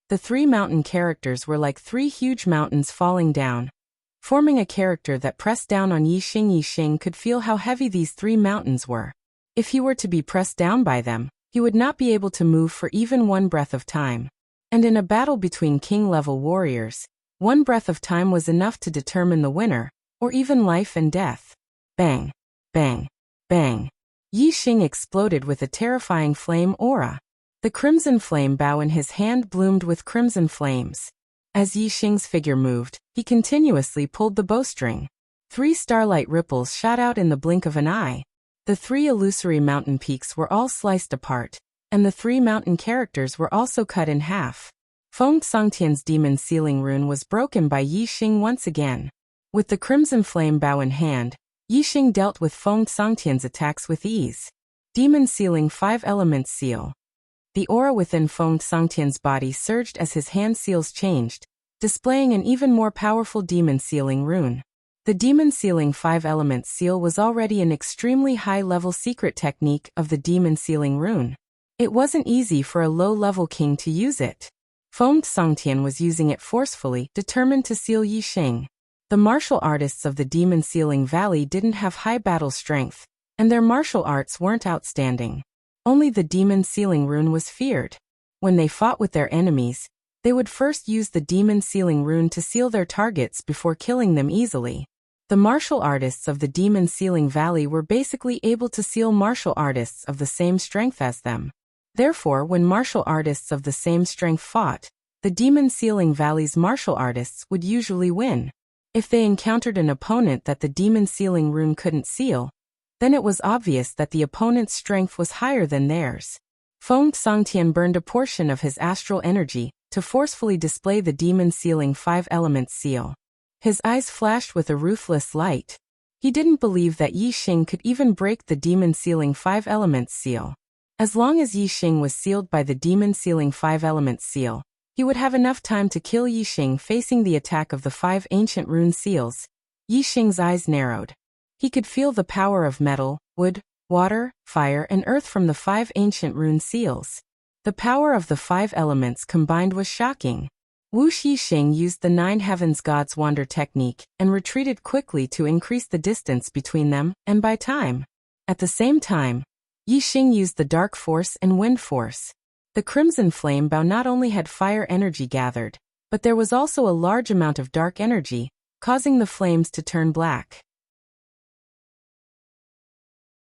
The 3 mountain characters were like 3 huge mountains falling down, forming a character that pressed down on Yi Xing. Yi Xing could feel how heavy these 3 mountains were. If he were to be pressed down by them, he would not be able to move for even 1 breath of time. And in a battle between king-level warriors, 1 breath of time was enough to determine the winner, or even life and death. Bang! Bang! Bang! Yi Xing exploded with a terrifying flame aura. The crimson flame bow in his hand bloomed with crimson flames. As Yi Xing's figure moved, he continuously pulled the bowstring. 3 starlight ripples shot out in the blink of an eye. The 3 illusory mountain peaks were all sliced apart, and the 3 mountain characters were also cut in half. Feng Songtian's demon sealing rune was broken by Yi Xing once again. With the crimson flame bow in hand, Yi Xing dealt with Feng Songtian's attacks with ease. Demon sealing 5 elements seal. The aura within Feng Songtian's body surged as his hand seals changed, displaying an even more powerful demon sealing rune. The demon sealing 5 elements seal was already an extremely high-level secret technique of the demon sealing rune. It wasn't easy for a low-level king to use it. Feng Songtian was using it forcefully, determined to seal Yi Xing. The martial artists of the Demon Sealing Valley didn't have high battle strength, and their martial arts weren't outstanding. Only the Demon Sealing rune was feared. When they fought with their enemies, they would first use the Demon Sealing rune to seal their targets before killing them easily. The martial artists of the Demon Sealing Valley were basically able to seal martial artists of the same strength as them. Therefore, when martial artists of the same strength fought, the Demon Sealing Valley's martial artists would usually win. If they encountered an opponent that the Demon Sealing Rune couldn't seal, then it was obvious that the opponent's strength was higher than theirs. Feng Songtian burned a portion of his astral energy to forcefully display the Demon Sealing 5 Elements seal. His eyes flashed with a ruthless light. He didn't believe that Yi Xing could even break the Demon Sealing 5 Elements seal. As long as Yi Xing was sealed by the Demon Sealing 5 Elements seal, he would have enough time to kill Yi Xing facing the attack of the 5 ancient rune seals. Yi Xing's eyes narrowed. He could feel the power of metal, wood, water, fire and earth from the 5 ancient rune seals. The power of the 5 elements combined was shocking. Wu Yixing used the 9 Heavens God's Wander technique and retreated quickly to increase the distance between them and by time. At the same time, Yixing used the Dark Force and Wind Force. The Crimson Flame Bow not only had fire energy gathered, but there was also a large amount of dark energy, causing the flames to turn black.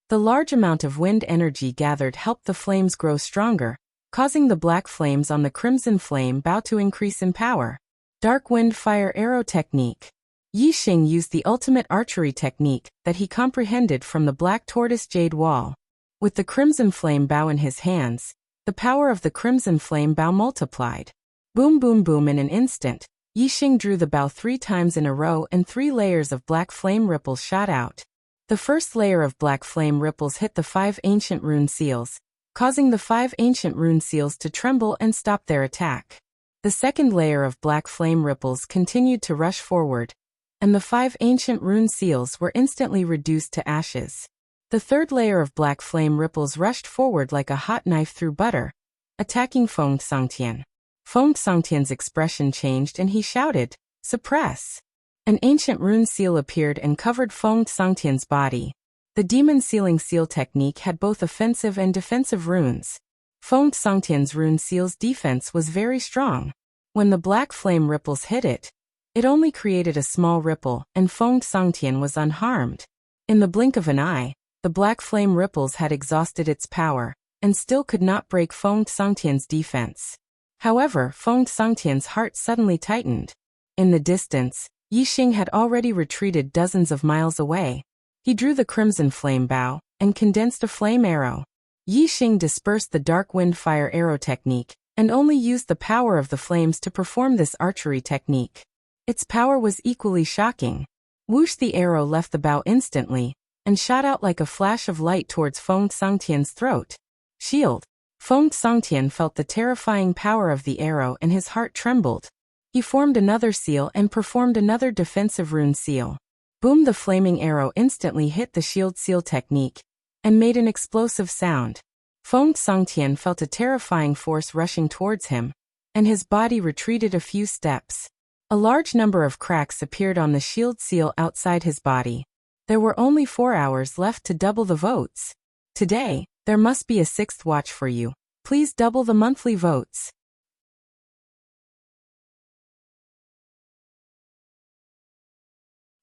The large amount of wind energy gathered helped the flames grow stronger, causing the black flames on the Crimson Flame Bow to increase in power. Dark Wind Fire Arrow Technique. Yixing used the ultimate archery technique that he comprehended from the Black Tortoise Jade Wall. With the Crimson Flame Bow in his hands, the power of the Crimson Flame Bow multiplied. Boom boom boom in an instant, Yixing drew the bow 3 times in a row and 3 layers of black flame ripples shot out. The first layer of black flame ripples hit the 5 ancient rune seals, causing the 5 ancient rune seals to tremble and stop their attack. The second layer of black flame ripples continued to rush forward, and the 5 ancient rune seals were instantly reduced to ashes. The third layer of black flame ripples rushed forward like a hot knife through butter, attacking Feng Songtian. Feng Songtian's expression changed and he shouted, "Suppress!" An ancient rune seal appeared and covered Feng Songtian's body. The Demon Sealing Seal technique had both offensive and defensive runes. Feng Songtian's rune seal's defense was very strong. When the black flame ripples hit it, it only created a small ripple and Feng Songtian was unharmed. In the blink of an eye, the black flame ripples had exhausted its power, and still could not break Feng Songtian's defense. However, Feng Songtian's heart suddenly tightened. In the distance, Yixing had already retreated dozens of miles away. He drew the Crimson Flame Bow, and condensed a flame arrow. Yixing dispersed the Dark Wind Fire Arrow technique, and only used the power of the flames to perform this archery technique. Its power was equally shocking. Whoosh! The arrow left the bow instantly, and shot out like a flash of light towards Feng Songtian's throat. Shield! Feng Songtian felt the terrifying power of the arrow and his heart trembled. He formed another seal and performed another defensive rune seal. Boom! The flaming arrow instantly hit the shield seal technique, and made an explosive sound. Feng Songtian felt a terrifying force rushing towards him, and his body retreated a few steps. A large number of cracks appeared on the shield seal outside his body. There were only 4 hours left to double the votes. Today, there must be a 6th watch for you. Please double the monthly votes.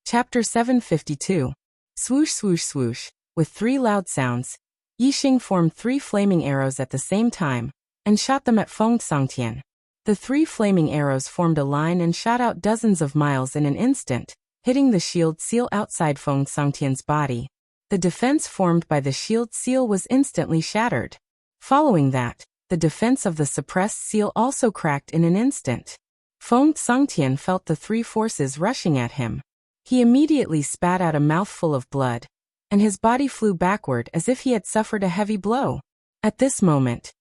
Chapter 752. Swoosh swoosh swoosh. With 3 loud sounds, Yixing formed 3 flaming arrows at the same time, and shot them at Feng Songtian. The 3 flaming arrows formed a line and shot out dozens of miles in an instant, hitting the shield seal outside Feng Songtian's body. The defense formed by the shield seal was instantly shattered. Following that, the defense of the suppressed seal also cracked in an instant. Feng Songtian felt the 3 forces rushing at him. He immediately spat out a mouthful of blood, and his body flew backward as if he had suffered a heavy blow. At this moment,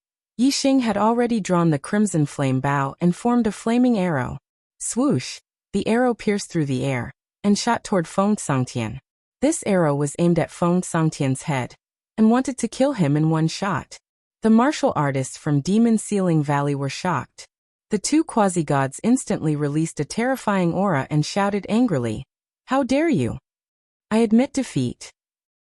Yixing had already drawn the Crimson Flame Bow and formed a flaming arrow. Swoosh! The arrow pierced through the air, and shot toward Feng Songtian. This arrow was aimed at Feng Songtian's head, and wanted to kill him in one shot. The martial artists from Demon Sealing Valley were shocked. The 2 quasi-gods instantly released a terrifying aura and shouted angrily, "How dare you! I admit defeat."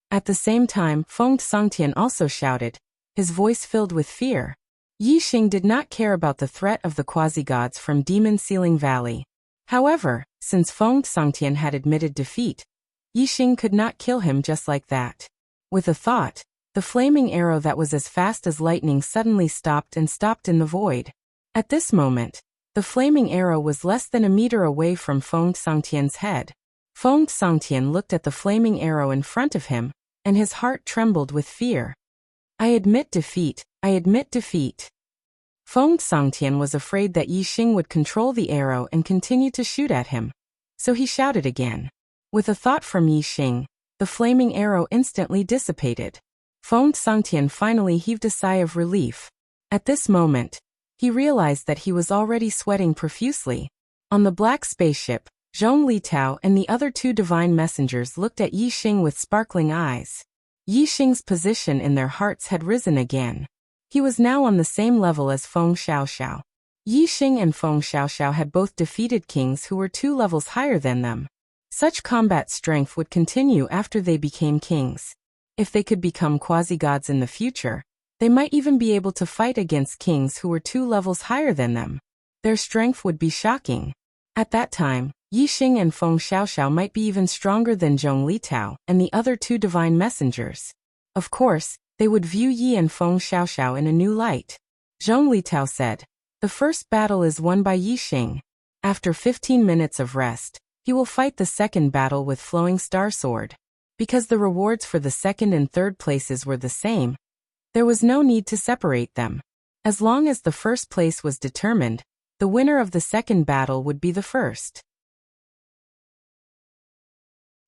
At the same time, Feng Songtian also shouted, his voice filled with fear. Yixing did not care about the threat of the quasi-gods from Demon Sealing Valley. However, since Feng Songtian had admitted defeat, Yixing could not kill him just like that. With a thought, the flaming arrow that was as fast as lightning suddenly stopped in the void. At this moment, The flaming arrow was less than a meter away from Feng Sangtian's head. Feng Sangtian looked at the flaming arrow in front of him, and his heart trembled with fear. I admit defeat, I admit defeat. Feng Sangtian was afraid that Yi Xing would control the arrow and continue to shoot at him. So he shouted again. With a thought from Yi Xing, the flaming arrow instantly dissipated. Feng Sangtian finally heaved a sigh of relief. At this moment, he realized that he was already sweating profusely. On the black spaceship, Zhong Litao and the other two divine messengers looked at Yi Xing with sparkling eyes. Yi Xing's position in their hearts had risen again. He was now on the same level as Feng Xiaoxiao. Yi Xing and Feng Xiaoxiao had both defeated kings who were 2 levels higher than them. Such combat strength would continue after they became kings. If they could become quasi-gods in the future, they might even be able to fight against kings who were 2 levels higher than them. Their strength would be shocking. At that time, Yi Xing and Feng Xiaoxiao might be even stronger than Zhong Litao and the other 2 divine messengers. Of course, they would view Yi and Feng Xiaoxiao in a new light. Zhong Litao said, "The first battle is won by Yi Xing. After 15 minutes of rest, he will fight the second battle with flowing star sword." Because the rewards for the second and third places were the same, there was no need to separate them. As long as the first place was determined, the winner of the second battle would be the first.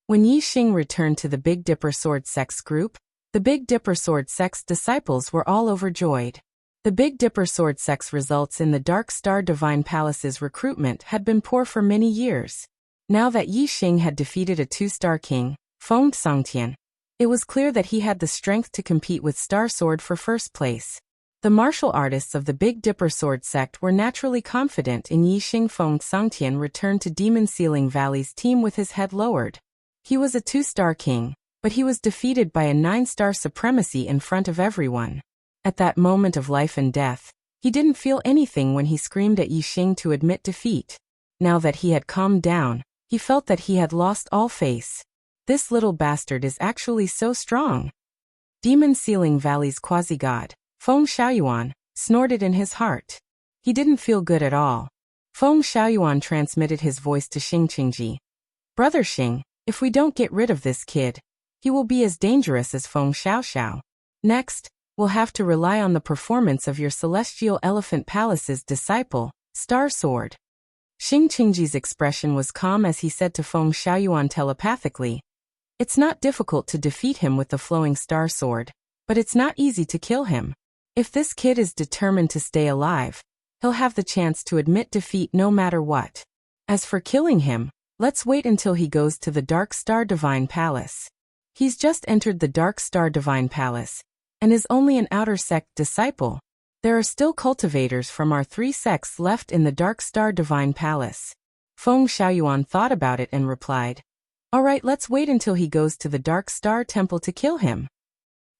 When Yi Xing returned to the Big Dipper Sword Sect's group, the Big Dipper Sword Sect's disciples were all overjoyed. The Big Dipper Sword Sect's results in the Dark Star Divine Palace's recruitment had been poor for many years. Now that Yi Xing had defeated a 2-star king, Feng Sangtian, it was clear that he had the strength to compete with Star Sword for first place. The martial artists of the Big Dipper Sword Sect were naturally confident in Yi Xing. Feng Sangtian returned to Demon Ceiling Valley's team with his head lowered. He was a 2-star king, but he was defeated by a 9-star supremacy in front of everyone. At that moment of life and death, he didn't feel anything when he screamed at Yi Xing to admit defeat. Now that he had calmed down, he felt that he had lost all face. This little bastard is actually so strong. Demon Ceiling Valley's quasi-god, Feng Xiaoyuan, snorted in his heart. He didn't feel good at all. Feng Xiaoyuan transmitted his voice to Xing Qingji. "Brother Xing, if we don't get rid of this kid, he will be as dangerous as Feng Xiaoxiao. Next, we'll have to rely on the performance of your Celestial Elephant Palace's disciple, Star Sword." Xing Qingji's expression was calm as he said to Feng Xiaoyuan telepathically, "It's not difficult to defeat him with the flowing Star Sword, but it's not easy to kill him. If this kid is determined to stay alive, he'll have the chance to admit defeat no matter what. As for killing him, let's wait until he goes to the Dark Star Divine Palace. He's just entered the Dark Star Divine Palace, and is only an outer sect disciple. There are still cultivators from our 3 sects left in the Dark Star Divine Palace." Feng Xiaoyuan thought about it and replied, "All right, let's wait until he goes to the Dark Star Temple to kill him."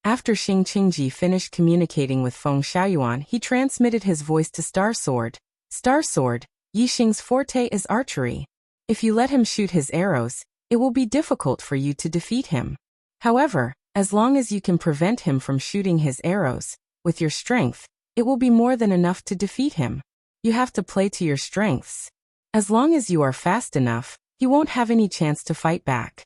After Xing Qingji finished communicating with Feng Xiaoyuan, he transmitted his voice to Star Sword. "Star Sword, Yi Xing's forte is archery. If you let him shoot his arrows, it will be difficult for you to defeat him. However, as long as you can prevent him from shooting his arrows, with your strength, it will be more than enough to defeat him. You have to play to your strengths. As long as you are fast enough, he won't have any chance to fight back."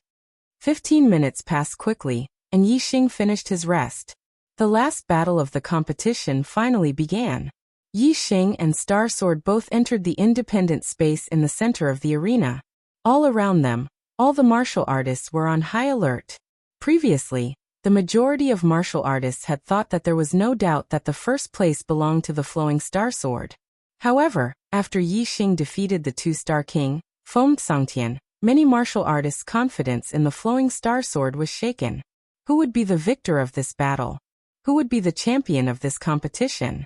15 minutes passed quickly, and Yi Xing finished his rest. The last battle of the competition finally began. Yi Xing and Star Sword both entered the independent space in the center of the arena. All around them, all the martial artists were on high alert. Previously, the majority of martial artists had thought that there was no doubt that the first place belonged to the flowing Star Sword. However, after Yi Xing defeated the 2-star king, Feng Sangtian, many martial artists' confidence in the flowing Star Sword was shaken. Who would be the victor of this battle? Who would be the champion of this competition?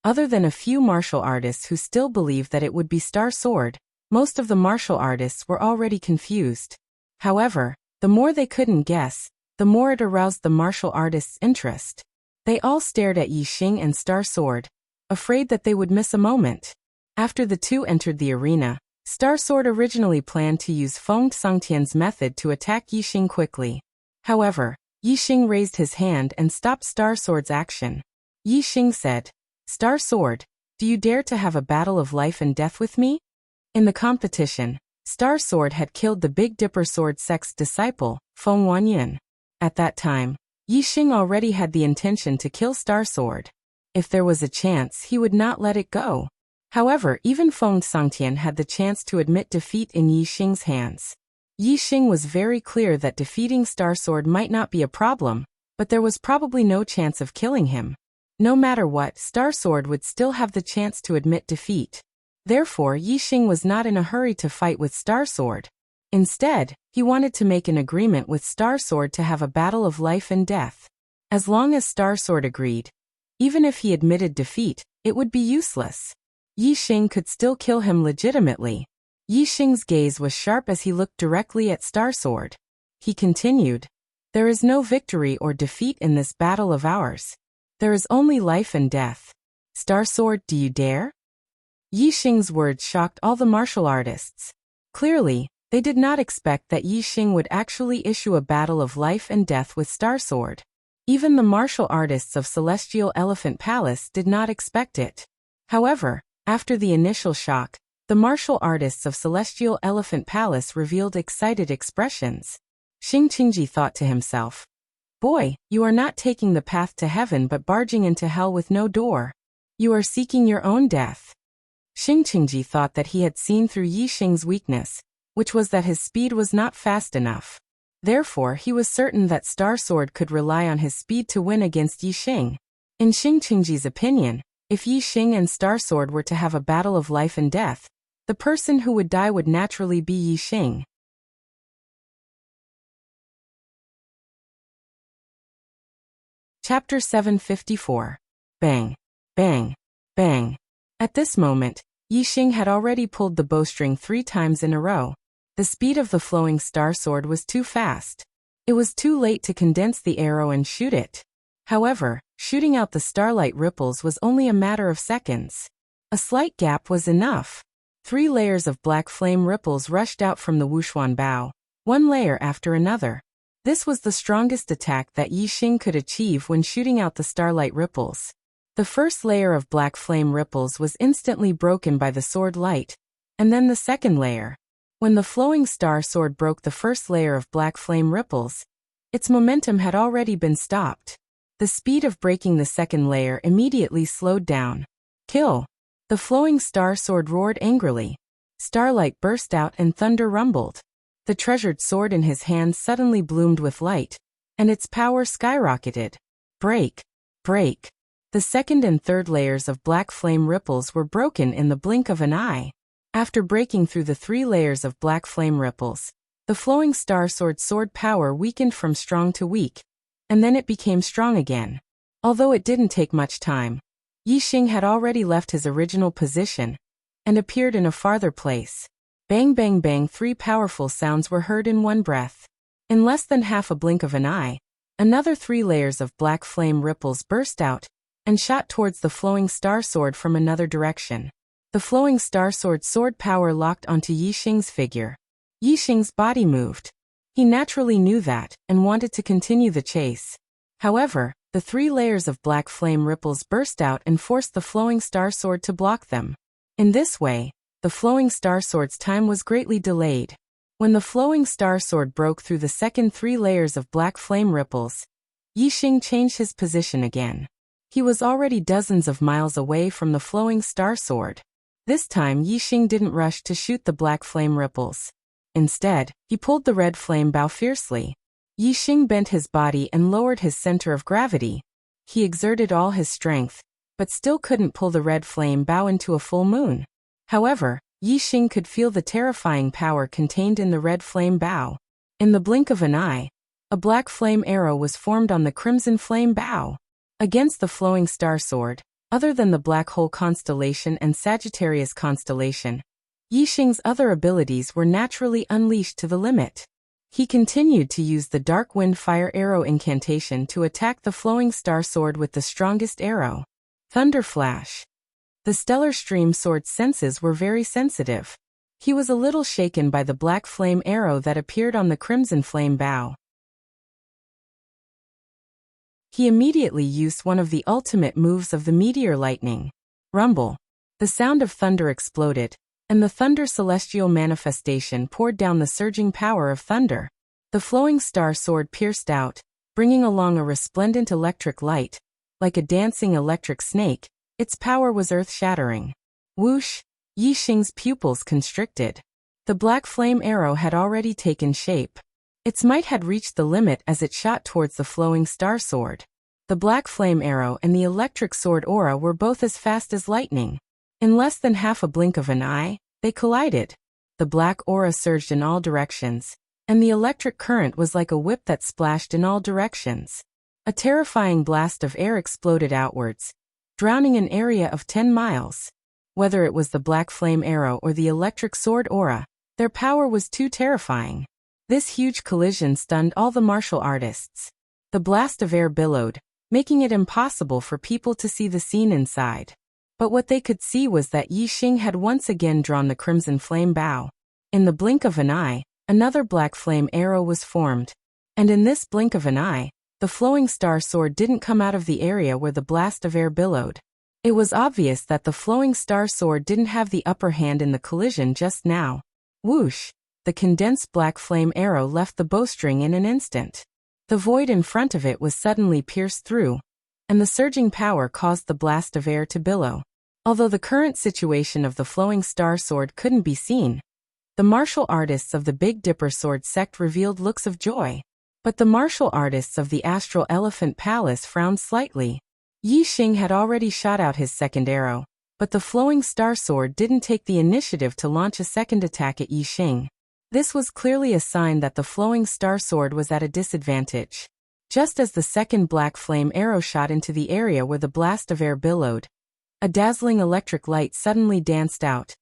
Other than a few martial artists who still believed that it would be Star Sword, most of the martial artists were already confused. However, the more they couldn't guess, the more it aroused the martial artists' interest. They all stared at Yi Xing and Star Sword, afraid that they would miss a moment. After the two entered the arena, Star Sword originally planned to use Feng Sangtian's method to attack Yi Xing quickly. However, Yi Xing raised his hand and stopped Star Sword's action. Yi Xing said, Star Sword, do you dare to have a battle of life and death with me? In the competition, Star Sword had killed the Big Dipper Sword sect's disciple, Feng Wanyan. At that time, Yi Xing already had the intention to kill Star Sword. If there was a chance, he would not let it go. However, even Feng Sangtian had the chance to admit defeat in Yi Xing's hands. Yi Xing was very clear that defeating Star Sword might not be a problem, but there was probably no chance of killing him. No matter what, Star Sword would still have the chance to admit defeat. Therefore, Yi Xing was not in a hurry to fight with Star Sword. Instead, he wanted to make an agreement with Star Sword to have a battle of life and death. As long as Star Sword agreed, even if he admitted defeat, it would be useless. Yi Xing could still kill him legitimately. Yi Xing's gaze was sharp as he looked directly at Star Sword. He continued, "There is no victory or defeat in this battle of ours. There is only life and death. Star Sword, do you dare?" Yi Xing's words shocked all the martial artists. Clearly, they did not expect that Yi Xing would actually issue a battle of life and death with Star Sword. Even the martial artists of Celestial Elephant Palace did not expect it. However, after the initial shock, the martial artists of Celestial Elephant Palace revealed excited expressions. Xing Qingji thought to himself, "Boy, you are not taking the path to heaven but barging into hell with no door. You are seeking your own death." Xing Qingji thought that he had seen through Yi Xing's weakness, which was that his speed was not fast enough. Therefore, he was certain that Star Sword could rely on his speed to win against Yi Xing. In Xing Qingji's opinion, if Yi Xing and Star Sword were to have a battle of life and death, the person who would die would naturally be Yi Xing. Chapter 754. Bang, bang, bang. At this moment, Yi Xing had already pulled the bowstring 3 times in a row. The speed of the flowing Star Sword was too fast. It was too late to condense the arrow and shoot it. However, shooting out the starlight ripples was only a matter of seconds. A slight gap was enough. 3 layers of black flame ripples rushed out from the Wushuan bow, one layer after another. This was the strongest attack that Yi Xing could achieve when shooting out the starlight ripples. The first layer of black flame ripples was instantly broken by the sword light, and then the second layer. When the flowing Star Sword broke the first layer of black flame ripples, its momentum had already been stopped. The speed of breaking the second layer immediately slowed down. Kill! The flowing Star Sword roared angrily. Starlight burst out and thunder rumbled. The treasured sword in his hands suddenly bloomed with light, and its power skyrocketed. Break! Break! The second and third layers of black flame ripples were broken in the blink of an eye. After breaking through the 3 layers of black flame ripples, the flowing Star Sword's sword power weakened from strong to weak, and then it became strong again. Although it didn't take much time, Yi Xing had already left his original position and appeared in a farther place. Bang bang bang, 3 powerful sounds were heard in one breath. In less than half a blink of an eye, another 3 layers of black flame ripples burst out and shot towards the flowing Star Sword from another direction. The flowing Star Sword's sword power locked onto Yi Xing's figure. Yi Xing's body moved. He naturally knew that and wanted to continue the chase. However, the 3 layers of black flame ripples burst out and forced the flowing Star Sword to block them. In this way, the flowing Star Sword's time was greatly delayed. When the flowing Star Sword broke through the second 3 layers of black flame ripples, Yi Xing changed his position again. He was already dozens of miles away from the flowing Star Sword. This time Yi Xing didn't rush to shoot the black flame ripples. Instead, he pulled the red flame bow fiercely. Yi Xing bent his body and lowered his center of gravity. He exerted all his strength, but still couldn't pull the red flame bow into a full moon. However, Yi Xing could feel the terrifying power contained in the red flame bow. In the blink of an eye, a black flame arrow was formed on the crimson flame bow. Against the flowing Star Sword, other than the Black Hole constellation and Sagittarius constellation, Yi Xing's other abilities were naturally unleashed to the limit. He continued to use the Dark Wind Fire Arrow incantation to attack the flowing Star Sword with the strongest arrow. Thunder Flash. The Stellar Stream Sword's senses were very sensitive. He was a little shaken by the black flame arrow that appeared on the crimson flame bow. He immediately used one of the ultimate moves of the meteor lightning. Rumble. The sound of thunder exploded, and the thunder celestial manifestation poured down the surging power of thunder. The flowing star sword pierced out, bringing along a resplendent electric light. Like a dancing electric snake, its power was earth-shattering. Whoosh! Yi Xing's pupils constricted. The black flame arrow had already taken shape. Its might had reached the limit as it shot towards the flowing star sword. The black flame arrow and the electric sword aura were both as fast as lightning. In less than half a blink of an eye, they collided. The black aura surged in all directions, and the electric current was like a whip that splashed in all directions. A terrifying blast of air exploded outwards, drowning an area of 10 miles. Whether it was the black flame arrow or the electric sword aura, their power was too terrifying. This huge collision stunned all the martial artists. The blast of air billowed, making it impossible for people to see the scene inside. But what they could see was that Yi Xing had once again drawn the crimson flame bow. In the blink of an eye, another black flame arrow was formed. And in this blink of an eye, the flowing star sword didn't come out of the area where the blast of air billowed. It was obvious that the flowing star sword didn't have the upper hand in the collision just now. Whoosh! The condensed black flame arrow left the bowstring in an instant. The void in front of it was suddenly pierced through, and the surging power caused the blast of air to billow. Although the current situation of the flowing star sword couldn't be seen, the martial artists of the Big Dipper sword sect revealed looks of joy. But the martial artists of the Astral Elephant Palace frowned slightly. Yi Xing had already shot out his second arrow, but the flowing star sword didn't take the initiative to launch a second attack at Yi Xing. This was clearly a sign that the flowing star sword was at a disadvantage. Just as the second black flame arrow shot into the area where the blast of air billowed, a dazzling electric light suddenly danced out,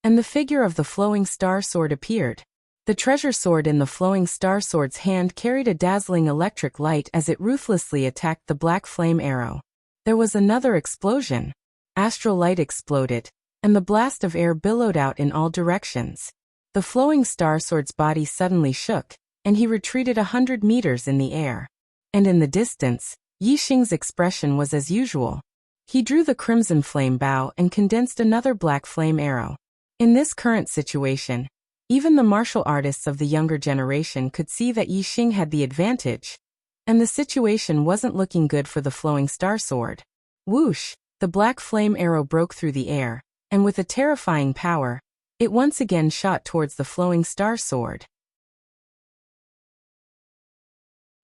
and the figure of the flowing star sword appeared. The treasure sword in the flowing star sword's hand carried a dazzling electric light as it ruthlessly attacked the black flame arrow. There was another explosion. Astral light exploded, and the blast of air billowed out in all directions. The flowing star sword's body suddenly shook, and he retreated 100 meters in the air. And in the distance, Yi Xing's expression was as usual. He drew the crimson flame bow and condensed another black flame arrow. In this current situation, even the martial artists of the younger generation could see that Yi Xing had the advantage, and the situation wasn't looking good for the flowing star sword. Whoosh! The black flame arrow broke through the air, and with a terrifying power, it once again shot towards the flowing star sword.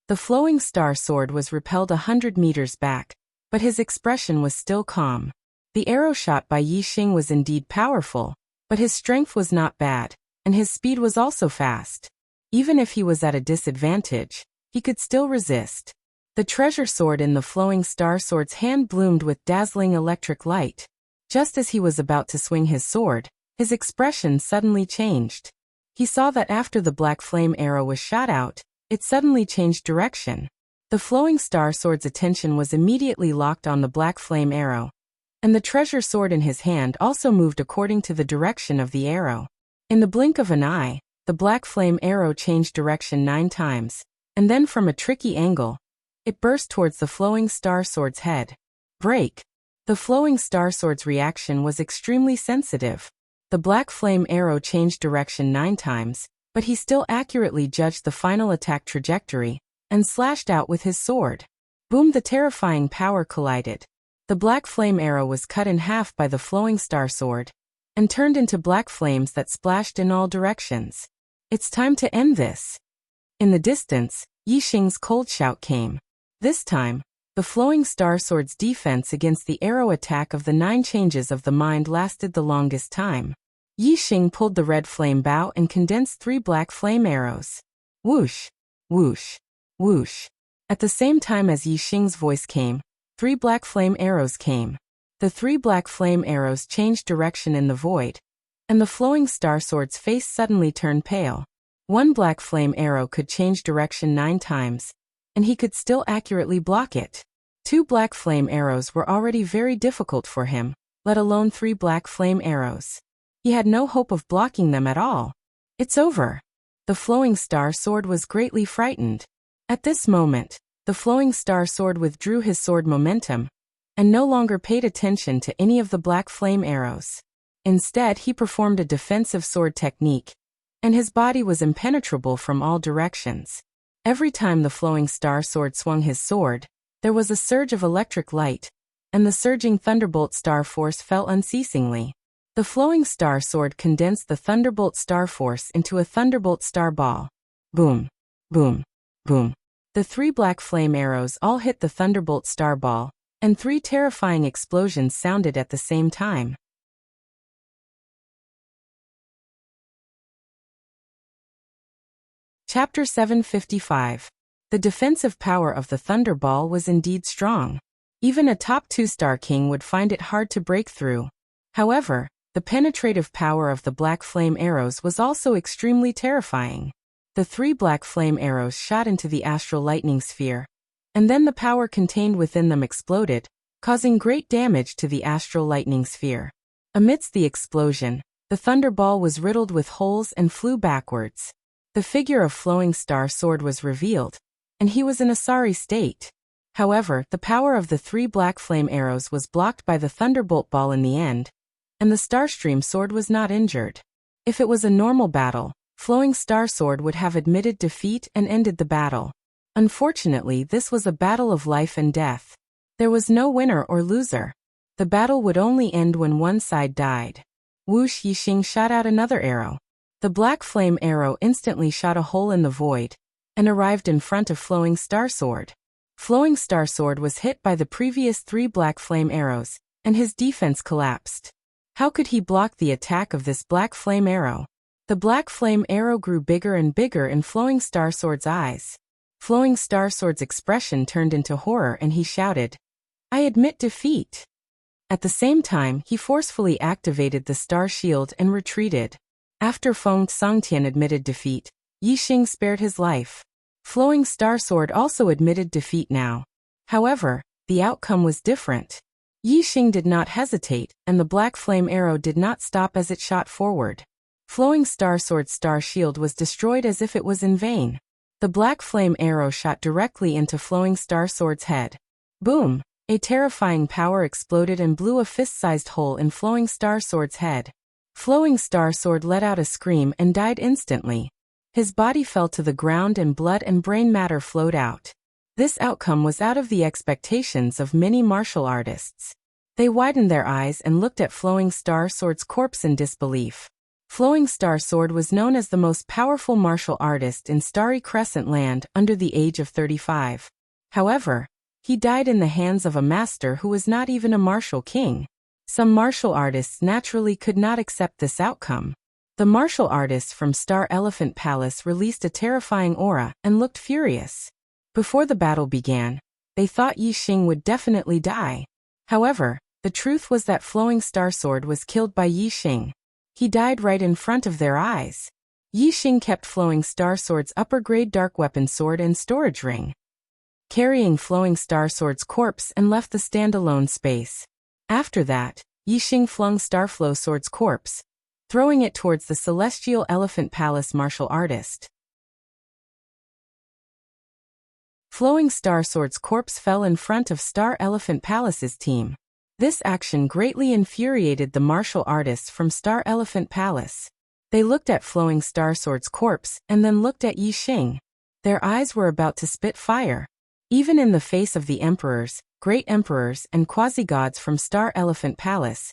The flowing star sword was repelled 100 meters back, but his expression was still calm. The arrow shot by Yi Xing was indeed powerful, but his strength was not bad, and his speed was also fast. Even if he was at a disadvantage, he could still resist. The treasure sword in the flowing star sword's hand bloomed with dazzling electric light. Just as he was about to swing his sword, his expression suddenly changed. He saw that after the black flame arrow was shot out, it suddenly changed direction. The flowing star sword's attention was immediately locked on the black flame arrow, and the treasure sword in his hand also moved according to the direction of the arrow. In the blink of an eye, the black flame arrow changed direction 9 times, and then from a tricky angle, it burst towards the flowing star sword's head. Break! The flowing star sword's reaction was extremely sensitive. The black flame arrow changed direction 9 times, but he still accurately judged the final attack trajectory, and slashed out with his sword. Boom! The terrifying power collided. The black flame arrow was cut in half by the flowing star sword, and turned into black flames that splashed in all directions. It's time to end this. In the distance, Yi Xing's cold shout came. This time, the flowing star sword's defense against the arrow attack of the 9 changes of the mind lasted the longest time. Yi Xing pulled the red flame bow and condensed 3 black flame arrows. Whoosh! Whoosh! Whoosh! At the same time as Yi Xing's voice came, 3 black flame arrows came. The 3 black flame arrows changed direction in the void, and the flowing star sword's face suddenly turned pale. 1 black flame arrow could change direction 9 times, and he could still accurately block it. 2 black flame arrows were already very difficult for him, let alone 3 black flame arrows. He had no hope of blocking them at all. It's over. The flowing star sword was greatly frightened. At this moment, the flowing star sword withdrew his sword momentum, and no longer paid attention to any of the black flame arrows. Instead, he performed a defensive sword technique, and his body was impenetrable from all directions. Every time the flowing star sword swung his sword, there was a surge of electric light, and the surging thunderbolt star force fell unceasingly. The flowing star sword condensed the thunderbolt star force into a thunderbolt star ball. Boom, boom, boom. The 3 black flame arrows all hit the thunderbolt star ball, and 3 terrifying explosions sounded at the same time. Chapter 755. The defensive power of the Thunder Ball was indeed strong. Even a top 2-star king would find it hard to break through. However, the penetrative power of the black flame arrows was also extremely terrifying. The 3 black flame arrows shot into the astral lightning sphere, and then the power contained within them exploded, causing great damage to the astral lightning sphere. Amidst the explosion, the thunderball was riddled with holes and flew backwards. The figure of Flowing Star Sword was revealed, and he was in a sorry state. However, the power of the 3 black flame arrows was blocked by the thunderbolt ball in the end, and the Starstream sword was not injured. If it was a normal battle, Flowing Star Sword would have admitted defeat and ended the battle. Unfortunately, this was a battle of life and death. There was no winner or loser. The battle would only end when one side died. Whoosh! Yixing shot out another arrow. The black flame arrow instantly shot a hole in the void, and arrived in front of Flowing Star Sword. Flowing Star Sword was hit by the previous 3 black flame arrows, and his defense collapsed. How could he block the attack of this black flame arrow? The black flame arrow grew bigger and bigger in Flowing Star Sword's eyes. Flowing Star Sword's expression turned into horror and he shouted, "I admit defeat." At the same time, he forcefully activated the star shield and retreated. After Feng Songtian admitted defeat, Yixing spared his life. Flowing Star Sword also admitted defeat now. However, the outcome was different. Yixing did not hesitate, and the black flame arrow did not stop as it shot forward. Flowing Star Sword's star shield was destroyed as if it was in vain. The black flame arrow shot directly into Flowing Star Sword's head. Boom! A terrifying power exploded and blew a fist-sized hole in Flowing Star Sword's head. Flowing Star Sword let out a scream and died instantly. His body fell to the ground and blood and brain matter flowed out. This outcome was out of the expectations of many martial artists. They widened their eyes and looked at Flowing Star Sword's corpse in disbelief. Flowing Star Sword was known as the most powerful martial artist in Starry Crescent Land under the age of 35. However, he died in the hands of a master who was not even a martial king. Some martial artists naturally could not accept this outcome. The martial artists from Star Elephant Palace released a terrifying aura and looked furious. Before the battle began, they thought Yixing would definitely die. However, the truth was that Flowing Star Sword was killed by Yixing. He died right in front of their eyes. Yixing kept Flowing Star Sword's upper-grade dark weapon sword and storage ring, carrying Flowing Star Sword's corpse and left the standalone space. After that, Yixing flung Starflow Sword's corpse, throwing it towards the Celestial Elephant Palace martial artist. Flowing Star Sword's corpse fell in front of Star Elephant Palace's team. This action greatly infuriated the martial artists from Star Elephant Palace. They looked at Flowing Star Sword's corpse and then looked at Yixing. Their eyes were about to spit fire. Even in the face of the emperors, great emperors and quasi-gods from Star Elephant Palace,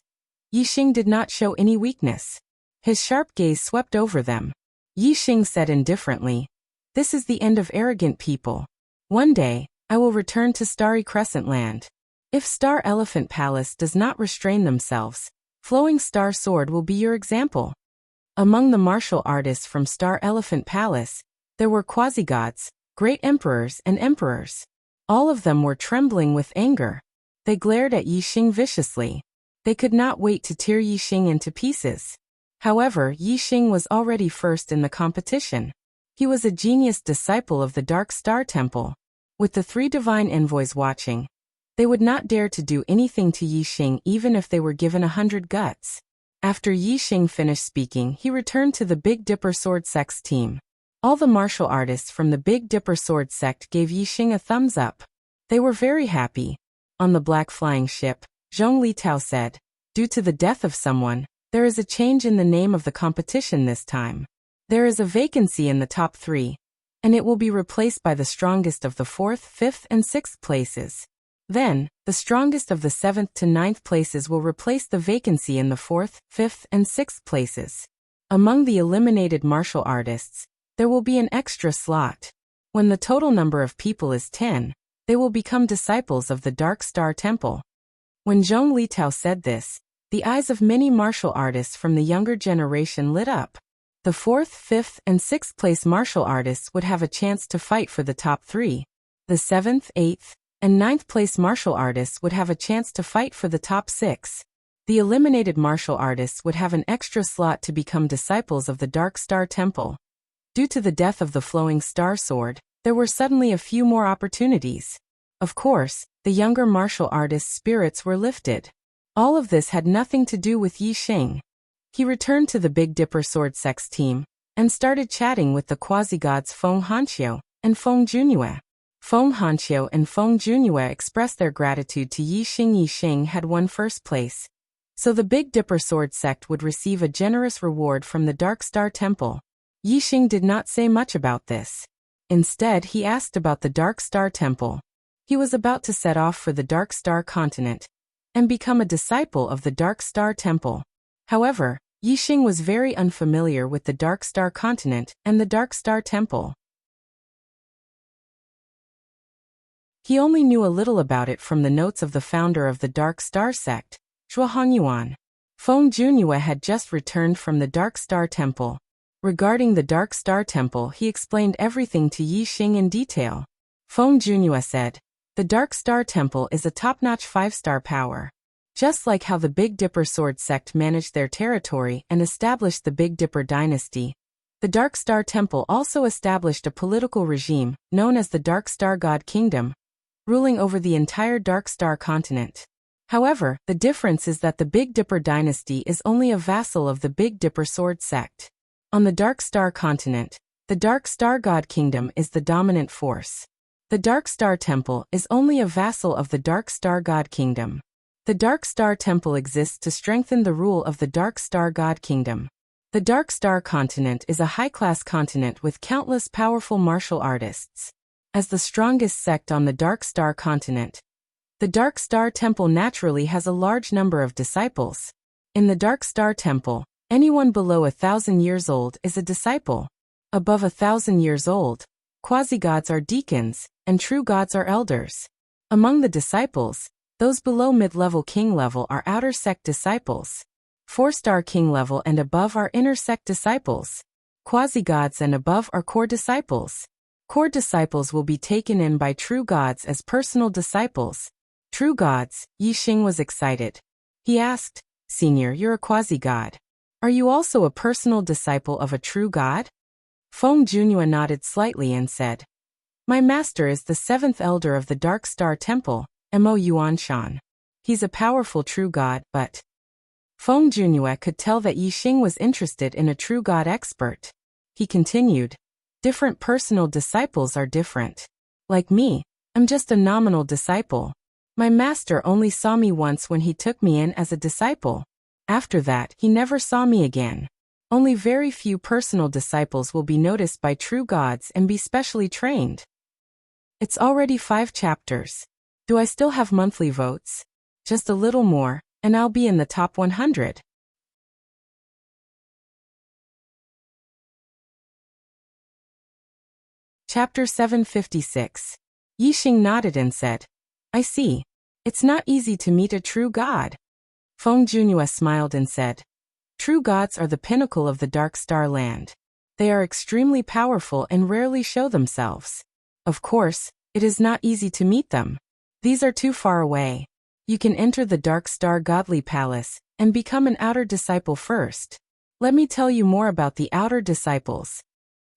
Yixing did not show any weakness. His sharp gaze swept over them. Yixing said indifferently, "This is the end of arrogant people. One day, I will return to Starry Crescent Land. If Star Elephant Palace does not restrain themselves, Flowing Star Sword will be your example." Among the martial artists from Star Elephant Palace, there were quasi-gods, great emperors and emperors. All of them were trembling with anger. They glared at Yixing viciously. They could not wait to tear Yixing into pieces. However, Yixing was already first in the competition. He was a genius disciple of the Dark Star Temple. With the 3 divine envoys watching, they would not dare to do anything to Yixing even if they were given 100 guts. After Yixing finished speaking, he returned to the Big Dipper Sword Sex team. All the martial artists from the Big Dipper sword sect gave Yixing a thumbs up. They were very happy. On the black flying ship, Zhong Litao said, "Due to the death of someone, there is a change in the name of the competition this time. There is a vacancy in the top 3, and it will be replaced by the strongest of the 4th, 5th, and 6th places. Then, the strongest of the 7th to 9th places will replace the vacancy in the 4th, 5th, and 6th places. Among the eliminated martial artists, there will be an extra slot. When the total number of people is 10, they will become disciples of the Dark Star Temple." When Zhong Litao said this, the eyes of many martial artists from the younger generation lit up. The 4th, 5th, and 6th place martial artists would have a chance to fight for the top 3. The 7th, 8th, and 9th place martial artists would have a chance to fight for the top 6. The eliminated martial artists would have an extra slot to become disciples of the Dark Star Temple. Due to the death of the Flowing Star Sword, there were suddenly a few more opportunities. Of course, the younger martial artists' spirits were lifted. All of this had nothing to do with Yixing. He returned to the Big Dipper Sword Sect's team and started chatting with the quasi-gods Feng Hanqiu and Feng Junue. Feng Hanqiu and Feng Junue expressed their gratitude to Yixing. Yixing had won first place, so the Big Dipper Sword Sect would receive a generous reward from the Dark Star Temple. Yixing did not say much about this. Instead, he asked about the Dark Star Temple. He was about to set off for the Dark Star continent and become a disciple of the Dark Star Temple. However, Yixing was very unfamiliar with the Dark Star continent and the Dark Star Temple. He only knew a little about it from the notes of the founder of the Dark Star sect, Zhuo Hongyuan. Feng Junue had just returned from the Dark Star Temple. Regarding the Dark Star Temple, he explained everything to Yixing in detail. Feng Junue said, "The Dark Star Temple is a top-notch 5-star power. Just like how the Big Dipper Sword Sect managed their territory and established the Big Dipper dynasty, the Dark Star Temple also established a political regime known as the Dark Star God Kingdom, ruling over the entire Dark Star continent. However, the difference is that the Big Dipper dynasty is only a vassal of the Big Dipper Sword Sect. On the Dark Star continent, the Dark Star God Kingdom is the dominant force. The Dark Star Temple is only a vassal of the Dark Star God Kingdom. The Dark Star Temple exists to strengthen the rule of the Dark Star God Kingdom. The Dark Star continent is a high-class continent with countless powerful martial artists. As the strongest sect on the Dark Star continent, the Dark Star Temple naturally has a large number of disciples. In the Dark Star Temple, anyone below 1,000 years old is a disciple. Above 1,000 years old, quasi-gods are deacons, and true gods are elders. Among the disciples, those below mid-level king level are outer sect disciples. 4-star king level and above are inner sect disciples. Quasi-gods and above are core disciples. Core disciples will be taken in by true gods as personal disciples. True gods, Yixing was excited. He asked, "Senior, you're a quasi-god. Are you also a personal disciple of a true god?" Feng Junue nodded slightly and said, "My master is the 7th elder of the Dark Star Temple, Mo Yuanshan. He's a powerful true god, but..." Feng Junue could tell that Yixing was interested in a true god expert. He continued, "Different personal disciples are different. Like me, I'm just a nominal disciple. My master only saw me once when he took me in as a disciple. After that, he never saw me again. Only very few personal disciples will be noticed by true gods and be specially trained." It's already 5 chapters. Do I still have monthly votes? Just a little more, and I'll be in the top 100. Chapter 756. Yixing nodded and said, "I see. It's not easy to meet a true god." Feng Junue smiled and said, "True gods are the pinnacle of the Dark Star land. They are extremely powerful and rarely show themselves. Of course, it is not easy to meet them. These are too far away. You can enter the Dark Star Godly Palace and become an outer disciple first. Let me tell you more about the outer disciples.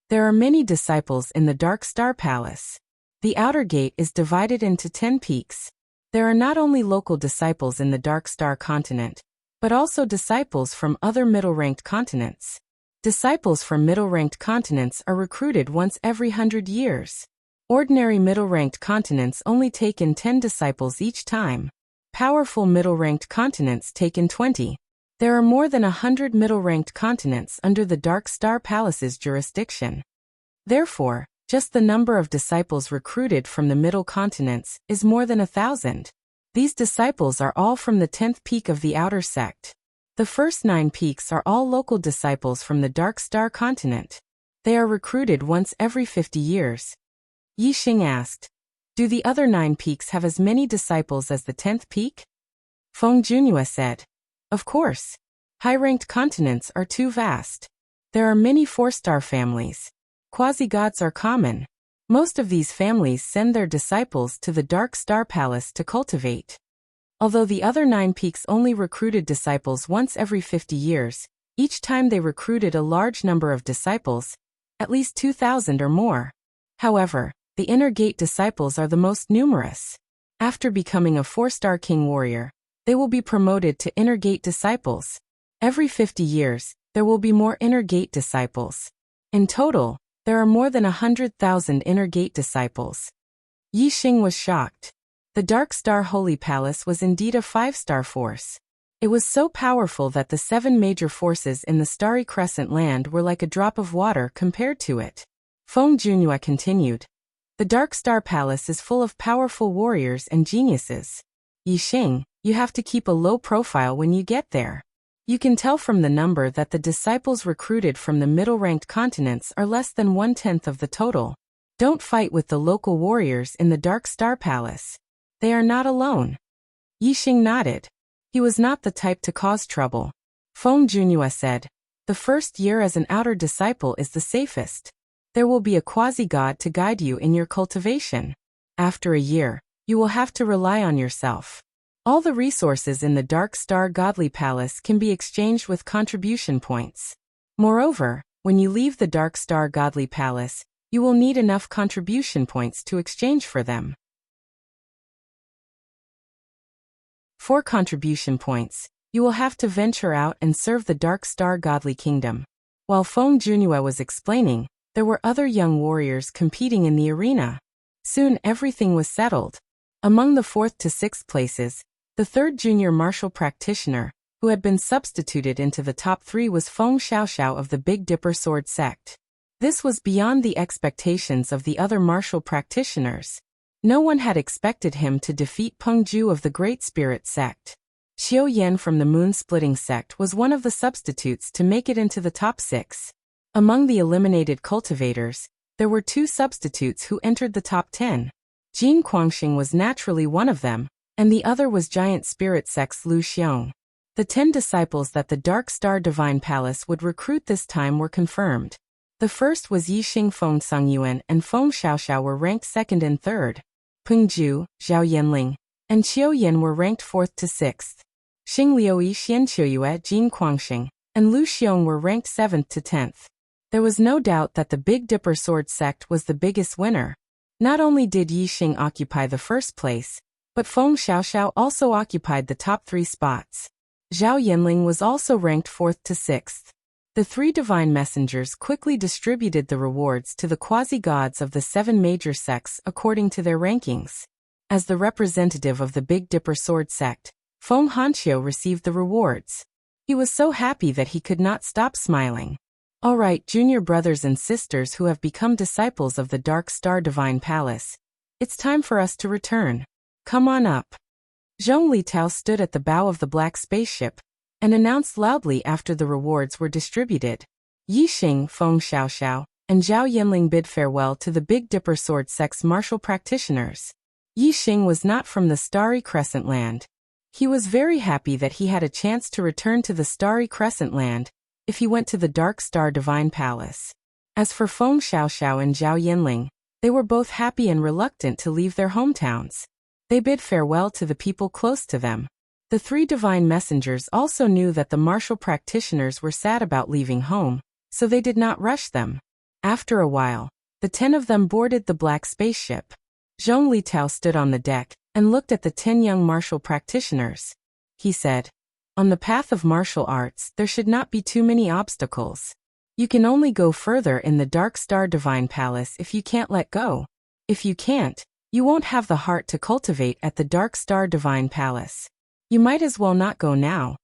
There are many disciples in the Dark Star Palace. The outer gate is divided into 10 peaks. There are not only local disciples in the Dark Star continent, but also disciples from other middle-ranked continents. Disciples from middle-ranked continents are recruited once every 100 years. Ordinary middle-ranked continents only take in 10 disciples each time. Powerful middle-ranked continents take in 20. There are more than 100 middle-ranked continents under the Dark Star Palace's jurisdiction. Therefore, just the number of disciples recruited from the middle continents is more than 1,000. These disciples are all from the 10th peak of the outer sect. The first 9 peaks are all local disciples from the Dark Star continent. They are recruited once every 50 years. Yixing asked, "Do the other 9 peaks have as many disciples as the 10th peak?" Feng Junhua said, "Of course. High-ranked continents are too vast. There are many 4-star families. Quasi-gods are common. Most of these families send their disciples to the Dark Star Palace to cultivate. Although the other 9 peaks only recruited disciples once every 50 years, each time they recruited a large number of disciples, at least 2,000 or more. However, the Inner Gate disciples are the most numerous. After becoming a 4-star king warrior, they will be promoted to Inner Gate disciples. Every 50 years, there will be more Inner Gate disciples. In total, there are more than 100,000 Inner Gate disciples." Yixing was shocked. The Dark Star Holy Palace was indeed a 5-star force. It was so powerful that the 7 major forces in the Starry Crescent land were like a drop of water compared to it. Feng Junhua continued, "The Dark Star Palace is full of powerful warriors and geniuses. Yixing, you have to keep a low profile when you get there. You can tell from the number that the disciples recruited from the middle-ranked continents are less than 1/10 of the total. Don't fight with the local warriors in the Dark Star Palace. They are not alone." Yixing nodded. He was not the type to cause trouble. Feng Junhua said, "The first year as an outer disciple is the safest. There will be a quasi-god to guide you in your cultivation. After a year, you will have to rely on yourself. All the resources in the Dark Star Godly Palace can be exchanged with contribution points. Moreover, when you leave the Dark Star Godly Palace, you will need enough contribution points to exchange for them. For contribution points, you will have to venture out and serve the Dark Star Godly Kingdom." While Feng Junhua was explaining, there were other young warriors competing in the arena. Soon everything was settled. Among the 4th to 6th places, the 3rd junior martial practitioner, who had been substituted into the top 3, was Feng Xiaoxiao of the Big Dipper Sword sect. This was beyond the expectations of the other martial practitioners. No one had expected him to defeat Peng Ju of the Great Spirit sect. Xiao Yan from the Moon-Splitting sect was one of the substitutes to make it into the top 6. Among the eliminated cultivators, there were 2 substitutes who entered the top 10. Jin Guangxing was naturally one of them, and the other was Giant Spirit sect's Lu Xiong. The 10 disciples that the Dark Star Divine Palace would recruit this time were confirmed. The first was Yixing, Feng Songyuan, and Feng Xiaoxiao were ranked 2nd and 3rd. Peng Ju, Zhao Yanling, and Qiu Yin were ranked 4th to 6th. Xing Liuyi, Xian Qiuyue, Jin Guangxing, and Lu Xiong were ranked 7th to 10th. There was no doubt that the Big Dipper Sword sect was the biggest winner. Not only did Yixing occupy the first place, but Feng Xiaoxiao also occupied the top 3 spots. Zhao Yanling was also ranked 4th to 6th. The 3 divine messengers quickly distributed the rewards to the quasi-gods of the 7 major sects according to their rankings. As the representative of the Big Dipper Sword sect, Feng Hanqiu received the rewards. He was so happy that he could not stop smiling. "All right, junior brothers and sisters who have become disciples of the Dark Star Divine Palace, it's time for us to return. Come on up." Zhong Litao stood at the bow of the black spaceship and announced loudly after the rewards were distributed. Yixing, Feng Xiaoxiao, and Zhao Yanling bid farewell to the Big Dipper Sword sect's martial practitioners. Yixing was not from the Starry Crescent land. He was very happy that he had a chance to return to the Starry Crescent land if he went to the Dark Star Divine Palace. As for Feng Xiaoxiao and Zhao Yanling, they were both happy and reluctant to leave their hometowns. They bid farewell to the people close to them. The 3 divine messengers also knew that the martial practitioners were sad about leaving home, so they did not rush them. After a while, the 10 of them boarded the black spaceship. Zhong Litao stood on the deck and looked at the 10 young martial practitioners. He said, "On the path of martial arts, there should not be too many obstacles. You can only go further in the Dark Star Divine Palace if you can't let go. If you can't, you won't have the heart to cultivate at the Dark Star Divine Palace. You might as well not go now.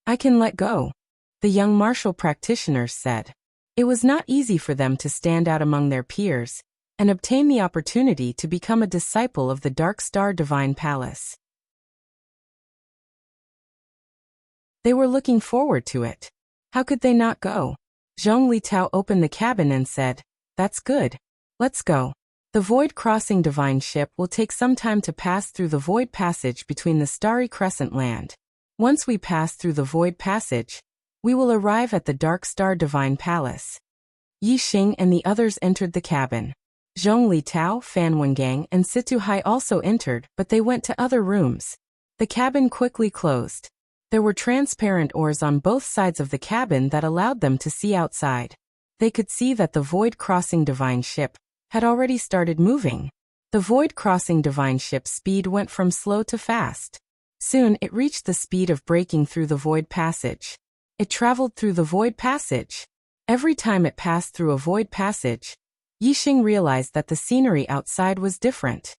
I can let go, the young martial practitioners said. It was not easy for them to stand out among their peers and obtain the opportunity to become a disciple of the Dark Star Divine Palace. They were looking forward to it. How could they not go? Zhong Litao opened the cabin and said, "That's good. Let's go. The Void Crossing Divine Ship will take some time to pass through the Void Passage between the Starry Crescent Land. Once we pass through the Void Passage, we will arrive at the Dark Star Divine Palace." Yi Xing and the others entered the cabin. Zhong Litao, Fan Wengang, and Situ Hai also entered, but they went to other rooms. The cabin quickly closed. There were transparent oars on both sides of the cabin that allowed them to see outside. They could see that the Void Crossing Divine Ship had already started moving. The Void Crossing Divine Ship's speed went from slow to fast. Soon it reached the speed of breaking through the Void Passage. It traveled through the Void Passage. Every time it passed through a Void Passage, Yi Xing realized that the scenery outside was different.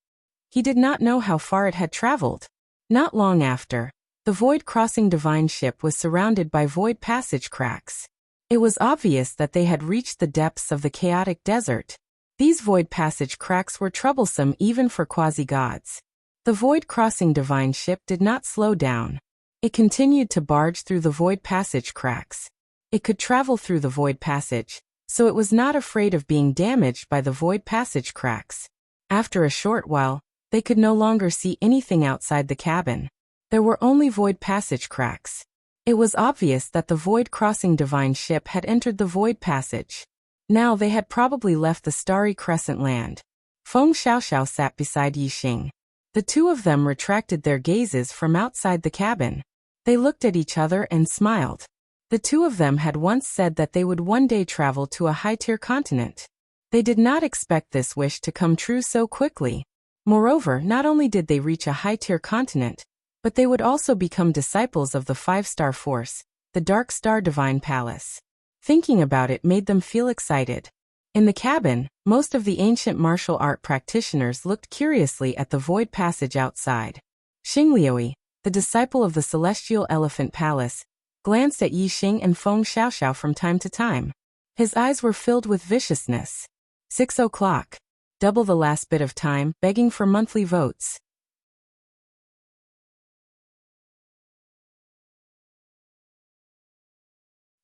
He did not know how far it had traveled. Not long after, the Void Crossing Divine Ship was surrounded by Void Passage cracks. It was obvious that they had reached the depths of the chaotic desert. These Void Passage cracks were troublesome even for quasi-gods. The Void Crossing Divine Ship did not slow down. It continued to barge through the Void Passage cracks. It could travel through the Void Passage, so it was not afraid of being damaged by the Void Passage cracks. After a short while, they could no longer see anything outside the cabin. There were only Void Passage cracks. It was obvious that the Void Crossing Divine Ship had entered the Void Passage. Now they had probably left the Starry Crescent Land. Feng Xiaoxiao sat beside Yi Xing. The two of them retracted their gazes from outside the cabin. They looked at each other and smiled. The two of them had once said that they would one day travel to a high-tier continent. They did not expect this wish to come true so quickly. Moreover, not only did they reach a high-tier continent, but they would also become disciples of the five-star force, the Dark Star Divine Palace. Thinking about it made them feel excited. In the cabin, most of the ancient martial art practitioners looked curiously at the Void Passage outside. Xing Liui, the disciple of the Celestial Elephant Palace, glanced at Yi Xing and Feng Xiaoxiao from time to time. His eyes were filled with viciousness. 6 o'clock. Double the last bit of time, begging for monthly votes.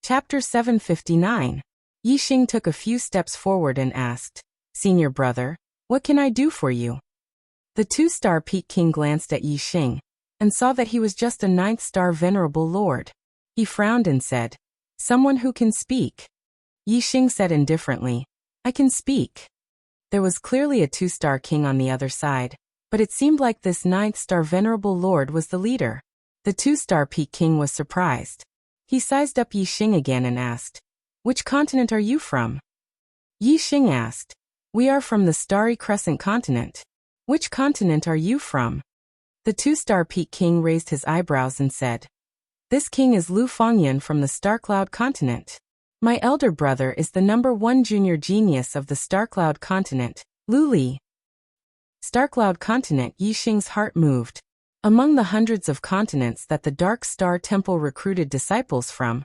Chapter 759. Yi Xing took a few steps forward and asked, "Senior brother, what can I do for you?" The two-star Peak King glanced at Yi Xing and saw that he was just a ninth-star venerable lord. He frowned and said, "Someone who can speak." Yi Xing said indifferently, "I can speak." There was clearly a two-star king on the other side, but it seemed like this ninth-star venerable lord was the leader. The two-star Peak King was surprised. He sized up Yi Xing again and asked, "Which continent are you from?" Yi Xing asked, "We are from the Starry Crescent continent." "Which continent are you from?" The two-star Peak King raised his eyebrows and said, "This king is Lu Fengyan from the Starcloud continent. My elder brother is the #1 junior genius of the Starcloud continent, Lu Li." Starcloud continent. Yi Xing's heart moved. Among the hundreds of continents that the Dark Star Temple recruited disciples from,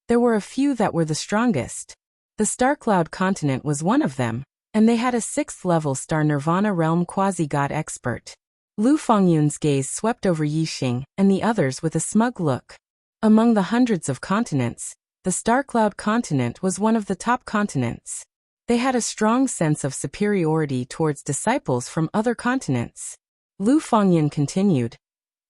there were a few that were the strongest. The Starcloud continent was one of them, and they had a 6th-level Star Nirvana realm quasi-god expert. Lu Fengyan's gaze swept over Yi Xing and the others with a smug look. Among the hundreds of continents, the Starcloud continent was one of the top continents. They had a strong sense of superiority towards disciples from other continents. Lu Fengyan continued,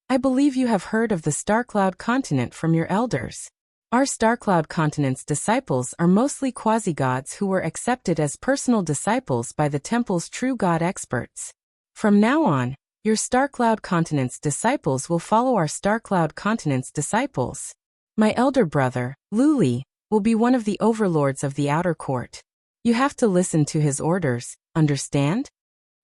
"I believe you have heard of the Starcloud continent from your elders. Our Starcloud continent's disciples are mostly quasi-gods who were accepted as personal disciples by the temple's true god experts. From now on, your Starcloud continent's disciples will follow our Starcloud continent's disciples. My elder brother, Lu Li, will be one of the overlords of the outer court. You have to listen to his orders, understand?"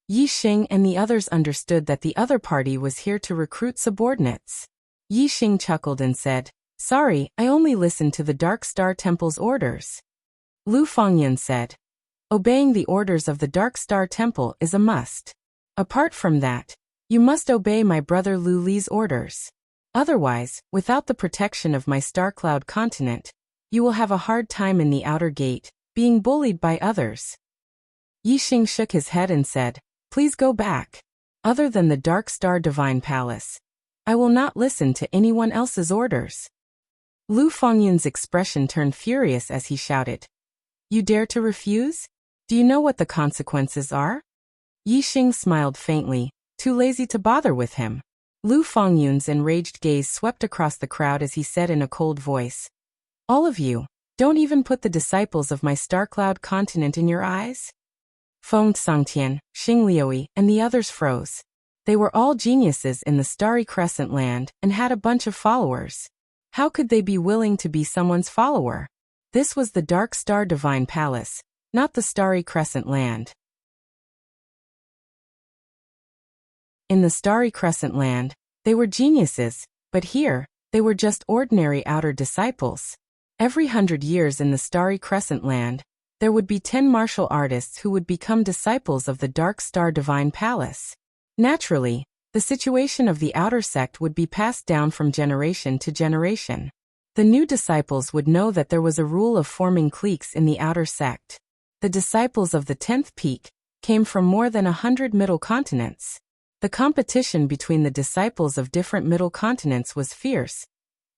Yi Xing and the others understood that the other party was here to recruit subordinates. Yi Xing chuckled and said, "Sorry, I only listened to the Dark Star Temple's orders." Lu Fengyan said. Obeying the orders of the Dark Star Temple is a must. Apart from that, you must obey my brother Lu Li's orders. Otherwise, without the protection of my Star Cloud continent, you will have a hard time in the outer gate, being bullied by others. Yixing shook his head and said, Please go back. Other than the Dark Star Divine Palace, I will not listen to anyone else's orders. Lu Fengyan's expression turned furious as he shouted, You dare to refuse? Do you know what the consequences are? Yixing smiled faintly, too lazy to bother with him. Lu Fengyan's enraged gaze swept across the crowd as he said in a cold voice, All of you, don't even put the disciples of my Star Cloud continent in your eyes? Feng Songtian, Xing Liui, and the others froze. They were all geniuses in the Starry Crescent land and had a bunch of followers. How could they be willing to be someone's follower? This was the Dark Star Divine Palace, not the Starry Crescent land. In the Starry Crescent land, they were geniuses, but here, they were just ordinary outer disciples. Every 100 years in the Starry Crescent land, there would be 10 martial artists who would become disciples of the Dark Star Divine Palace. Naturally, the situation of the outer sect would be passed down from generation to generation. The new disciples would know that there was a rule of forming cliques in the outer sect. The disciples of the 10th peak came from more than 100 middle continents. The competition between the disciples of different middle continents was fierce,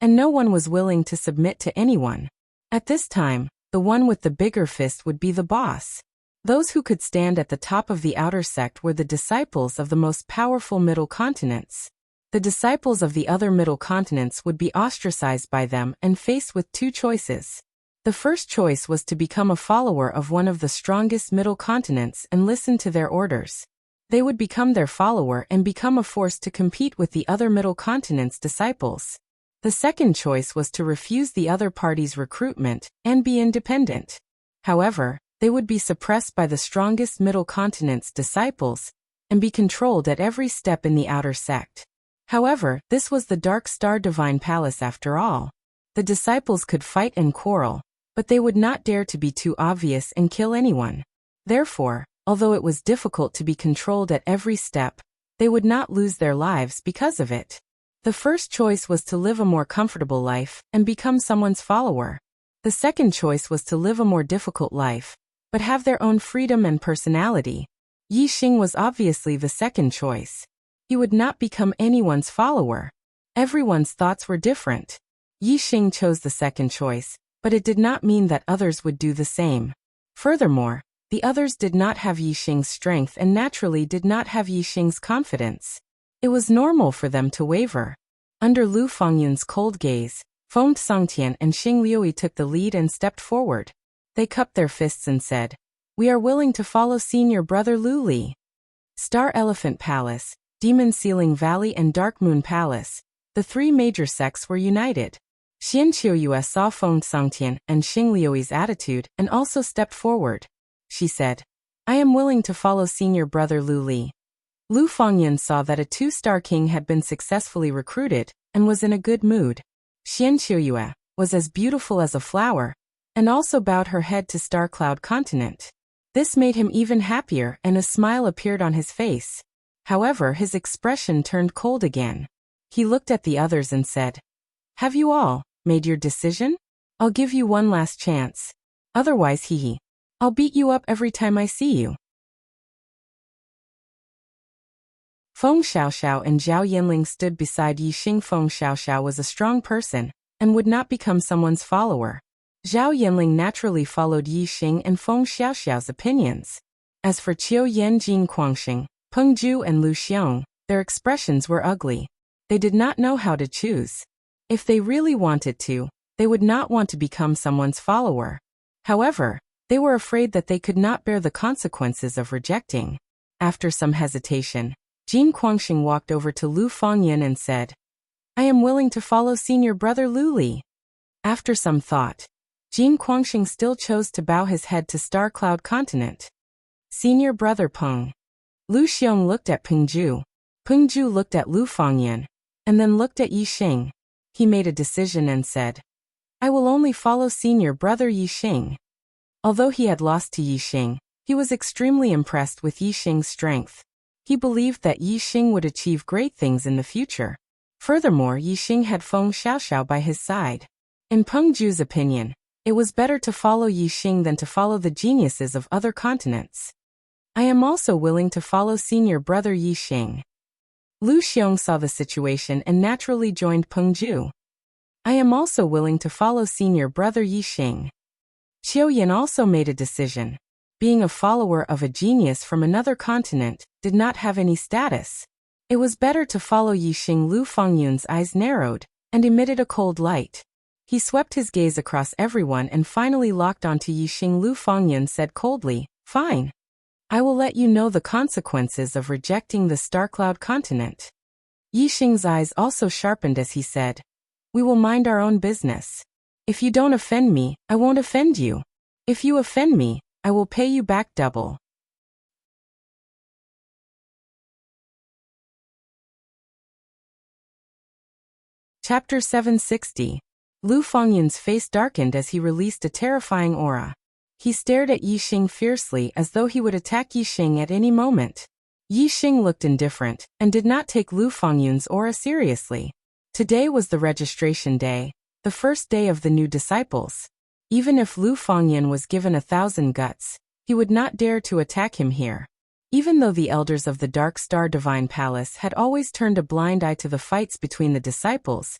and no one was willing to submit to anyone. At this time, the one with the bigger fist would be the boss. Those who could stand at the top of the outer sect were the disciples of the most powerful middle continents. The disciples of the other middle continents would be ostracized by them and faced with two choices. The first choice was to become a follower of one of the strongest middle continents and listen to their orders. They would become their follower and become a force to compete with the other middle continent's disciples. The second choice was to refuse the other party's recruitment and be independent. However, they would be suppressed by the strongest middle continent's disciples and be controlled at every step in the outer sect. However, this was the Dark Star Divine Palace after all. The disciples could fight and quarrel, but they would not dare to be too obvious and kill anyone. Therefore, although it was difficult to be controlled at every step, they would not lose their lives because of it. The first choice was to live a more comfortable life and become someone's follower. The second choice was to live a more difficult life, but have their own freedom and personality. Yixing was obviously the second choice. He would not become anyone's follower. Everyone's thoughts were different. Yixing chose the second choice, but it did not mean that others would do the same. Furthermore, the others did not have Yixing's strength and naturally did not have Yixing's confidence. It was normal for them to waver. Under Lu Fengyan's cold gaze, Feng Songtian and Xing Liui took the lead and stepped forward. They cupped their fists and said, We are willing to follow senior brother Lu Li. Star Elephant Palace, Demon Ceiling Valley and Dark Moon Palace, the three major sects were united. Xian Qiuyue saw Feng Songtian and Xing Liui's attitude and also stepped forward. She said, I am willing to follow senior brother Lu Li. Lu Fengyan saw that a two-star king had been successfully recruited and was in a good mood. Xian Qiuyue was as beautiful as a flower and also bowed her head to Star Cloud Continent. This made him even happier and a smile appeared on his face. However, his expression turned cold again. He looked at the others and said, Have you all made your decision? I'll give you one last chance. Otherwise, I'll beat you up every time I see you. Feng Xiaoxiao and Zhao Yinling stood beside Yixing. Feng Xiaoxiao was a strong person and would not become someone's follower. Zhao Yinling naturally followed Yixing and Feng Xiaoxiao's opinions. As for Qiu Yan, Jin Guangxing, Peng Zhu and Lu Xiong, their expressions were ugly. They did not know how to choose. If they really wanted to, they would not want to become someone's follower. However, they were afraid that they could not bear the consequences of rejecting. After some hesitation, Jin Guangxing walked over to Lu Fengyan and said, I am willing to follow senior brother Lu Li. After some thought, Jin Guangxing still chose to bow his head to Star Cloud Continent. Senior brother Peng. Lu Xiong looked at Peng Zhu. Peng Zhu looked at Lu Fengyan, and then looked at Yixing. He made a decision and said, I will only follow senior brother Yixing. Although he had lost to Yixing, he was extremely impressed with Yixing's strength. He believed that Yixing would achieve great things in the future. Furthermore, Yixing had Feng Xiaoxiao by his side. In Peng Ju's opinion, it was better to follow Yixing than to follow the geniuses of other continents. I am also willing to follow senior brother Yixing. Lu Xiong saw the situation and naturally joined Peng Ju. I am also willing to follow senior brother Yixing. Qiu Yin also made a decision. Being a follower of a genius from another continent did not have any status. It was better to follow Yixing. Lu Fengyun's eyes narrowed and emitted a cold light. He swept his gaze across everyone and finally locked onto Yixing. Lu Fengyun said coldly, "Fine. I will let you know the consequences of rejecting the Starcloud continent." Yixing's eyes also sharpened as he said, "We will mind our own business. If you don't offend me, I won't offend you. If you offend me, I will pay you back double." Chapter 760. Lu Fengyun's face darkened as he released a terrifying aura. He stared at Yixing fiercely as though he would attack Yixing at any moment. Yixing looked indifferent and did not take Lu Fengyun's aura seriously. Today was the registration day, the first day of the new disciples. Even if Lu Fengyun was given 1,000 guts, he would not dare to attack him here. Even though the elders of the Dark Star Divine Palace had always turned a blind eye to the fights between the disciples,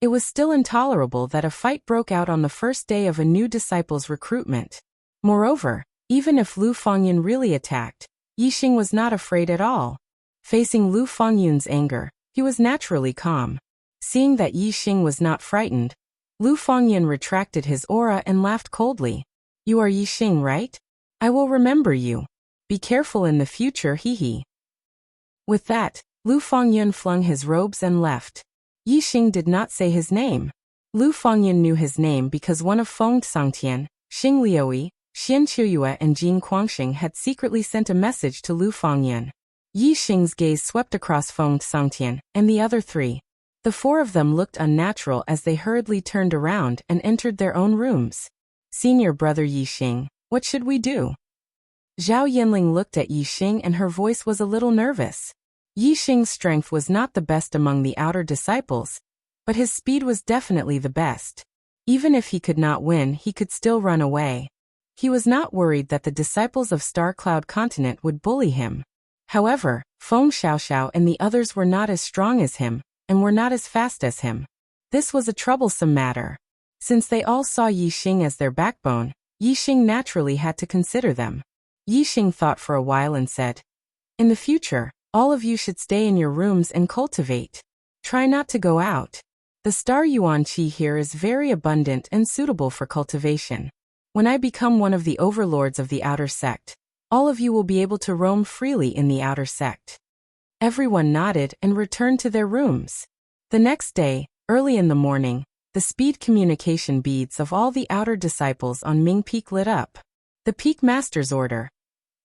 it was still intolerable that a fight broke out on the first day of a new disciple's recruitment. Moreover, even if Lu Fengyun really attacked, Yixing was not afraid at all. Facing Lu Fengyun's anger, he was naturally calm. Seeing that Yixing was not frightened, Lu Fengyun retracted his aura and laughed coldly. "You are Yixing, right? I will remember you. Be careful in the future, hee." With that, Lu Fengyun flung his robes and left. Yixing did not say his name. Lu Fengyun knew his name because one of Feng Tsangtian, Xing Liuyi, Xian Chuyue and Jin Guangxing had secretly sent a message to Lu Fengyun. Yixing's gaze swept across Feng Tsangtian and the other three. The four of them looked unnatural as they hurriedly turned around and entered their own rooms. "Senior brother Yixing, what should we do?" Zhao Yinling looked at Yixing and her voice was a little nervous. Yixing's strength was not the best among the outer disciples, but his speed was definitely the best. Even if he could not win, he could still run away. He was not worried that the disciples of Star Cloud Continent would bully him. However, Feng Xiaoxiao and the others were not as strong as him, and were not as fast as him. This was a troublesome matter. Since they all saw Yixing as their backbone, Yixing naturally had to consider them. Yixing thought for a while and said, "In the future, all of you should stay in your rooms and cultivate. Try not to go out. The star yuan qi here is very abundant and suitable for cultivation. When I become one of the overlords of the outer sect, all of you will be able to roam freely in the outer sect." Everyone nodded and returned to their rooms. The next day, early in the morning, the speed communication beads of all the outer disciples on Ming Peak lit up. The Peak Master's order.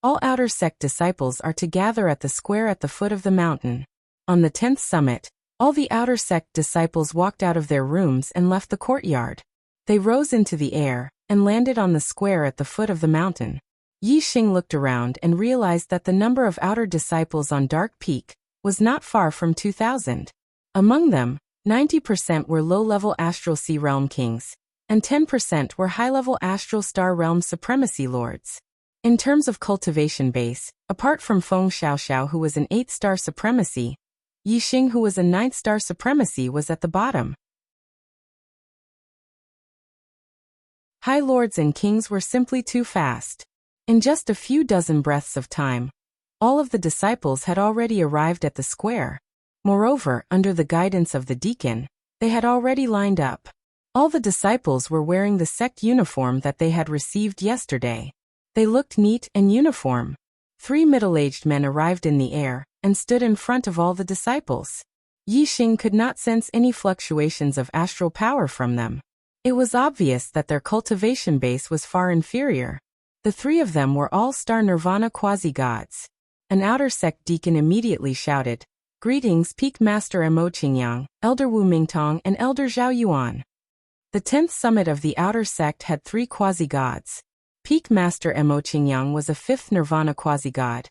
All outer sect disciples are to gather at the square at the foot of the mountain. On the 10th summit, all the outer sect disciples walked out of their rooms and left the courtyard. They rose into the air and landed on the square at the foot of the mountain. Yixing looked around and realized that the number of outer disciples on Dark Peak was not far from 2,000. Among them, 90% were low-level Astral Sea Realm Kings, and 10% were high-level Astral Star Realm Supremacy Lords. In terms of cultivation base, apart from Feng Xiaoxiao who was an 8-star Supremacy, Yixing who was a 9-star Supremacy was at the bottom. High Lords and Kings were simply too fast. In just a few dozen breaths of time, all of the disciples had already arrived at the square. Moreover, under the guidance of the deacon, they had already lined up. All the disciples were wearing the sect uniform that they had received yesterday. They looked neat and uniform. 3 middle-aged men arrived in the air and stood in front of all the disciples. Yixing could not sense any fluctuations of astral power from them. It was obvious that their cultivation base was far inferior. The 3 of them were all-star Nirvana quasi-gods. An outer sect deacon immediately shouted, "Greetings Peak Master Mo Qingyang, Elder Wu Mingtong and Elder Zhao Yuan." The 10th summit of the outer sect had 3 quasi-gods. peak master Mo Qingyang was a fifth nirvana quasi-god.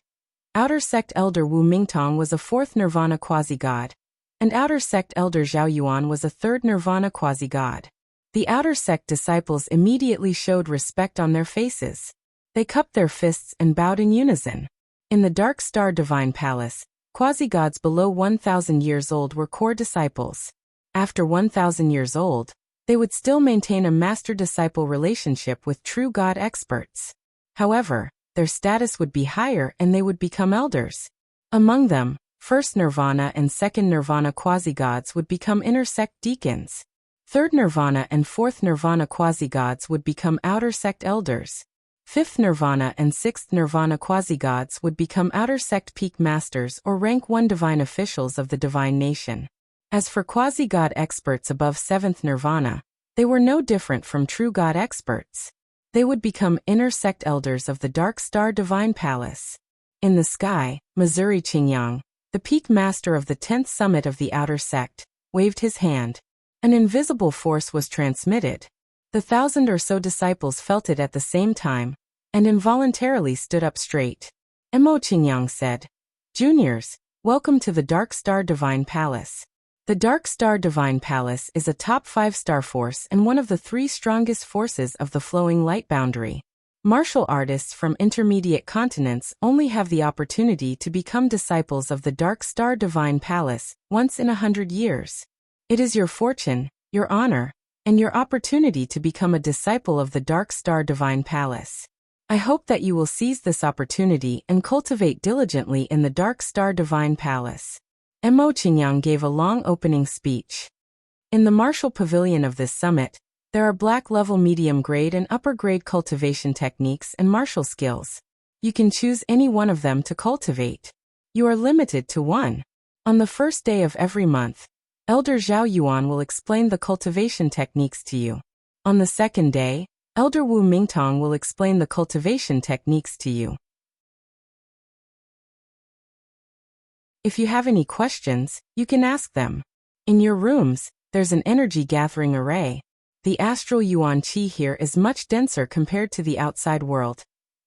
Outer sect elder Wu Mingtong was a fourth nirvana quasi-god. And outer sect elder Zhao Yuan was a third nirvana quasi-god. The outer sect disciples immediately showed respect on their faces. They cupped their fists and bowed in unison. In the Dark Star Divine Palace, quasi-gods below 1,000 years old were core disciples. After 1,000 years old, they would still maintain a master-disciple relationship with true God experts. However, their status would be higher and they would become elders. Among them, first nirvana and second nirvana quasi-gods would become inner sect deacons. Third nirvana and fourth nirvana quasi-gods would become outer sect elders. Fifth nirvana and sixth nirvana quasi-gods would become outer sect peak masters or rank 1 divine officials of the divine nation. As for quasi-god experts above seventh nirvana, they were no different from true God experts. They would become inner sect elders of the Dark Star Divine Palace. In the sky, Missouri Qingyang, the peak master of the 10th summit of the outer sect, waved his hand. An invisible force was transmitted. The 1,000 or so disciples felt it at the same time, and involuntarily stood up straight. Mo Qingyang said, "Juniors, welcome to the Dark Star Divine Palace." The Dark Star Divine Palace is a top 5 star force and one of the 3 strongest forces of the flowing light boundary. Martial artists from intermediate continents only have the opportunity to become disciples of the Dark Star Divine Palace once in 100 years. It is your fortune, your honor, and your opportunity to become a disciple of the Dark Star Divine Palace. I hope that you will seize this opportunity and cultivate diligently in the Dark Star Divine Palace. Mo Qingyang gave a long opening speech. In the martial pavilion of this summit, there are black-level medium-grade and upper-grade cultivation techniques and martial skills. You can choose any one of them to cultivate. You are limited to one. On the first day of every month, Elder Zhao Yuan will explain the cultivation techniques to you. On the second day, Elder Wu Mingtong will explain the cultivation techniques to you. If you have any questions, you can ask them. In your rooms, there's an energy gathering array. The astral yuan qi here is much denser compared to the outside world,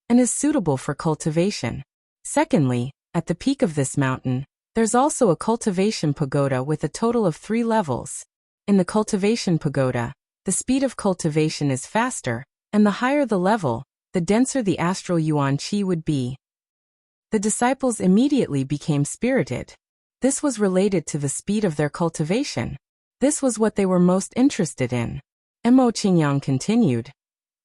and is suitable for cultivation. Secondly, at the peak of this mountain, there's also a cultivation pagoda with a total of 3 levels. In the cultivation pagoda, the speed of cultivation is faster, and the higher the level, the denser the astral yuan qi would be. The disciples immediately became spirited. This was related to the speed of their cultivation. This was what they were most interested in. Mo Qingyang continued.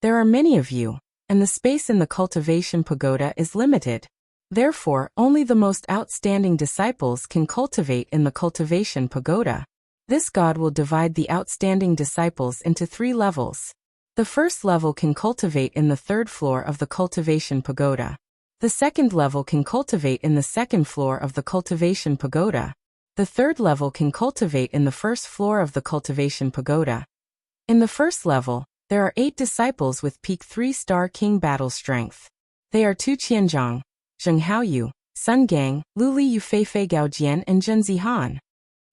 There are many of you, and the space in the cultivation pagoda is limited. Therefore, only the most outstanding disciples can cultivate in the cultivation pagoda. This god will divide the outstanding disciples into 3 levels. The first level can cultivate in the 3rd floor of the cultivation pagoda. The second level can cultivate in the 2nd floor of the cultivation pagoda. The 3rd level can cultivate in the 1st floor of the cultivation pagoda. In the 1st level, there are 8 disciples with peak 3-star king battle strength. They are Tu Qianzhang, Zheng Haoyu, Sun Gang, Lu Li Yufeifei Gaojian and Zhen Zihan.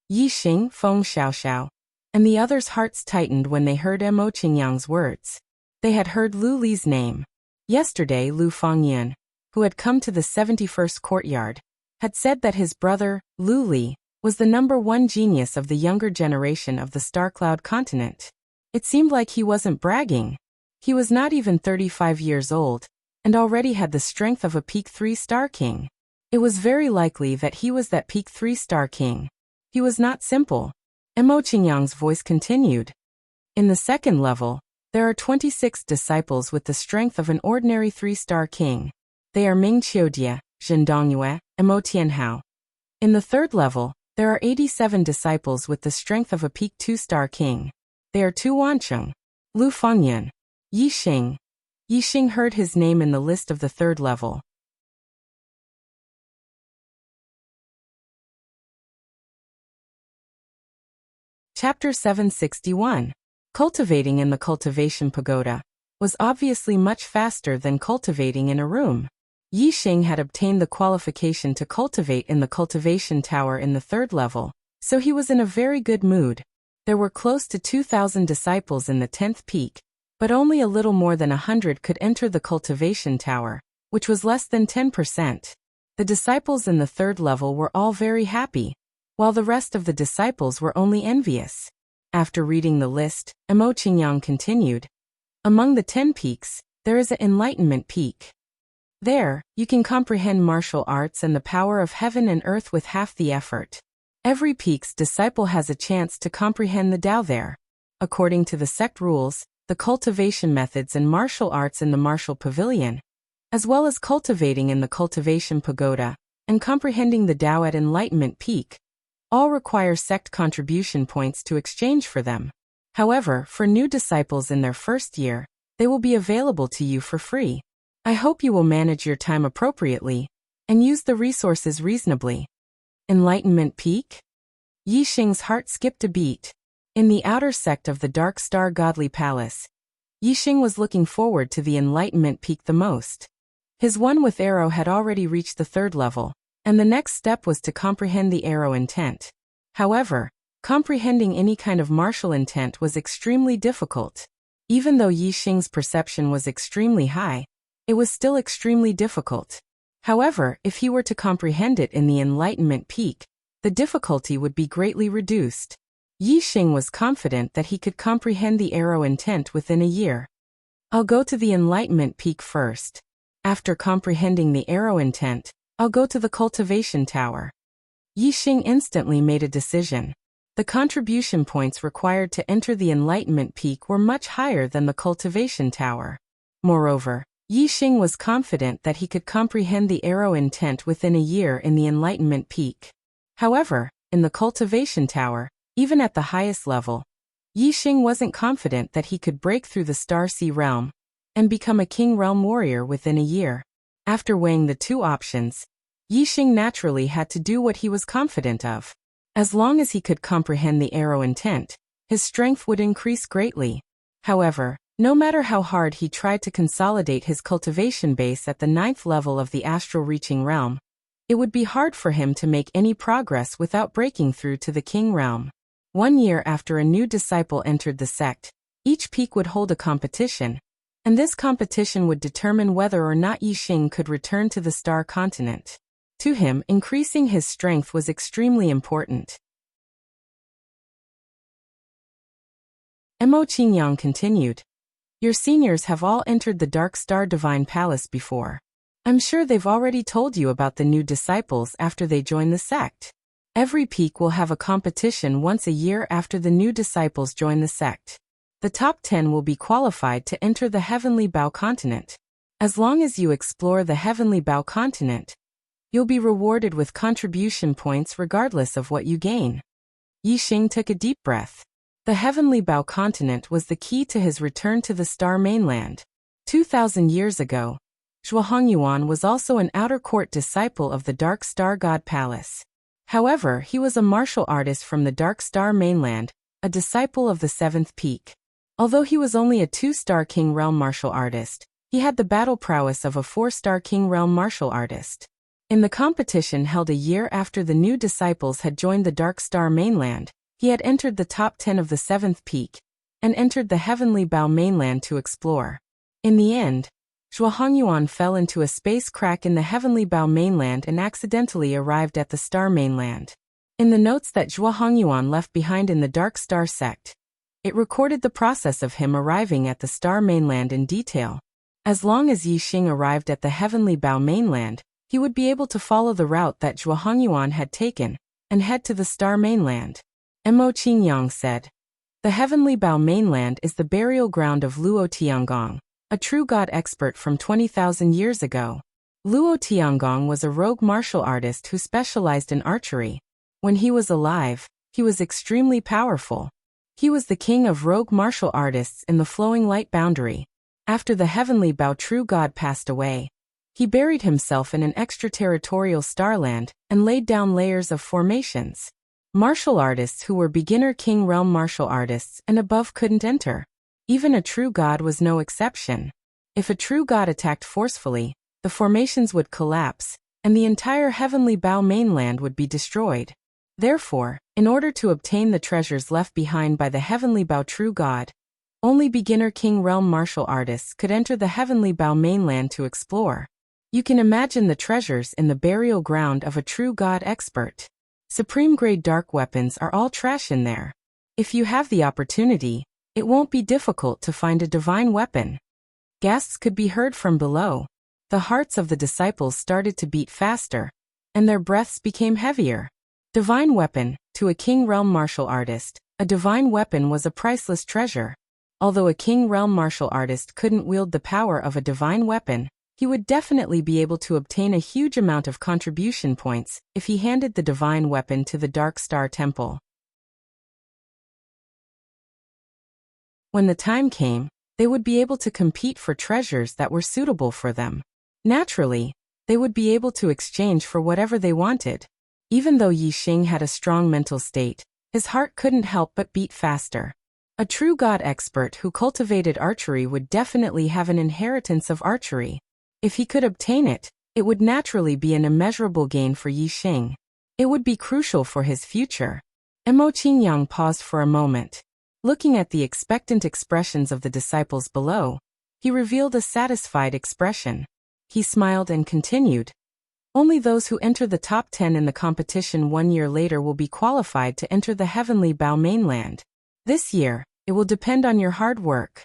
Yi Xing, Feng Xiaoxiao. And the others' hearts tightened when they heard Mo Qingyang's words. They had heard Lu Li's name. Yesterday Lu Fangyan, who had come to the 71st courtyard, had said that his brother, Lu Li, was the #1 genius of the younger generation of the Star Cloud continent. It seemed like he wasn't bragging. He was not even 35 years old, and already had the strength of a peak 3-star king. It was very likely that he was that peak 3-star king. He was not simple. Mo Qingyang's voice continued. In the 2nd level, there are 26 disciples with the strength of an ordinary 3-star king. They are Ming Qiujie, Zhen Dongyue, and Mo Tianhao. In the 3rd level, there are 87 disciples with the strength of a peak 2-star king. They are Tu Wancheng, Lu Fangyan, Yi Xing. Yi Xing heard his name in the list of the 3rd level. Chapter 761. Cultivating in the Cultivation Pagoda was obviously much faster than cultivating in a room. Yi Xing had obtained the qualification to cultivate in the cultivation tower in the 3rd level, so he was in a very good mood. There were close to 2,000 disciples in the 10th peak, But only a little more than 100 could enter the cultivation tower, which was less than 10%. The disciples in the third level were all very happy, while the rest of the disciples were only envious. After reading the list, Immersing continued. Among the 10 peaks, there is an enlightenment peak. There, you can comprehend martial arts and the power of heaven and earth with half the effort. Every peak's disciple has a chance to comprehend the Tao there. According to the sect rules, the cultivation methods and martial arts in the martial pavilion, as well as cultivating in the cultivation pagoda, and comprehending the Tao at enlightenment peak, all require sect contribution points to exchange for them. However, for new disciples in their first year, they will be available to you for free. I hope you will manage your time appropriately and use the resources reasonably. Enlightenment Peak? Yixing's heart skipped a beat. In the outer sect of the Dark Star Godly Palace, Yixing was looking forward to the Enlightenment Peak the most. His one with arrow had already reached the third level, and the next step was to comprehend the arrow intent. However, comprehending any kind of martial intent was extremely difficult. Even though Yixing's perception was extremely high, it was still extremely difficult. However, if he were to comprehend it in the Enlightenment Peak, the difficulty would be greatly reduced. Yixing was confident that he could comprehend the arrow intent within a year. I'll go to the Enlightenment Peak first. After comprehending the arrow intent, I'll go to the cultivation tower. Yixing instantly made a decision. The contribution points required to enter the Enlightenment Peak were much higher than the cultivation tower. Moreover, Yixing was confident that he could comprehend the arrow intent within a year in the Enlightenment Peak. However, in the cultivation tower, even at the highest level, Yixing wasn't confident that he could break through the Star Sea realm and become a King Realm warrior within a year. After weighing the two options, Yixing naturally had to do what he was confident of. As long as he could comprehend the arrow intent, his strength would increase greatly. However, no matter how hard he tried to consolidate his cultivation base at the 9th level of the astral reaching realm, it would be hard for him to make any progress without breaking through to the King Realm. 1 year after a new disciple entered the sect, each peak would hold a competition, and this competition would determine whether or not Yixing could return to the Star Continent. To him, increasing his strength was extremely important. Immersing continued. Your seniors have all entered the Dark Star Divine Palace before. I'm sure they've already told you about the new disciples after they join the sect. Every peak will have a competition once a year after the new disciples join the sect. The top 10 will be qualified to enter the Heavenly Bao Continent. As long as you explore the Heavenly Bao Continent, you'll be rewarded with contribution points regardless of what you gain. Yixing took a deep breath. The Heavenly Bao Continent was the key to his return to the Star Mainland. 2,000 years ago, Zhuohongyuan was also an outer court disciple of the Dark Star God Palace. However, he was a martial artist from the Dark Star Mainland, a disciple of the 7th peak. Although he was only a 2-star King Realm martial artist, he had the battle prowess of a 4-star King Realm martial artist. In the competition held a year after the new disciples had joined the Dark Star Mainland, he had entered the top 10 of the 7th peak, and entered the Heavenly Bao Mainland to explore. In the end, Zhuohongyuan fell into a space crack in the Heavenly Bao Mainland and accidentally arrived at the Star Mainland. In the notes that Zhuohongyuan left behind in the Dark Star sect, it recorded the process of him arriving at the Star Mainland in detail. As long as Yixing arrived at the Heavenly Bao Mainland, he would be able to follow the route that Zhuohongyuan had taken and head to the Star Mainland. Immersing said. The Heavenly Bao Mainland is the burial ground of Luo Tiangong, a true god expert from 20,000 years ago. Luo Tiangong was a rogue martial artist who specialized in archery. When he was alive, he was extremely powerful. He was the king of rogue martial artists in the flowing light boundary. After the Heavenly Bao true god passed away, he buried himself in an extraterritorial starland and laid down layers of formations. Martial artists who were beginner King Realm martial artists and above couldn't enter. Even a true god was no exception. If a true god attacked forcefully, the formations would collapse, and the entire Heavenly Bao Mainland would be destroyed. Therefore, in order to obtain the treasures left behind by the Heavenly Bao true god, Only beginner King Realm martial artists could enter the Heavenly Bao mainland to explore. You can imagine the treasures in the burial ground of a true god expert. Supreme-grade dark weapons are all trash in there. If you have the opportunity, it won't be difficult to find a divine weapon. Gasps could be heard from below. The hearts of the disciples started to beat faster, and their breaths became heavier. Divine weapon, to a King Realm martial artist, a divine weapon was a priceless treasure. Although a King Realm martial artist couldn't wield the power of a divine weapon, he would definitely be able to obtain a huge amount of contribution points if he handed the divine weapon to the Dark Star Temple. When the time came, they would be able to compete for treasures that were suitable for them. Naturally, they would be able to exchange for whatever they wanted. Even though Yi Xing had a strong mental state, his heart couldn't help but beat faster. A true god expert who cultivated archery would definitely have an inheritance of archery. If he could obtain it, it would naturally be an immeasurable gain for Yi Xing. It would be crucial for his future. Mo Qingyang paused for a moment. Looking at the expectant expressions of the disciples below, he revealed a satisfied expression. He smiled and continued. Only those who enter the top 10 in the competition 1 year later will be qualified to enter the Heavenly Bao mainland. This year, it will depend on your hard work.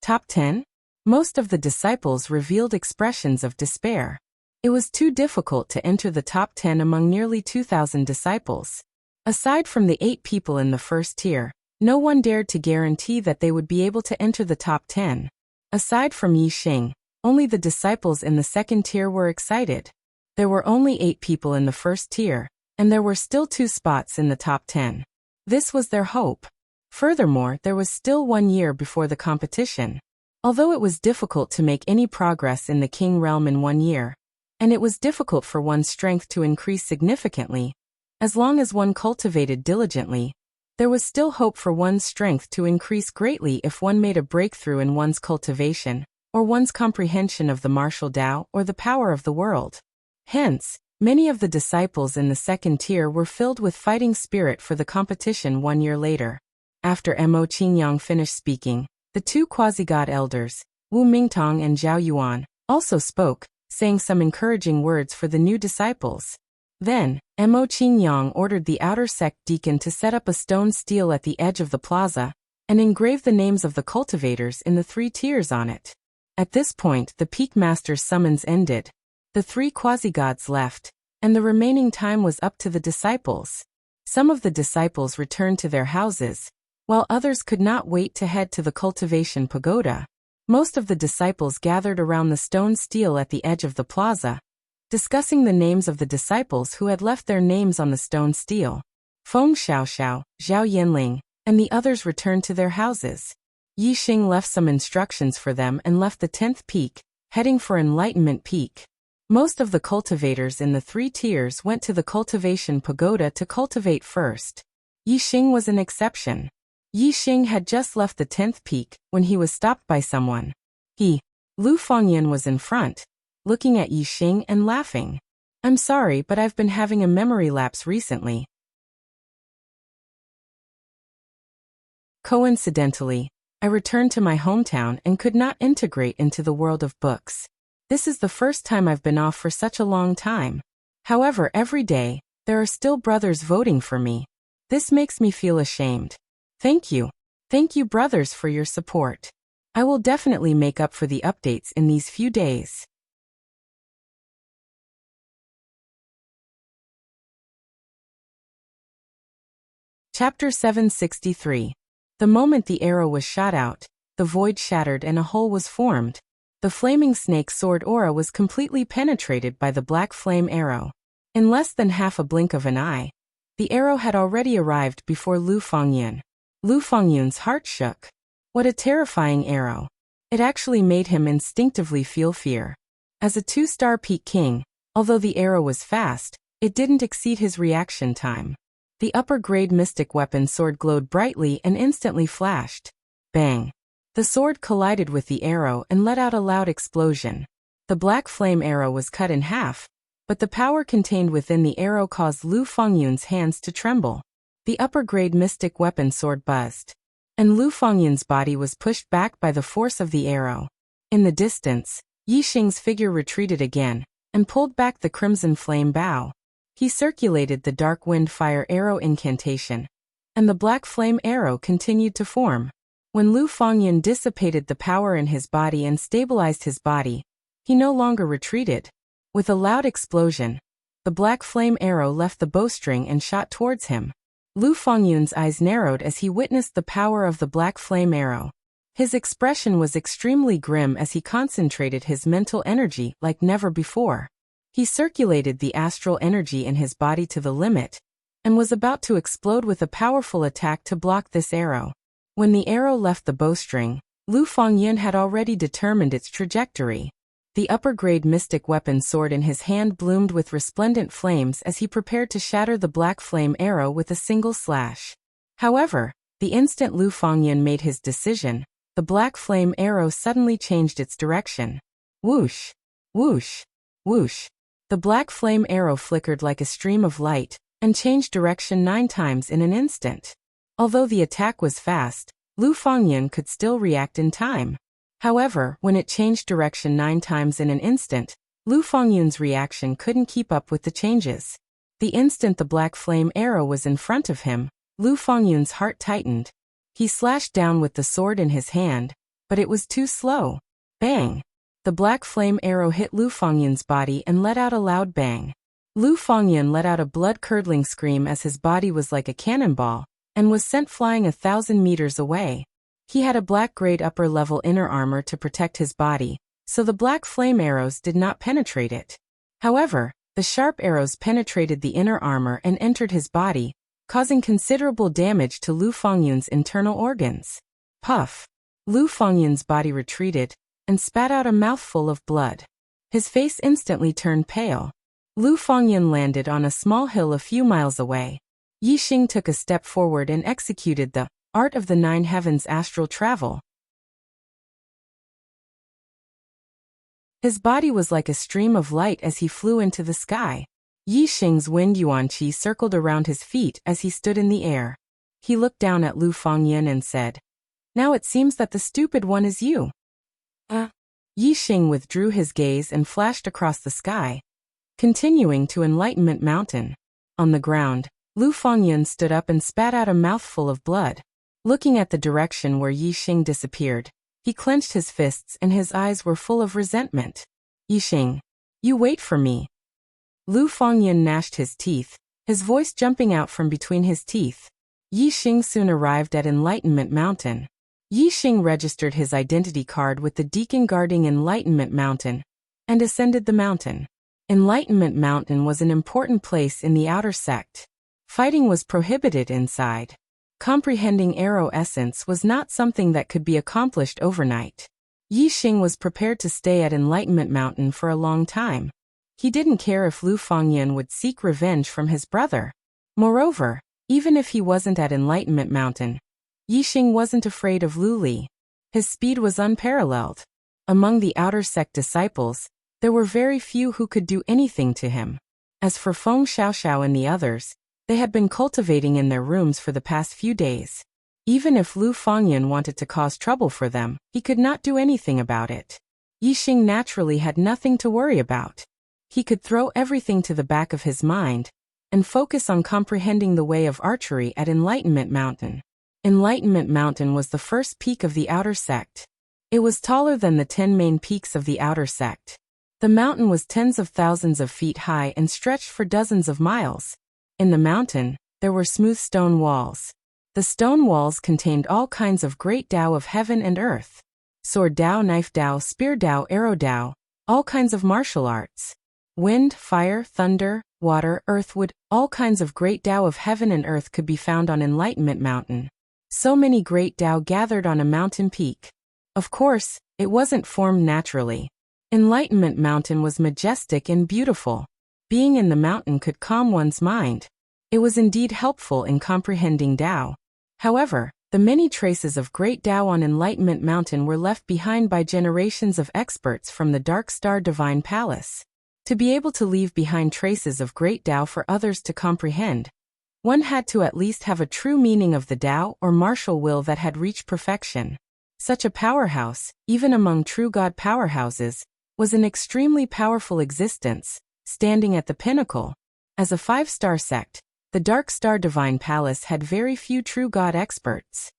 Top 10? Most of the disciples revealed expressions of despair. It was too difficult to enter the top 10 among nearly 2,000 disciples. Aside from the 8 people in the first tier, no one dared to guarantee that they would be able to enter the top 10. Aside from Yi Xing, only the disciples in the second tier were excited. There were only 8 people in the first tier, and there were still 2 spots in the top 10. This was their hope. Furthermore, there was still 1 year before the competition. Although it was difficult to make any progress in the King Realm in 1 year, and it was difficult for one's strength to increase significantly, as long as one cultivated diligently, there was still hope for one's strength to increase greatly if one made a breakthrough in one's cultivation, or one's comprehension of the martial Tao or the power of the world. Hence, many of the disciples in the second tier were filled with fighting spirit for the competition 1 year later. After Mo Qingyang finished speaking, the 2 quasi-god elders, Wu Mingtong and Zhao Yuan, also spoke, saying some encouraging words for the new disciples. Then, Mo Qingyang ordered the outer sect deacon to set up a stone stele at the edge of the plaza, and engrave the names of the cultivators in the 3 tiers on it. At this point, the peak master's summons ended. The 3 quasi-gods left, and the remaining time was up to the disciples. Some of the disciples returned to their houses, while others could not wait to head to the cultivation pagoda. Most of the disciples gathered around the stone stele at the edge of the plaza, discussing the names of the disciples who had left their names on the stone stele. Feng Xiaoxiao, Zhao Yanling, and the others returned to their houses. Yi Xing left some instructions for them and left the 10th peak, heading for Enlightenment Peak. Most of the cultivators in the 3 tiers went to the cultivation pagoda to cultivate first. Yi Xing was an exception. Yi Xing had just left the 10th peak when he was stopped by someone. Lu Fengyan was in front, looking at Yi Xing and laughing. "I'm sorry, but I've been having a memory lapse recently." Coincidentally, I returned to my hometown and could not integrate into the world of books. This is the first time I've been off for such a long time. However, every day, there are still brothers voting for me. This makes me feel ashamed. Thank you. Thank you, brothers, for your support. I will definitely make up for the updates in these few days. Chapter 763. The moment the arrow was shot out, the void shattered and a hole was formed. The flaming snake sword aura was completely penetrated by the black flame arrow. In less than half a blink of an eye, the arrow had already arrived before Lu Fengyan. Lu Fengyun's heart shook. What a terrifying arrow. It actually made him instinctively feel fear. As a 2-star peak king, although the arrow was fast, it didn't exceed his reaction time. The upper-grade mystic weapon sword glowed brightly and instantly flashed. Bang! The sword collided with the arrow and let out a loud explosion. The black flame arrow was cut in half, but the power contained within the arrow caused Lu Fengyun's hands to tremble. The upper-grade mystic weapon sword buzzed. and Lu Fengyun's body was pushed back by the force of the arrow. In the distance, Yixing's figure retreated again, and pulled back the crimson flame bow. He circulated the dark wind fire arrow incantation, and the black flame arrow continued to form. When Lu Fengyun dissipated the power in his body and stabilized his body, he no longer retreated. With a loud explosion, the black flame arrow left the bowstring and shot towards him. Lu Fengyun's eyes narrowed as he witnessed the power of the black flame arrow. His expression was extremely grim as he concentrated his mental energy like never before. He circulated the astral energy in his body to the limit, and was about to explode with a powerful attack to block this arrow. When the arrow left the bowstring, Lu Fengyun had already determined its trajectory. The upper-grade mystic weapon sword in his hand bloomed with resplendent flames as he prepared to shatter the black flame arrow with a single slash. However, the instant Lu Fengyun made his decision, the black flame arrow suddenly changed its direction. Whoosh! Whoosh! Whoosh! The black flame arrow flickered like a stream of light, and changed direction 9 times in an instant. Although the attack was fast, Lu Fengyun could still react in time. However, when it changed direction 9 times in an instant, Lu Fengyun's reaction couldn't keep up with the changes. The instant the black flame arrow was in front of him, Lu Fengyun's heart tightened. He slashed down with the sword in his hand, but it was too slow. Bang! The black flame arrow hit Lu Fengyun's body and let out a loud bang. Lu Fengyun let out a blood-curdling scream as his body was like a cannonball, and was sent flying 1,000 meters away. He had a black-grade upper-level inner armor to protect his body, so the black flame arrows did not penetrate it. However, the sharp arrows penetrated the inner armor and entered his body, causing considerable damage to Lu Fengyun's internal organs. Puff! Lu Fengyun's body retreated, and spat out a mouthful of blood. His face instantly turned pale. Lu Fengyun landed on a small hill a few miles away. Yixing took a step forward and executed the Art of the 9 Heavens astral travel. His body was like a stream of light as he flew into the sky. Yixing's wind yuan qi circled around his feet as he stood in the air. He looked down at Lu Fengyun and said, "Now it seems that the stupid one is you." Yixing withdrew his gaze and flashed across the sky, continuing to Enlightenment Mountain. On the ground, Lu Fengyun stood up and spat out a mouthful of blood. Looking at the direction where Yixing disappeared, he clenched his fists and his eyes were full of resentment. "Yixing, you wait for me." Lu Fengyun gnashed his teeth, his voice jumping out from between his teeth. Yixing soon arrived at Enlightenment Mountain. Yixing registered his identity card with the deacon guarding Enlightenment Mountain, and ascended the mountain. Enlightenment Mountain was an important place in the outer sect. Fighting was prohibited inside. Comprehending arrow essence was not something that could be accomplished overnight. Yixing was prepared to stay at Enlightenment Mountain for a long time. He didn't care if Lu Fengyun would seek revenge from his brother. Moreover, even if he wasn't at Enlightenment Mountain, Yixing wasn't afraid of Lu Li. His speed was unparalleled. Among the outer sect disciples, there were very few who could do anything to him. As for Feng Xiaoxiao and the others, they had been cultivating in their rooms for the past few days. Even if Lu Fengyun wanted to cause trouble for them, he could not do anything about it. Yixing naturally had nothing to worry about. He could throw everything to the back of his mind, and focus on comprehending the way of archery at Enlightenment Mountain. Enlightenment Mountain was the first peak of the outer sect. It was taller than the 10 main peaks of the outer sect. The mountain was tens of thousands of feet high and stretched for dozens of miles. In the mountain, there were smooth stone walls. The stone walls contained all kinds of great Tao of heaven and earth. Sword Tao, knife Tao, spear Tao, arrow Tao, all kinds of martial arts. Wind, fire, thunder, water, earth, wood, all kinds of great Tao of heaven and earth could be found on Enlightenment Mountain. So many great Tao gathered on a mountain peak. Of course, it wasn't formed naturally. Enlightenment Mountain was majestic and beautiful. Being in the mountain could calm one's mind. It was indeed helpful in comprehending Tao. However, the many traces of great Tao on Enlightenment Mountain were left behind by generations of experts from the Dark Star Divine Palace. To be able to leave behind traces of great Tao for others to comprehend, One had to at least have a true meaning of the Tao or martial will that had reached perfection. Such a powerhouse, even among true God powerhouses, was an extremely powerful existence, standing at the pinnacle. As a 5-star sect, the Dark Star Divine Palace had very few true God experts.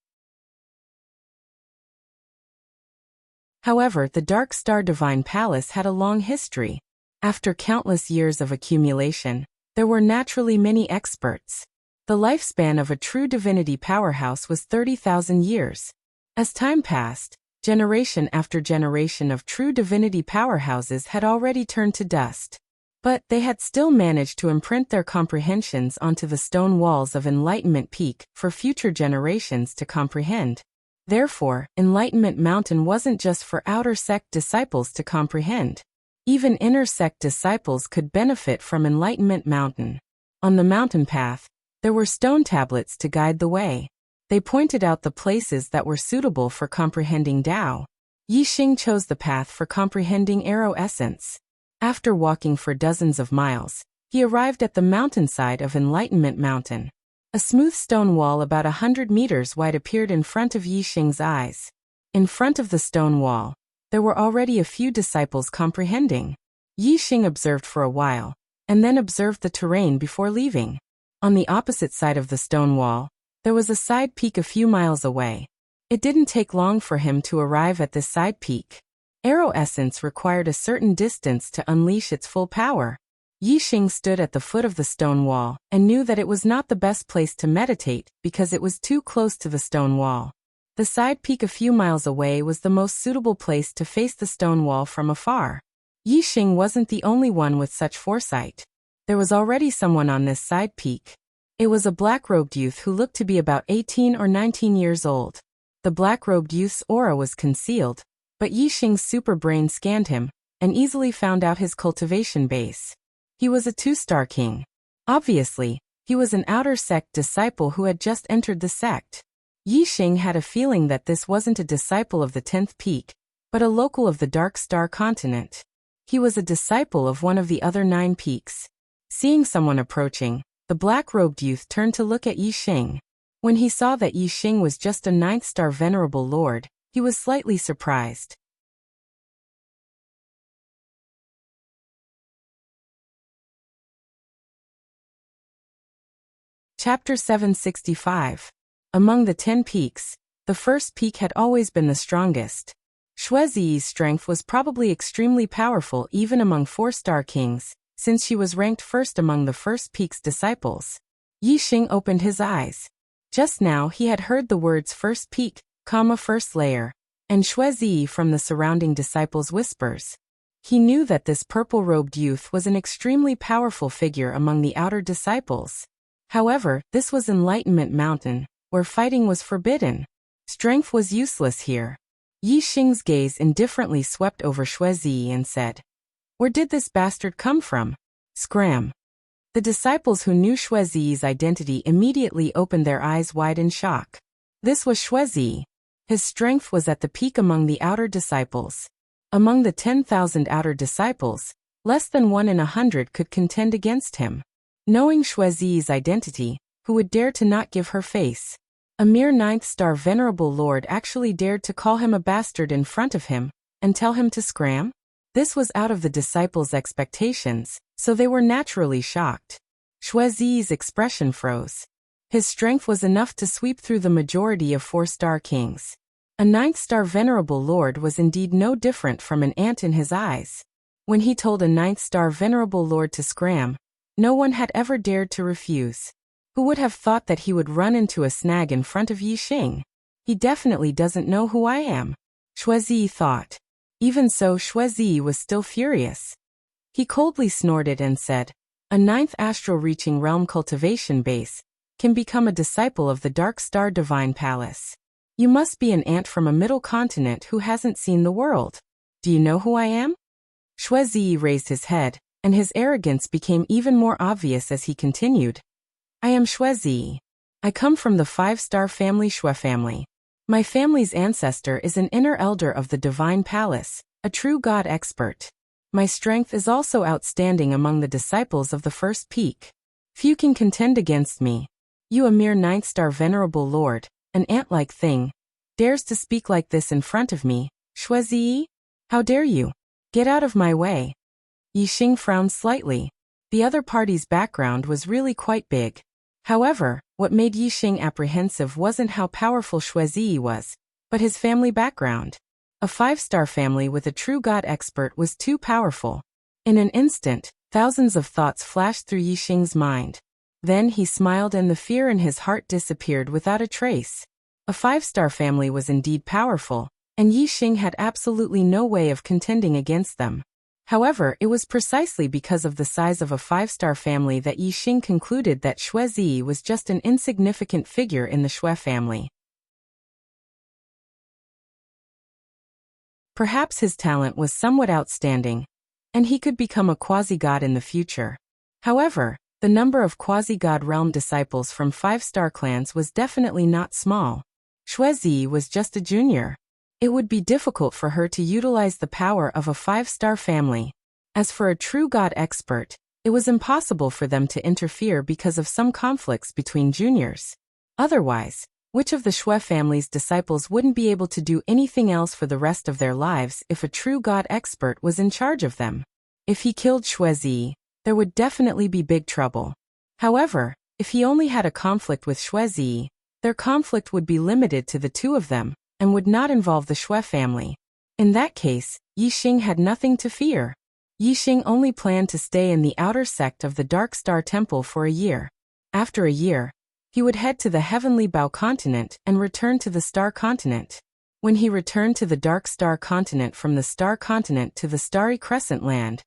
However, the Dark Star Divine Palace had a long history. After countless years of accumulation, there were naturally many experts. The lifespan of a true divinity powerhouse was 30,000 years. As time passed, generation after generation of true divinity powerhouses had already turned to dust. But they had still managed to imprint their comprehensions onto the stone walls of Enlightenment Peak for future generations to comprehend. Therefore, Enlightenment Mountain wasn't just for outer sect disciples to comprehend. Even inner sect disciples could benefit from Enlightenment Mountain. On the mountain path, there were stone tablets to guide the way. They pointed out the places that were suitable for comprehending Tao. Yixing chose the path for comprehending arrow essence. After walking for dozens of miles, he arrived at the mountainside of Enlightenment Mountain. A smooth stone wall about 100 meters wide appeared in front of Yixing's eyes. In front of the stone wall, there were already a few disciples comprehending. Yixing observed for a while, and then observed the terrain before leaving. On the opposite side of the stone wall, there was a side peak a few miles away. It didn't take long for him to arrive at this side peak. Arrow essence required a certain distance to unleash its full power. Yixing stood at the foot of the stone wall and knew that it was not the best place to meditate because it was too close to the stone wall. The side peak a few miles away was the most suitable place to face the stone wall from afar. Yixing wasn't the only one with such foresight. There was already someone on this side peak. It was a black-robed youth who looked to be about 18 or 19 years old. The black-robed youth's aura was concealed, but Yixing's super brain scanned him and easily found out his cultivation base. He was a 2-star king. Obviously, he was an outer sect disciple who had just entered the sect. Yixing had a feeling that this wasn't a disciple of the 10th peak, but a local of the Dark Star continent. He was a disciple of one of the other 9 peaks. Seeing someone approaching, the black-robed youth turned to look at Yixing. When he saw that Yixing was just a 9th-star venerable lord, he was slightly surprised. Chapter 765. Among the 10 peaks, the first peak had always been the strongest. Xuezi's strength was probably extremely powerful even among 4-star kings, since she was ranked first among the first peak's disciples. Yixing opened his eyes. Just now he had heard the words first peak, first layer, and Xuezi from the surrounding disciples' whispers. He knew that this purple-robed youth was an extremely powerful figure among the outer disciples. However, this was Enlightenment Mountain, where fighting was forbidden. Strength was useless here. Yixing's gaze indifferently swept over Xuezi and said, "Where did this bastard come from?" Scram. The disciples who knew Xuezi's identity immediately opened their eyes wide in shock. This was Xuezi. His strength was at the peak among the outer disciples. Among the 10,000 outer disciples, less than 1 in 100 could contend against him. Knowing Xuezi's identity, who would dare to not give her face? A mere 9th-star venerable lord actually dared to call him a bastard in front of him, and tell him to scram? This was out of the disciples' expectations, so they were naturally shocked. Xuezi's expression froze. His strength was enough to sweep through the majority of 4-star kings. A 9th-star venerable lord was indeed no different from an ant in his eyes. When he told a 9th-star venerable lord to scram, no one had ever dared to refuse. Who would have thought that he would run into a snag in front of Yixing? He definitely doesn't know who I am, Xuezi thought. Even so, Xuezi was still furious. He coldly snorted and said, "A 9th astral reaching realm cultivation base can become a disciple of the Dark Star Divine Palace. You must be an ant from a middle continent who hasn't seen the world. Do you know who I am?" Xuezi raised his head, and his arrogance became even more obvious as he continued. "I am Xuezi. I come from the 5-star family Xue family. My family's ancestor is an inner elder of the Divine Palace, a true God expert. My strength is also outstanding among the disciples of the first peak. Few can contend against me, You, a mere ninth-star venerable lord, an ant-like thing, dares to speak like this in front of me, Shuizi? How dare you? Get out of my way. Yixing frowned slightly. The other party's background was really quite big. However, what made Yixing apprehensive wasn't how powerful Shuizi was, but his family background. A 5-star family with a true god expert was too powerful. In an instant, thousands of thoughts flashed through Yixing's mind. Then he smiled and the fear in his heart disappeared without a trace. A 5-star family was indeed powerful, and Yixing had absolutely no way of contending against them. However, it was precisely because of the size of a 5-star family that Yixing concluded that Shuizi was just an insignificant figure in the Shui family. Perhaps his talent was somewhat outstanding, and he could become a quasi-god in the future. However, the number of quasi-god realm disciples from 5-star clans was definitely not small. Shuizi was just a junior. It would be difficult for her to utilize the power of a 5-star family. As for a true god expert, it was impossible for them to interfere because of some conflicts between juniors. Otherwise, which of the Shui family's disciples wouldn't be able to do anything else for the rest of their lives if a true god expert was in charge of them? If he killed Shuizi, there would definitely be big trouble. However, if he only had a conflict with Shuizi, their conflict would be limited to the two of them, and would not involve the Shui family. In that case, Yixing had nothing to fear. Yixing only planned to stay in the outer sect of the Dark Star Temple for a year. After a year, he would head to the Heavenly Bow continent and return to the Star continent. When he returned to the Dark Star continent from the Star continent to the Starry Crescent land,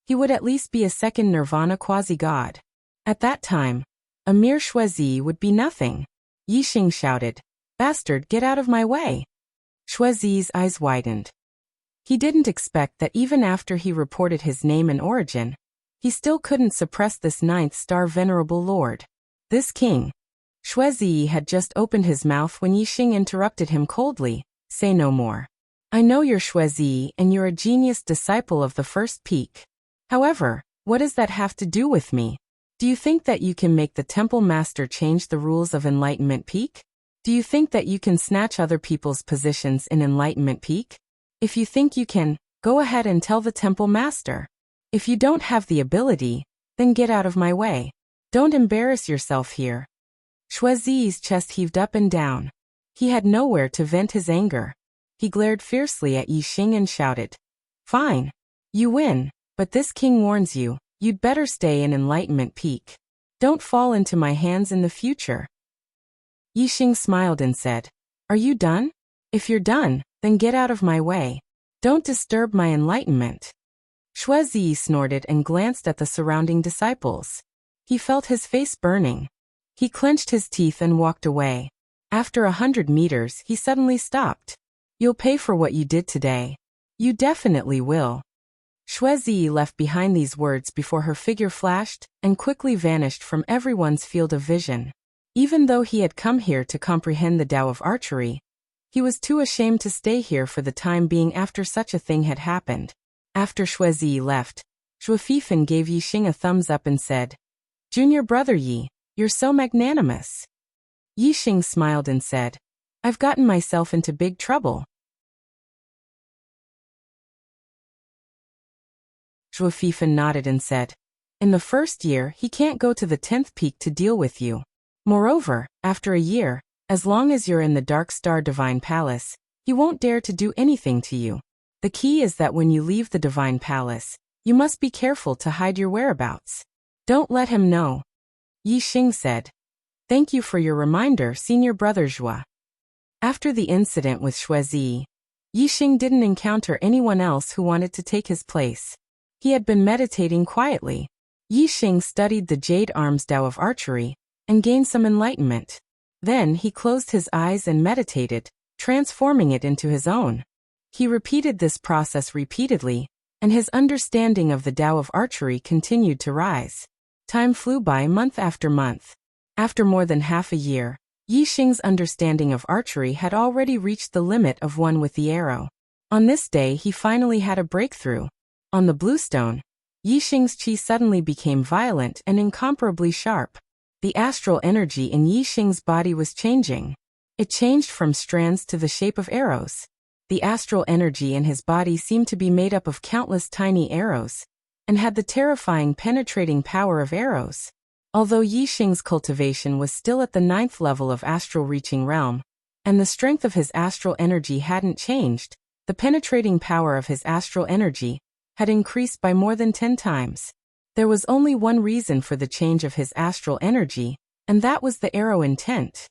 he would at least be a second Nirvana quasi-god. At that time, a mere Shuizi would be nothing. Yixing shouted, "Bastard, get out of my way!" Shuizi's eyes widened. He didn't expect that even after he reported his name and origin, he still couldn't suppress this 9th-star venerable lord. This king. Shuizi had just opened his mouth when Yixing interrupted him coldly. "Say no more. I know you're Shuizi and you're a genius disciple of the first peak. However, what does that have to do with me? Do you think that you can make the temple master change the rules of Enlightenment Peak? Do you think that you can snatch other people's positions in Enlightenment Peak? If you think you can, go ahead and tell the temple master. If you don't have the ability, then get out of my way. Don't embarrass yourself here." Shuizi's chest heaved up and down. He had nowhere to vent his anger. He glared fiercely at Yixing and shouted, "Fine. You win, but this king warns you, you'd better stay in Enlightenment Peak. Don't fall into my hands in the future." Yixing smiled and said, "Are you done? If you're done, then get out of my way. Don't disturb my enlightenment." Shuizi snorted and glanced at the surrounding disciples. He felt his face burning. He clenched his teeth and walked away. After 100 meters, he suddenly stopped. "You'll pay for what you did today. You definitely will." Shuizi left behind these words before her figure flashed and quickly vanished from everyone's field of vision. Even though he had come here to comprehend the Tao of archery, he was too ashamed to stay here for the time being after such a thing had happened. After Shuizi left, Zhuofifan gave Yixing a thumbs up and said, "Junior brother Yi, you're so magnanimous." Yixing smiled and said, "I've gotten myself into big trouble." Zhuofifan nodded and said, "In the first year, he can't go to the 10th peak to deal with you. Moreover, after a year, as long as you're in the Dark Star Divine Palace, he won't dare to do anything to you. The key is that when you leave the Divine Palace, you must be careful to hide your whereabouts. Don't let him know." Yixing said, "Thank you for your reminder, senior brother Zhua." After the incident with Shuizi, Yixing didn't encounter anyone else who wanted to take his place. He had been meditating quietly. Yixing studied the Jade Arms Tao of archery and gained some enlightenment. Then he closed his eyes and meditated, transforming it into his own. He repeated this process repeatedly, and his understanding of the Tao of archery continued to rise. Time flew by month after month. After more than half a year, Yixing's understanding of archery had already reached the limit of one with the arrow. On this day he finally had a breakthrough. On the blue stone, Yixing's chi suddenly became violent and incomparably sharp. The astral energy in Yixing's body was changing. It changed from strands to the shape of arrows. The astral energy in his body seemed to be made up of countless tiny arrows, and had the terrifying penetrating power of arrows. Although Yixing's cultivation was still at the 9th level of astral reaching realm, and the strength of his astral energy hadn't changed, the penetrating power of his astral energy had increased by more than 10 times. There was only one reason for the change of his astral energy, and that was the arrow intent.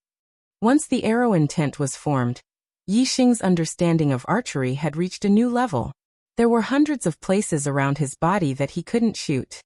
Once the arrow intent was formed, Yixing's understanding of archery had reached a new level. There were hundreds of places around his body that he couldn't shoot.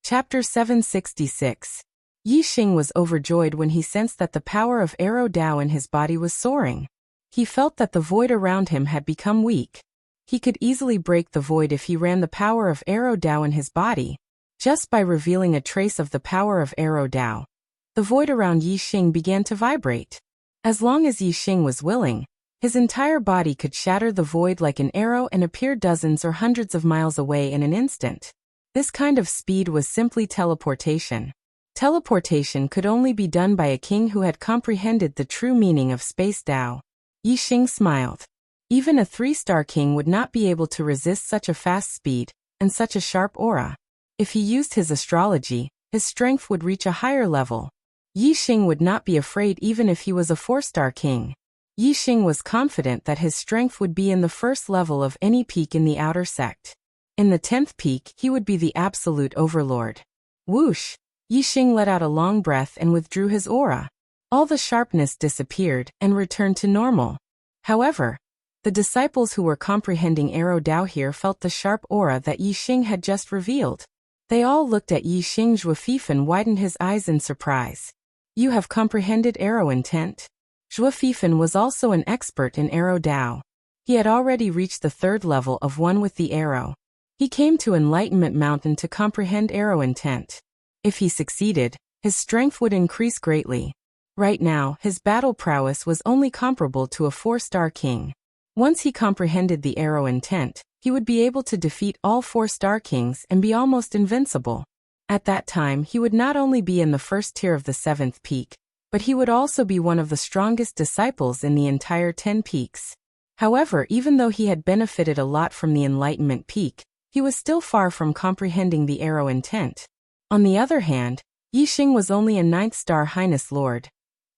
Chapter 766. Yixing was overjoyed when he sensed that the power of arrow Dao in his body was soaring. He felt that the void around him had become weak. He could easily break the void if he ran the power of arrow Dao in his body, just by revealing a trace of the power of arrow Dao. The void around Yixing began to vibrate. As long as Yixing was willing, his entire body could shatter the void like an arrow and appear dozens or hundreds of miles away in an instant. This kind of speed was simply teleportation. Teleportation could only be done by a king who had comprehended the true meaning of space Dao. Yixing smiled. Even a 3-star king would not be able to resist such a fast speed and such a sharp aura. If he used his astrology, his strength would reach a higher level. Yixing would not be afraid even if he was a 4-star king. Yixing was confident that his strength would be in the first level of any peak in the outer sect. In the 10th peak, he would be the absolute overlord. Whoosh! Yixing let out a long breath and withdrew his aura. All the sharpness disappeared and returned to normal. However, the disciples who were comprehending arrow Dao here felt the sharp aura that Yixing had just revealed. They all looked at Yixing. Zhuo widened his eyes in surprise. You have comprehended arrow intent? Zhuo was also an expert in arrow Dao. He had already reached the 3rd level of one with the arrow. He came to Enlightenment Mountain to comprehend arrow intent. If he succeeded, his strength would increase greatly. Right now, his battle prowess was only comparable to a 4-star king. Once he comprehended the arrow intent, he would be able to defeat all 4-star kings and be almost invincible. At that time, he would not only be in the 1st tier of the 7th peak, but he would also be one of the strongest disciples in the entire 10 peaks. However, even though he had benefited a lot from the Enlightenment peak, he was still far from comprehending the arrow intent. On the other hand, Yixing was only a 9th-star Highness Lord.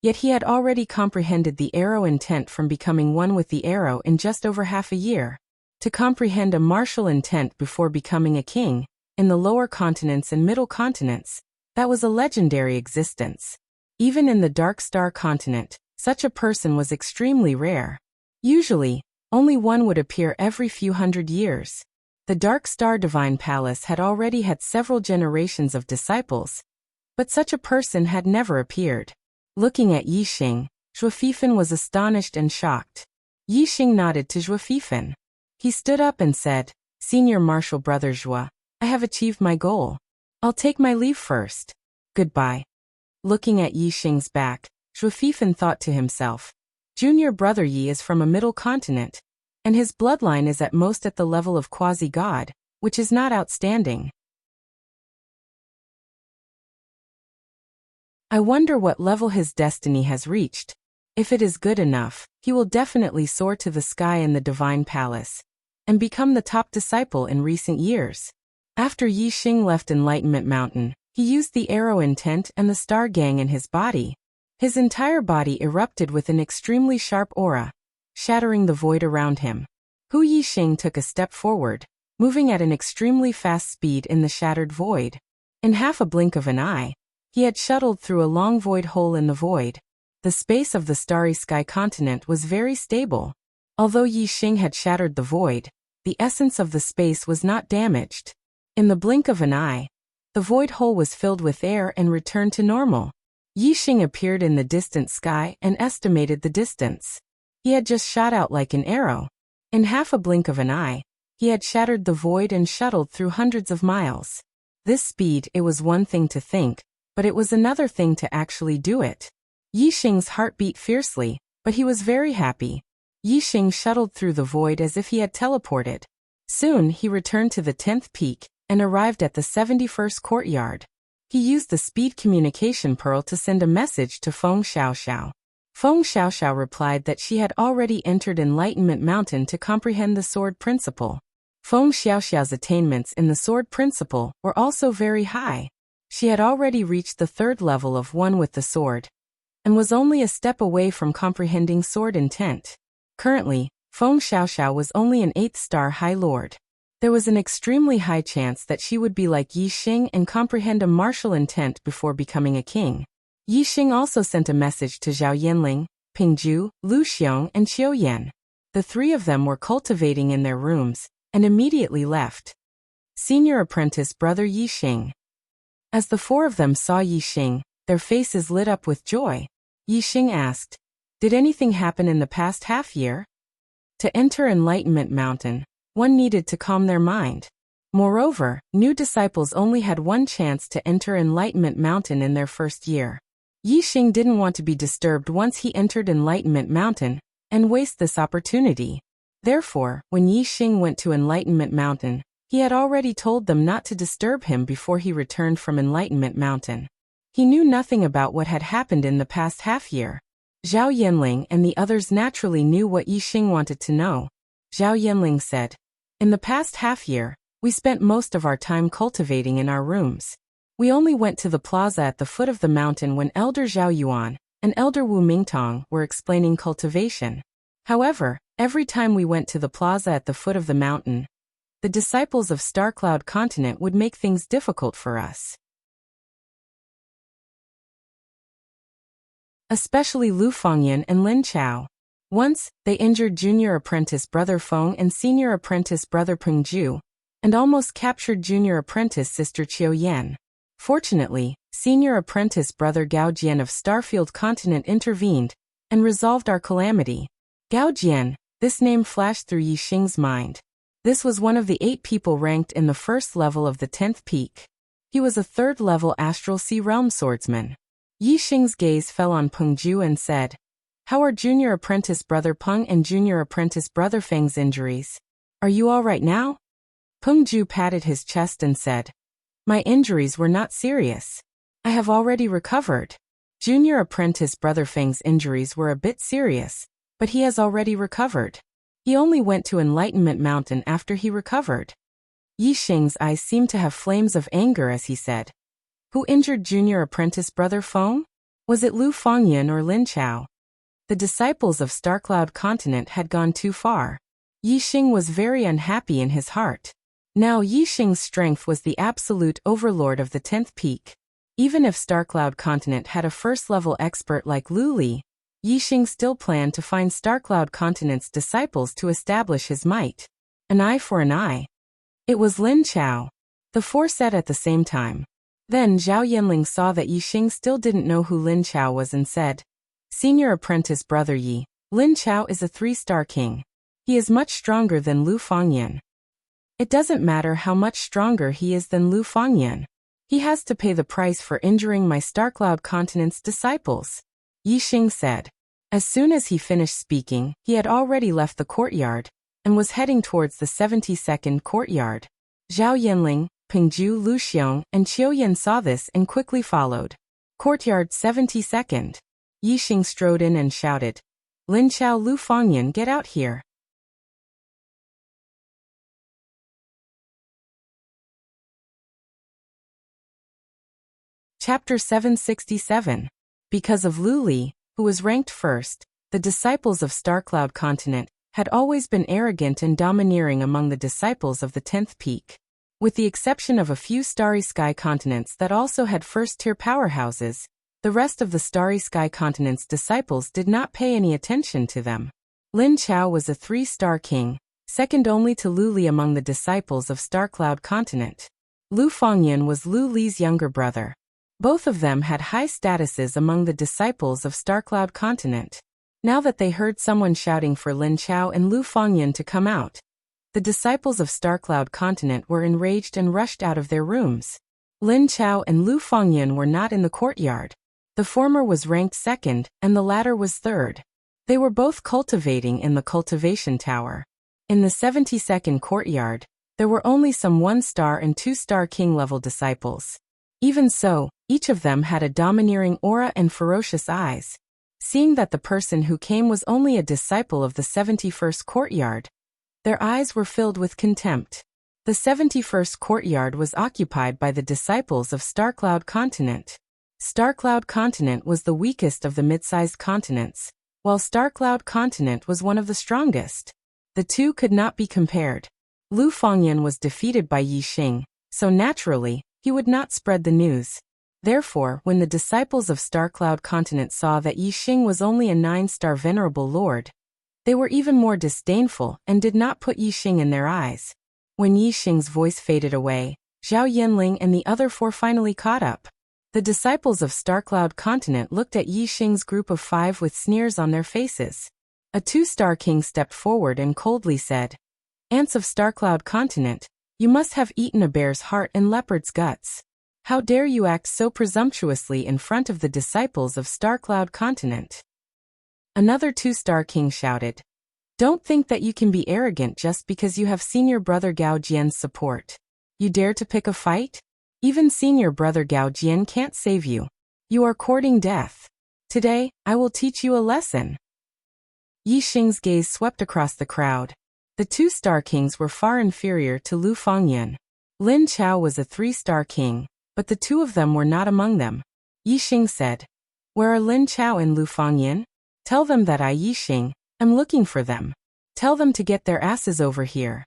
Yet he had already comprehended the arrow intent from becoming one with the arrow in just over half a year. To comprehend a martial intent before becoming a king, in the lower continents and middle continents, that was a legendary existence. Even in the Dark Star continent, such a person was extremely rare. Usually, only one would appear every few hundred years. The Dark Star Divine Palace had already had several generations of disciples, but such a person had never appeared. Looking at Yixing, Zhuo was astonished and shocked. Yixing nodded to Zhuo. He stood up and said, Senior Martial Brother Zhuo, I have achieved my goal. I'll take my leave first. Goodbye. Looking at Yixing's back, Zhuo thought to himself, Junior Brother Yi is from a middle continent, and his bloodline is at most at the level of quasi-god, which is not outstanding. I wonder what level his destiny has reached. If it is good enough, he will definitely soar to the sky in the Divine Palace, and become the top disciple in recent years. After Yixing left Enlightenment Mountain, he used the arrow intent and the star gang in his body. His entire body erupted with an extremely sharp aura, shattering the void around him. Hu Yixing took a step forward, moving at an extremely fast speed in the shattered void. In half a blink of an eye, he had shuttled through a long void hole in the void. The space of the starry sky continent was very stable. Although Yixing had shattered the void, the essence of the space was not damaged. In the blink of an eye, the void hole was filled with air and returned to normal. Yixing appeared in the distant sky and estimated the distance. He had just shot out like an arrow. In half a blink of an eye, he had shattered the void and shuttled through hundreds of miles. This speed, it was one thing to think, but it was another thing to actually do it. Yixing's heart beat fiercely, but he was very happy. Yixing shuttled through the void as if he had teleported. Soon he returned to the 10th peak and arrived at the 71st courtyard. He used the speed communication pearl to send a message to Feng Xiaoxiao. Feng Xiaoxiao replied that she had already entered Enlightenment Mountain to comprehend the Sword Principle. Feng Xiaoxiao's attainments in the Sword Principle were also very high. She had already reached the 3rd level of one with the sword, and was only a step away from comprehending sword intent. Currently, Feng Xiaoxiao was only an 8th star High Lord. There was an extremely high chance that she would be like Yixing and comprehend a martial intent before becoming a king. Yixing also sent a message to Zhao Yanling, Pingju, Lu Xiong, and Qiu Yan. The 3 of them were cultivating in their rooms, and immediately left. Senior apprentice brother Yixing. As the 4 of them saw Yixing, their faces lit up with joy. Yixing asked, "Did anything happen in the past half-year?" To enter Enlightenment Mountain, one needed to calm their mind. Moreover, new disciples only had one chance to enter Enlightenment Mountain in their first year. Yixing didn't want to be disturbed once he entered Enlightenment Mountain, and waste this opportunity. Therefore, when Yixing went to Enlightenment Mountain, he had already told them not to disturb him before he returned from Enlightenment Mountain. He knew nothing about what had happened in the past half-year. Zhao Yanling and the others naturally knew what Yixing wanted to know. Zhao Yanling said, "In the past half-year, we spent most of our time cultivating in our rooms. We only went to the plaza at the foot of the mountain when Elder Zhao Yuan and Elder Wu Mingtong were explaining cultivation. However, every time we went to the plaza at the foot of the mountain, the disciples of Starcloud Continent would make things difficult for us. Especially Lu Fengyan and Lin Chao. Once, they injured junior apprentice brother Feng and senior apprentice brother Pengju, and almost captured junior apprentice sister Qiu Yan. Fortunately, senior apprentice brother Gao Jian of Starfield Continent intervened and resolved our calamity." Gao Jian, this name flashed through Yixing's mind. This was one of the 8 people ranked in the 1st level of the 10th peak. He was a 3rd level Astral Sea Realm swordsman. Yixing's gaze fell on Pengju and said, "How are junior apprentice brother Peng and junior apprentice brother Feng's injuries? Are you all right now?" Pengju patted his chest and said, "My injuries were not serious. I have already recovered." Junior apprentice brother Feng's injuries were a bit serious, but he has already recovered. He only went to Enlightenment Mountain after he recovered. Yixing's eyes seemed to have flames of anger as he said, "Who injured junior apprentice brother Feng? Was it Lu Fengyan or Lin Chao?" The disciples of Starcloud Continent had gone too far. Yixing was very unhappy in his heart. Now Yixing's strength was the absolute overlord of the 10th peak. Even if Starcloud Continent had a 1st-level expert like Lu Li, Yixing still planned to find Starcloud Continent's disciples to establish his might. An eye for an eye. It was Lin Chao. The 4 said at the same time. Then Zhao Yanling saw that Yixing still didn't know who Lin Chao was and said, "Senior apprentice brother Yi, Lin Chao is a 3-star king. He is much stronger than Lu Fengyan. It doesn't matter how much stronger he is than Lu Fengyan. He has to pay the price for injuring my Starcloud Continent's disciples," Yixing said. As soon as he finished speaking, he had already left the courtyard and was heading towards the 72nd courtyard. Zhao Yanling, Pengju, Lu Xiong, and Qiu Yan saw this and quickly followed. Courtyard 72nd. Yixing strode in and shouted, "Lin Chao, Lu Fengyan, get out here." Chapter 767. Because of Lu Li, who was ranked 1st, the disciples of Starcloud Continent had always been arrogant and domineering among the disciples of the 10th peak. With the exception of a few Starry Sky continents that also had 1st-tier powerhouses, the rest of the Starry Sky continent's disciples did not pay any attention to them. Lin Chao was a 3-star king, second only to Lu Li among the disciples of Starcloud Continent. Lu Fengyan was Lu Li's younger brother. Both of them had high statuses among the disciples of Starcloud Continent. Now that they heard someone shouting for Lin Chao and Lu Fengyan to come out, the disciples of Starcloud Continent were enraged and rushed out of their rooms. Lin Chao and Lu Fengyan were not in the courtyard. The former was ranked 2nd, and the latter was 3rd. They were both cultivating in the cultivation tower. In the 72nd courtyard, there were only some 1-star and 2-star king-level disciples. Even so, each of them had a domineering aura and ferocious eyes. Seeing that the person who came was only a disciple of the 71st courtyard, their eyes were filled with contempt. The 71st courtyard was occupied by the disciples of Starcloud Continent. Starcloud Continent was the weakest of the mid-sized continents, while Starcloud Continent was one of the strongest. The two could not be compared. Lu Fangyan was defeated by Yi Xing, so naturally, he would not spread the news. Therefore, when the disciples of Starcloud Continent saw that Yi Xing was only a 9-star venerable lord, they were even more disdainful and did not put Yi Xing in their eyes. When Yi Xing's voice faded away, Zhao Yanling and the other 4 finally caught up. The disciples of Starcloud Continent looked at Yi Xing's group of 5 with sneers on their faces. A 2-star king stepped forward and coldly said, "Ants of Starcloud Continent, you must have eaten a bear's heart and leopard's guts. How dare you act so presumptuously in front of the disciples of Starcloud Continent?" Another 2-star king shouted, "Don't think that you can be arrogant just because you have senior brother Gao Jian's support. You dare to pick a fight? Even senior brother Gao Jian can't save you. You are courting death. Today, I will teach you a lesson." Yi Xing's gaze swept across the crowd. The 2-star kings were far inferior to Lu Fangyan. Lin Chao was a 3-star king, but the two of them were not among them. Yi Xing said, "Where are Lin Chao and Lu Fangyan? Tell them that I, Yi Xing, am looking for them. Tell them to get their asses over here."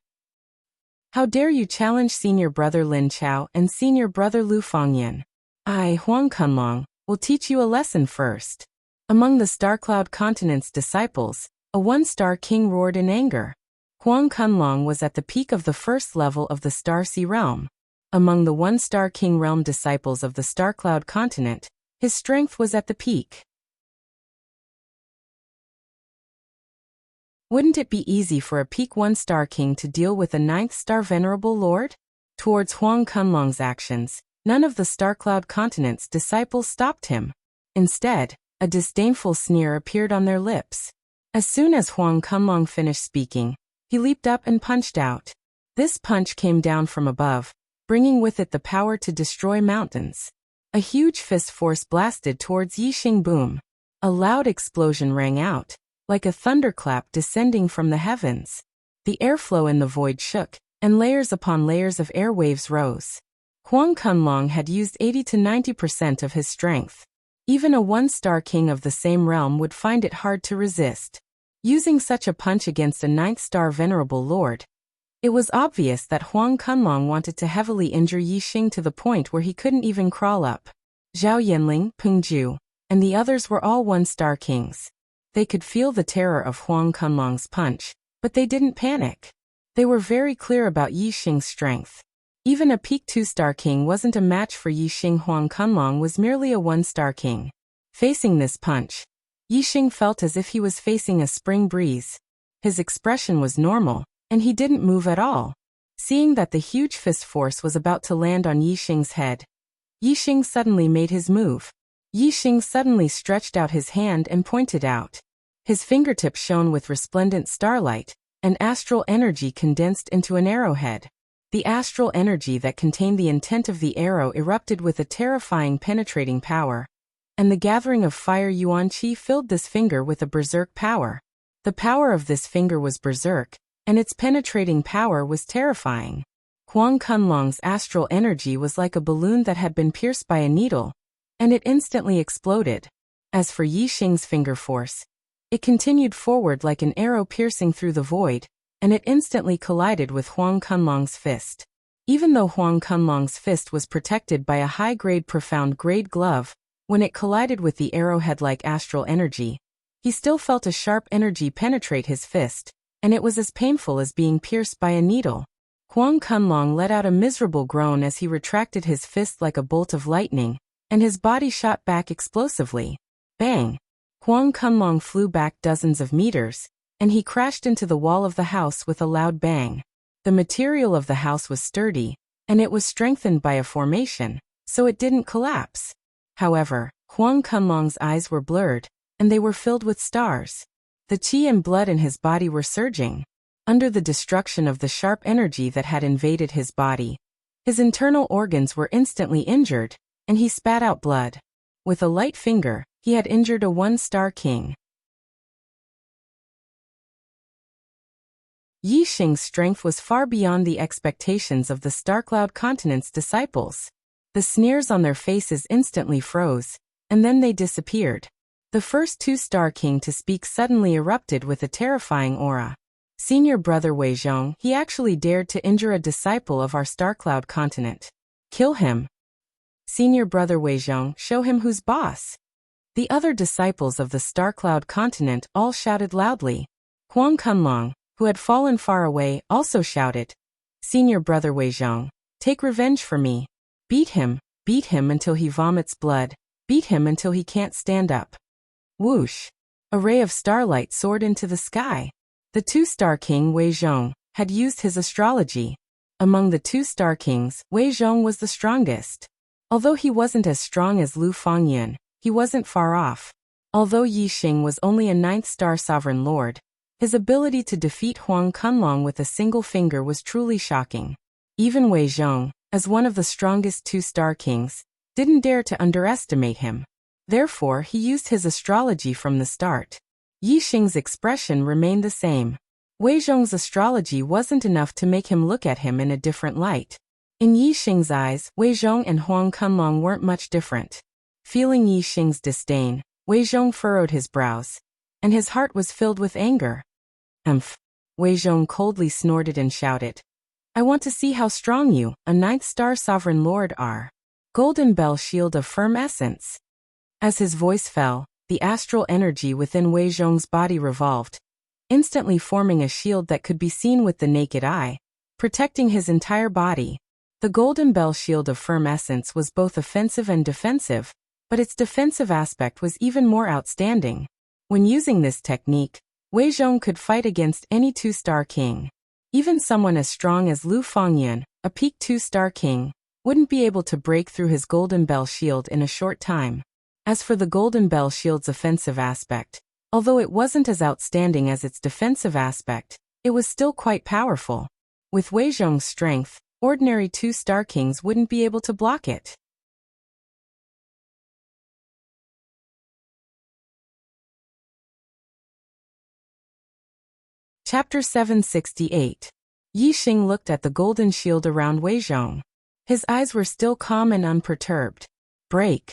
"How dare you challenge senior brother Lin Chao and senior brother Lu Fangyan? I, Huang Kunlong, will teach you a lesson first." Among the Starcloud Continent's disciples, a 1-star king roared in anger. Huang Kunlong was at the peak of the 1st level of the Star Sea realm. Among the 1-star king realm disciples of the Starcloud Continent, his strength was at the peak. Wouldn't it be easy for a peak 1-star king to deal with a 9th-star venerable lord? Towards Huang Kunlong's actions, none of the Starcloud Continent's disciples stopped him. Instead, a disdainful sneer appeared on their lips. As soon as Huang Kunlong finished speaking, he leaped up and punched out. This punch came down from above, bringing with it the power to destroy mountains. A huge fist force blasted towards Yi Xing. Boom! A loud explosion rang out, like a thunderclap descending from the heavens. The airflow in the void shook, and layers upon layers of air waves rose. Huang Kunlong had used 80 to 90% of his strength. Even a 1-star king of the same realm would find it hard to resist. Using such a punch against a 9th-star venerable lord, it was obvious that Huang Kunlong wanted to heavily injure Yi Xing to the point where he couldn't even crawl up. Zhao Yanling, Peng Ju, and the others were all 1-star kings. They could feel the terror of Huang Kunlong's punch, but they didn't panic. They were very clear about Yi Xing's strength. Even a peak 2-star king wasn't a match for Yi Xing. Huang Kunlong was merely a 1-star king. Facing this punch, Yi Xing felt as if he was facing a spring breeze. His expression was normal, and he didn't move at all. Seeing that the huge fist force was about to land on Yi Xing's head, Yi Xing suddenly made his move. Yi Xing suddenly stretched out his hand and pointed out. His fingertip shone with resplendent starlight, and astral energy condensed into an arrowhead. The astral energy that contained the intent of the arrow erupted with a terrifying penetrating power, and the gathering of fire yuan qi filled this finger with a berserk power. The power of this finger was berserk, and its penetrating power was terrifying. Huang Kunlong's astral energy was like a balloon that had been pierced by a needle, and it instantly exploded. As for Yi Xing's finger force, it continued forward like an arrow piercing through the void, and it instantly collided with Huang Kunlong's fist. Even though Huang Kunlong's fist was protected by a high-grade profound-grade glove, when it collided with the arrowhead-like astral energy, he still felt a sharp energy penetrate his fist, and it was as painful as being pierced by a needle. Huang Kunlong let out a miserable groan as he retracted his fist like a bolt of lightning, and his body shot back explosively. Bang! Huang Kunlong flew back dozens of meters, and he crashed into the wall of the house with a loud bang. The material of the house was sturdy, and it was strengthened by a formation, so it didn't collapse. However, Huang Kunlong's eyes were blurred, and they were filled with stars. The qi and blood in his body were surging. Under the destruction of the sharp energy that had invaded his body, his internal organs were instantly injured, and he spat out blood. With a light finger, he had injured a 1-star king. Yi Xing's strength was far beyond the expectations of the Starcloud Continent's disciples. The sneers on their faces instantly froze, and then they disappeared. The first 2-star king to speak suddenly erupted with a terrifying aura. Senior brother Wei Zhong, he actually dared to injure a disciple of our Starcloud Continent. Kill him. Senior brother Wei Zhong, show him who's boss. The other disciples of the Starcloud Continent all shouted loudly. Huang Kunlong, who had fallen far away, also shouted. Senior brother Wei Zhong, take revenge for me. Beat him until he vomits blood, beat him until he can't stand up. Whoosh! A ray of starlight soared into the sky. The 2-star king Wei Zhong had used his astrology. Among the 2-star kings, Wei Zhong was the strongest. Although he wasn't as strong as Lu Fangyan, he wasn't far off. Although Yi Xing was only a 9th-star sovereign lord, his ability to defeat Huang Kunlong with a single finger was truly shocking. Even Wei Zhong, as one of the strongest 2-star kings, didn't dare to underestimate him. Therefore, he used his astrology from the start. Yi Xing's expression remained the same. Wei Zhong's astrology wasn't enough to make him look at him in a different light. In Yi Xing's eyes, Wei Zhong and Huang Kunlong weren't much different. Feeling Yi Xing's disdain, Wei Zhong furrowed his brows, and his heart was filled with anger. Wei Zhong coldly snorted and shouted. I want to see how strong you, a 9th-star sovereign lord, are. Golden Bell Shield of Firm Essence. As his voice fell, the astral energy within Wei Zhong's body revolved, instantly forming a shield that could be seen with the naked eye, protecting his entire body. The Golden Bell Shield of Firm Essence was both offensive and defensive, but its defensive aspect was even more outstanding. When using this technique, Wei Zhong could fight against any 2-star king. Even someone as strong as Lu Fangyan, a peak 2-star king, wouldn't be able to break through his Golden Bell Shield in a short time. As for the Golden Bell Shield's offensive aspect, although it wasn't as outstanding as its defensive aspect, it was still quite powerful. With Wei Zhong's strength, ordinary 2-star kings wouldn't be able to block it. Chapter 768. Yi Xing looked at the golden shield around Wei Zhong. His eyes were still calm and unperturbed. Break!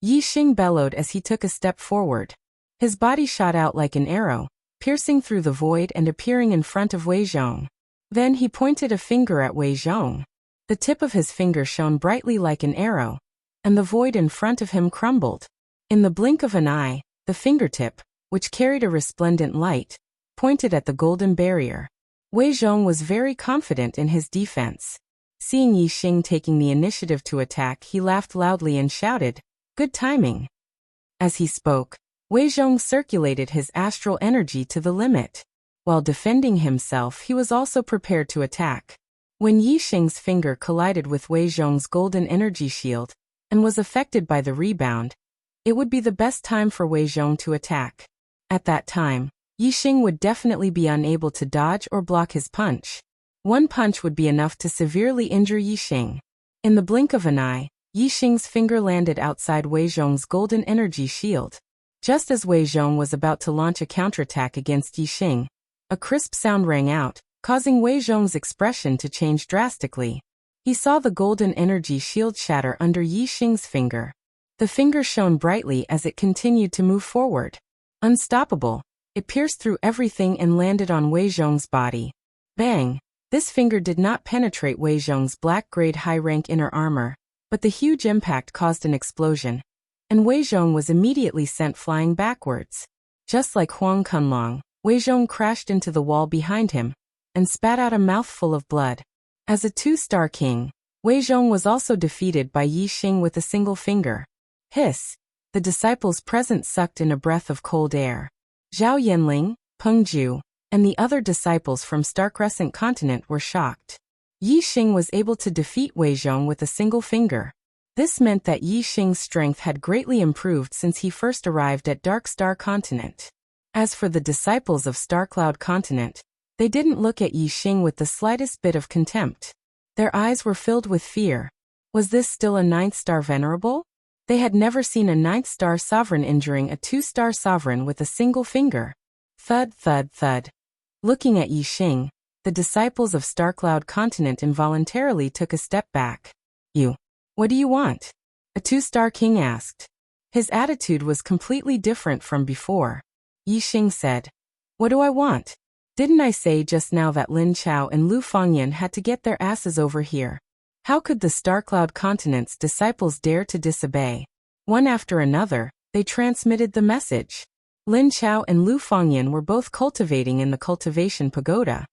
Yi Xing bellowed as he took a step forward. His body shot out like an arrow, piercing through the void and appearing in front of Wei Zhong. Then he pointed a finger at Wei Zhong. The tip of his finger shone brightly like an arrow, and the void in front of him crumbled. In the blink of an eye, the fingertip, which carried a resplendent light, pointed at the golden barrier. Wei Zhong was very confident in his defense. Seeing Yi Xing taking the initiative to attack, he laughed loudly and shouted, "Good timing." As he spoke, Wei Zhong circulated his astral energy to the limit. While defending himself, he was also prepared to attack. When Yi Xing's finger collided with Wei Zhong's golden energy shield, and was affected by the rebound, it would be the best time for Wei Zhong to attack. At that time, Yi Xing would definitely be unable to dodge or block his punch. One punch would be enough to severely injure Yi Xing. In the blink of an eye, Yi Xing's finger landed outside Wei Zhong's golden energy shield. Just as Wei Zhong was about to launch a counterattack against Yi Xing, a crisp sound rang out, causing Wei Zhong's expression to change drastically. He saw the golden energy shield shatter under Yi Xing's finger. The finger shone brightly as it continued to move forward. Unstoppable, it pierced through everything and landed on Wei Zhong's body. Bang! This finger did not penetrate Wei Zhong's black-grade high-rank inner armor, but the huge impact caused an explosion, and Wei Zhong was immediately sent flying backwards. Just like Huang Kunlong, Wei Zhong crashed into the wall behind him, and spat out a mouthful of blood. As a 2-star king, Wei Zhong was also defeated by Yi Xing with a single finger. Hiss! The disciples present sucked in a breath of cold air. Zhao Yanling, Peng Ju, and the other disciples from Starcrescent Continent were shocked. Yi Xing was able to defeat Wei Zhong with a single finger. This meant that Yi Xing's strength had greatly improved since he first arrived at Dark Star Continent. As for the disciples of Starcloud Continent, they didn't look at Yi Xing with the slightest bit of contempt. Their eyes were filled with fear. Was this still a 9th-star venerable? They had never seen a 9th-star sovereign injuring a 2-star sovereign with a single finger. Thud, thud, thud. Looking at Yi Xing, the disciples of Starcloud Continent involuntarily took a step back. What do you want? A 2-star king asked. His attitude was completely different from before. Yi Xing said, "What do I want? Didn't I say just now that Lin Chao and Lu Fangyan had to get their asses over here? How could the Starcloud Continent's disciples dare to disobey?" One after another, they transmitted the message. Lin Chao and Lu Fangyan were both cultivating in the cultivation pagoda.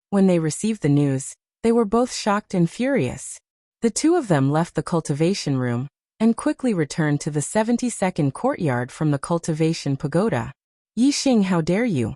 When they received the news, they were both shocked and furious. The two of them left the cultivation room and quickly returned to the 72nd courtyard from the cultivation pagoda. "Yi Xing, how dare you?"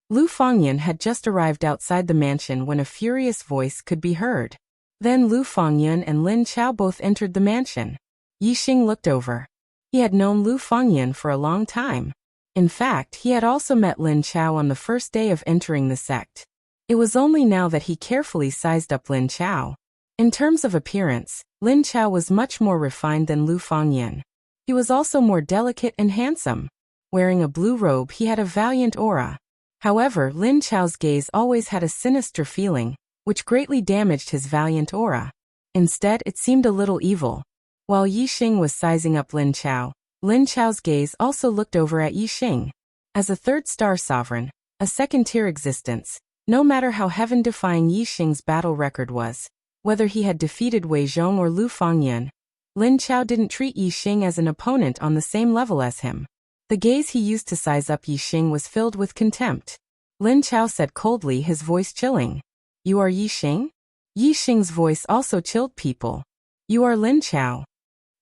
Lu Fangyan had just arrived outside the mansion when a furious voice could be heard. Then Lu Fangyan and Lin Chao both entered the mansion. Yi Xing looked over. He had known Lu Fangyan for a long time. In fact, he had also met Lin Chao on the first day of entering the sect. It was only now that he carefully sized up Lin Chao. In terms of appearance, Lin Chao was much more refined than Lu Fangyan. He was also more delicate and handsome. Wearing a blue robe, he had a valiant aura. However, Lin Chao's gaze always had a sinister feeling, which greatly damaged his valiant aura. Instead, it seemed a little evil. While Yi Xing was sizing up Lin Chao's gaze also looked over at Yi Xing. As a 3rd-star sovereign, a second-tier existence, no matter how heaven-defying Yi Xing's battle record was, whether he had defeated Wei Zhong or Lu Fangyan, Lin Chao didn't treat Yi Xing as an opponent on the same level as him. The gaze he used to size up Yi Xing was filled with contempt. Lin Chao said coldly, his voice chilling. "You are Yi Xing?" Yi Xing's voice also chilled people. "You are Lin Chao."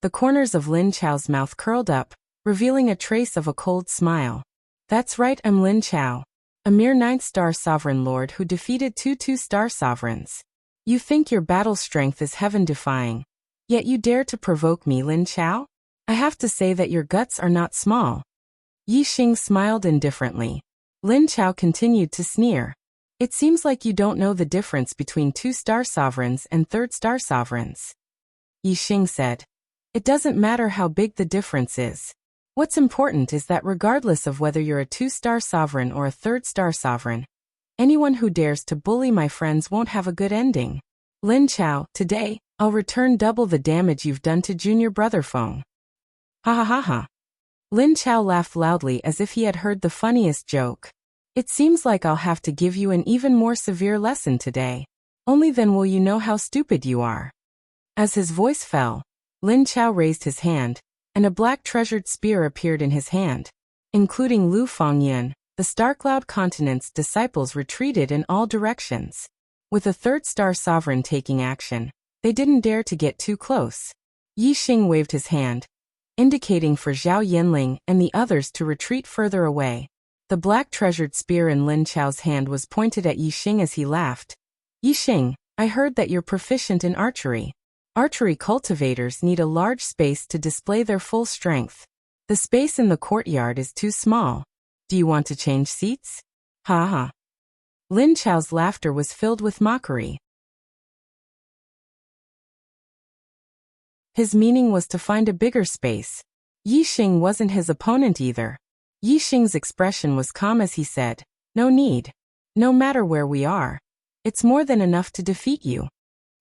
The corners of Lin Chao's mouth curled up, revealing a trace of a cold smile. "That's right, I'm Lin Chao. A mere 9th-star sovereign lord who defeated 2 2-star sovereigns. You think your battle strength is heaven-defying. Yet you dare to provoke me, Lin Chao? I have to say that your guts are not small." Yi Xing smiled indifferently. Lin Chao continued to sneer. "It seems like you don't know the difference between 2-star sovereigns and 3rd-star sovereigns." Yi Xing said, "It doesn't matter how big the difference is. What's important is that regardless of whether you're a 2-star sovereign or a 3rd-star sovereign, anyone who dares to bully my friends won't have a good ending. Lin Chao, today, I'll return double the damage you've done to junior brother Feng." Ha ha ha ha. Lin Chao laughed loudly as if he had heard the funniest joke. "It seems like I'll have to give you an even more severe lesson today. Only then will you know how stupid you are." As his voice fell, Lin Chao raised his hand, and a black treasured spear appeared in his hand. Including Lu Fangyan, the Starcloud Continent's disciples retreated in all directions. With a 3rd-star sovereign taking action, they didn't dare to get too close. Yi Xing waved his hand, indicating for Zhao Yanling and the others to retreat further away. The black treasured spear in Lin Chao's hand was pointed at Yi Xing as he laughed. "Yi Xing, I heard that you're proficient in archery. Archery cultivators need a large space to display their full strength. The space in the courtyard is too small. Do you want to change seats?" Ha ha. Lin Chao's laughter was filled with mockery. His meaning was to find a bigger space. Yi Xing wasn't his opponent either. Yi Xing's expression was calm as he said, "No need. No matter where we are, it's more than enough to defeat you."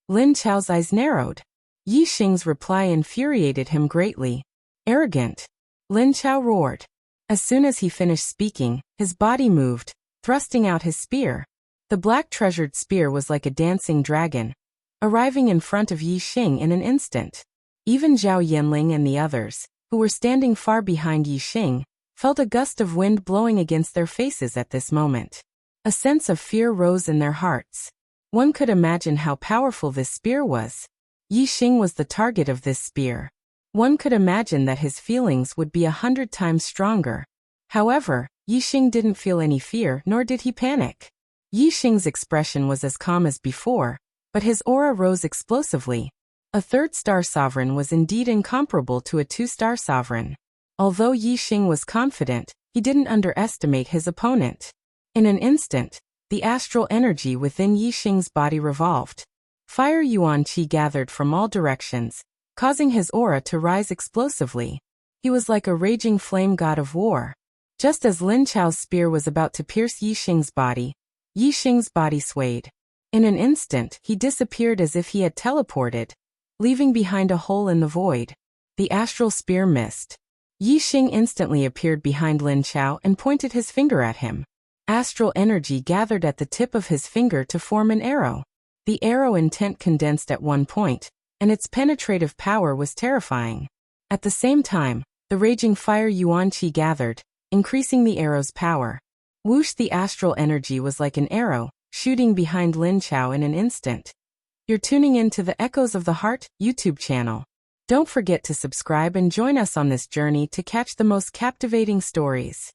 Lin Chao's eyes narrowed. Yi Xing's reply infuriated him greatly. "Arrogant!" Lin Chao roared. As soon as he finished speaking, his body moved, thrusting out his spear. The black treasured spear was like a dancing dragon, arriving in front of Yi Xing in an instant. Even Zhao Yanling and the others, who were standing far behind Yi Xing, felt a gust of wind blowing against their faces at this moment. A sense of fear rose in their hearts. One could imagine how powerful this spear was. Yi Xing was the target of this spear. One could imagine that his feelings would be 100 times stronger. However, Yi Xing didn't feel any fear, nor did he panic. Yi Xing's expression was as calm as before, but his aura rose explosively. A third-star sovereign was indeed incomparable to a two-star sovereign. Although Yi Xing was confident, he didn't underestimate his opponent. In an instant, the astral energy within Yi Xing's body revolved. Fire yuan qi gathered from all directions, causing his aura to rise explosively. He was like a raging flame god of war. Just as Lin Chao's spear was about to pierce Yi Xing's body swayed. In an instant, he disappeared as if he had teleported, leaving behind a hole in the void. The astral spear missed. Yi Xing instantly appeared behind Lin Chao and pointed his finger at him. Astral energy gathered at the tip of his finger to form an arrow. The arrow intent condensed at one point, and its penetrative power was terrifying. At the same time, the raging fire yuan qi gathered, increasing the arrow's power. Whoosh! The astral energy was like an arrow, shooting behind Lin Chao in an instant. You're tuning in to the Echoes of the Heart YouTube channel. Don't forget to subscribe and join us on this journey to catch the most captivating stories.